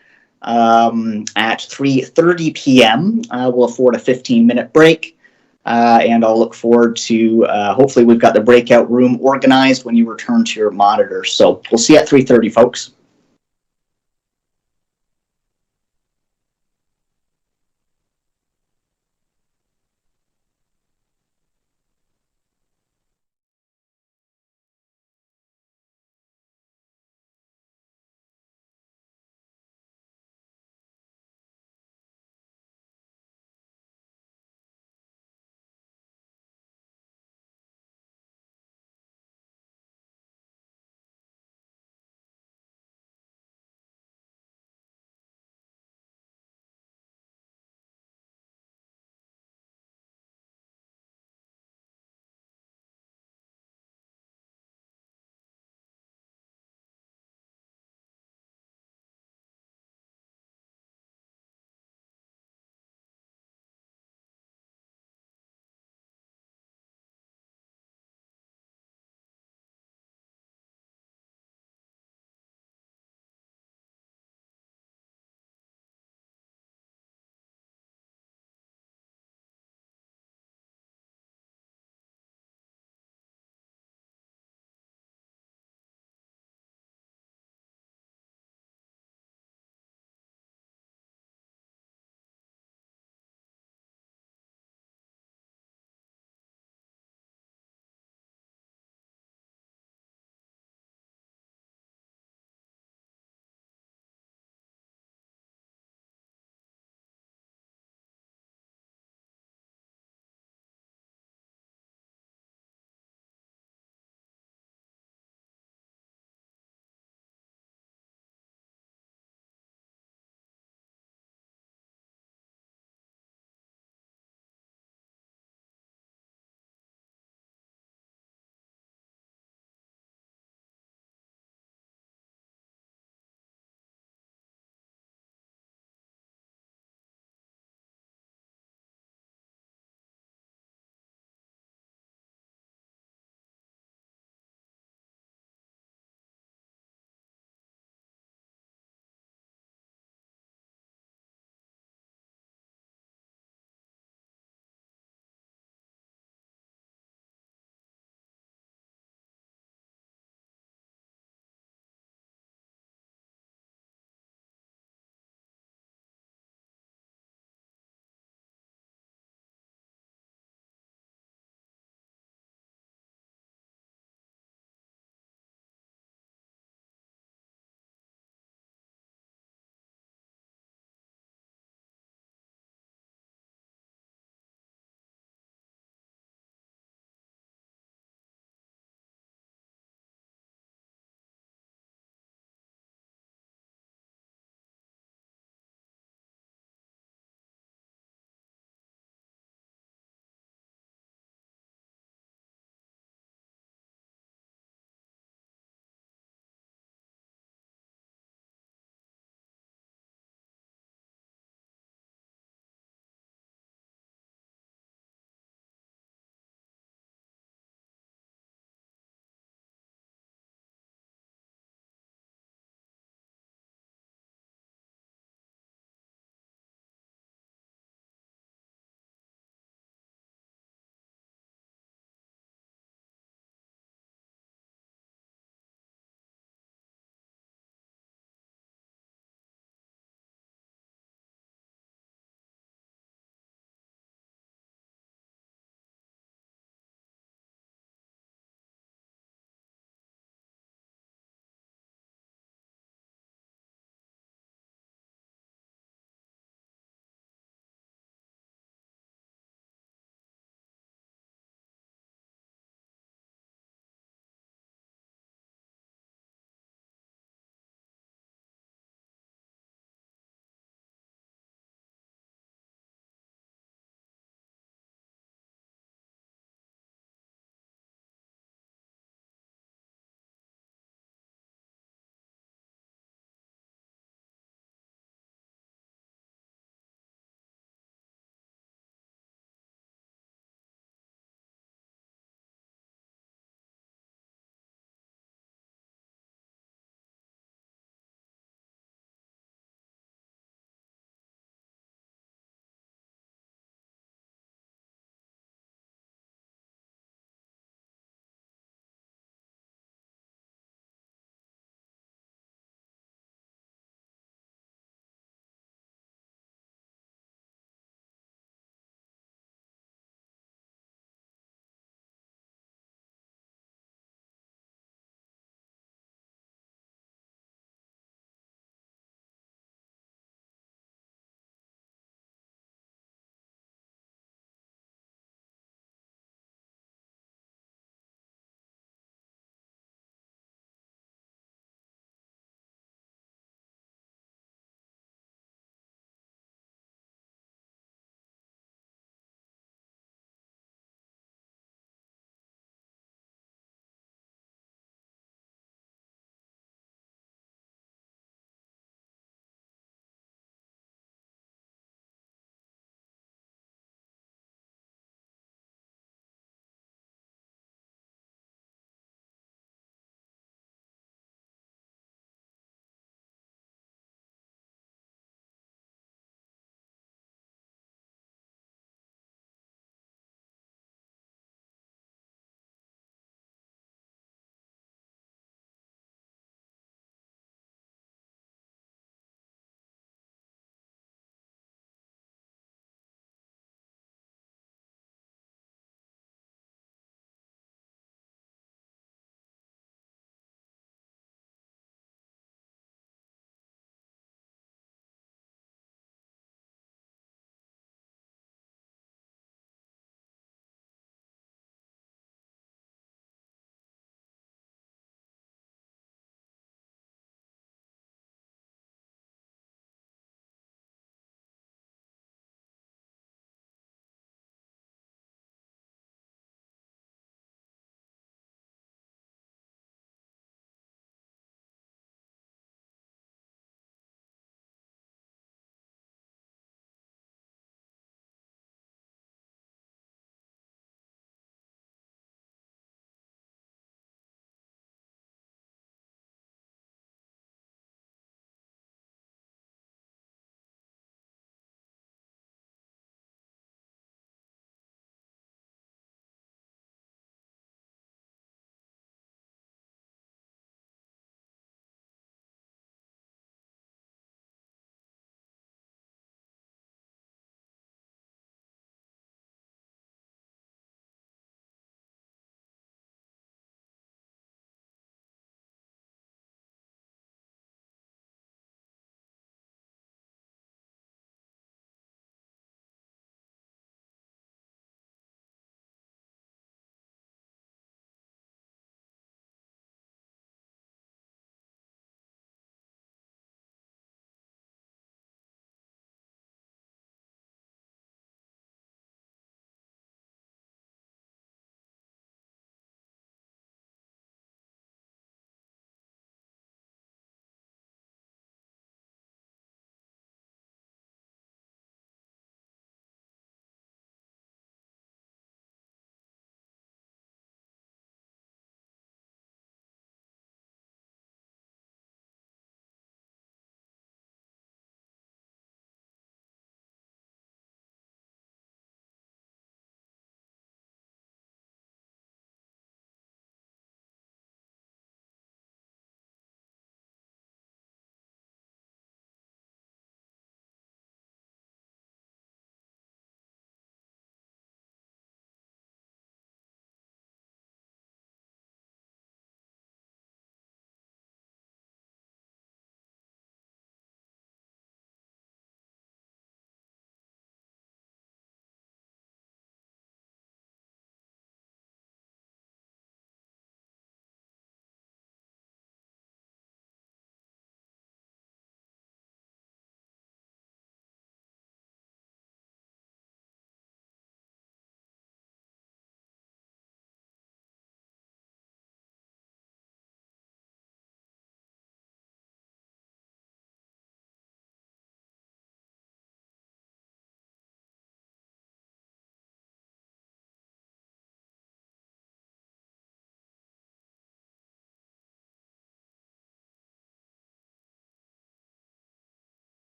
at 3:30 p.m. We'll afford a 15-minute break, and I'll look forward to hopefully we've got the breakout room organized when you return to your monitor. So we'll see you at 3:30, folks.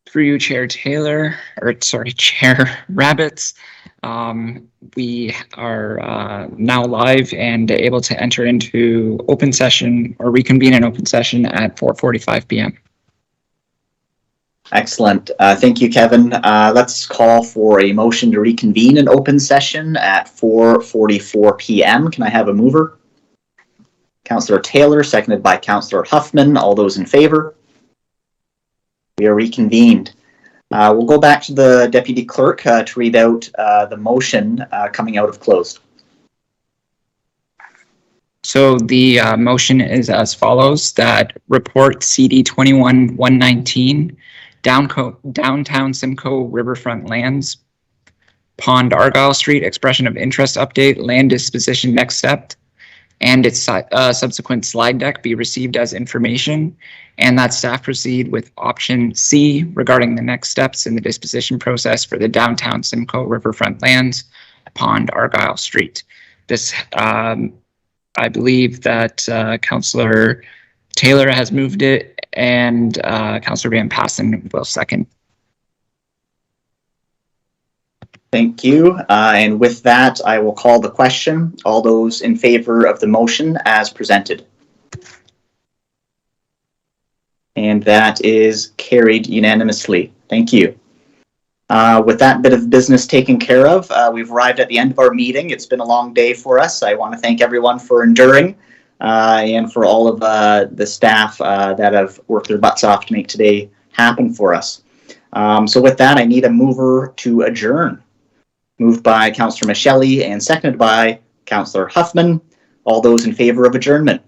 Through you, Chair Taylor, Chair Rabbits. We are now live and able to enter into open session or reconvene an open session at 4:45 p.m. Excellent. Thank you, Kevin. Let's call for a motion to reconvene an open session at 4:44 p.m. Can I have a mover? Councillor Taylor, seconded by Councillor Huffman. All those in favor? We are reconvened. We'll go back to the Deputy Clerk to read out the motion coming out of closed. So the motion is as follows: that report CD 21-119, Downtown Simcoe Riverfront Lands, Pond Argyle Street, expression of interest update, land disposition next step, and its subsequent slide deck be received as information, and that staff proceed with option C regarding the next steps in the disposition process for the Downtown Simcoe Riverfront Lands, Pond Argyle Street. This, I believe that Councillor Taylor has moved it, and Councillor Van Passen will second. Thank you. And with that, I will call the question. All those in favor of the motion as presented? And that is carried unanimously. Thank you. With that bit of business taken care of, we've arrived at the end of our meeting. It's been a long day for us. I want to thank everyone for enduring and for all of the staff that have worked their butts off to make today happen for us. So with that, I need a mover to adjourn. Moved by Councillor Michelle and seconded by Councillor Huffman. All those in favor of adjournment?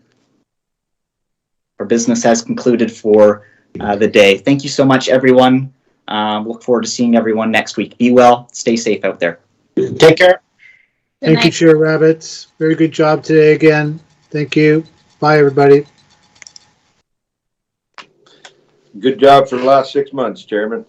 Our business has concluded for the day. Thank you so much, everyone. Look forward to seeing everyone next week. Be well. Stay safe out there. Take care. Thank you, Chair Rabbits. Very good job today again. Thank you. Bye, everybody. Good job for the last 6 months, Chairman.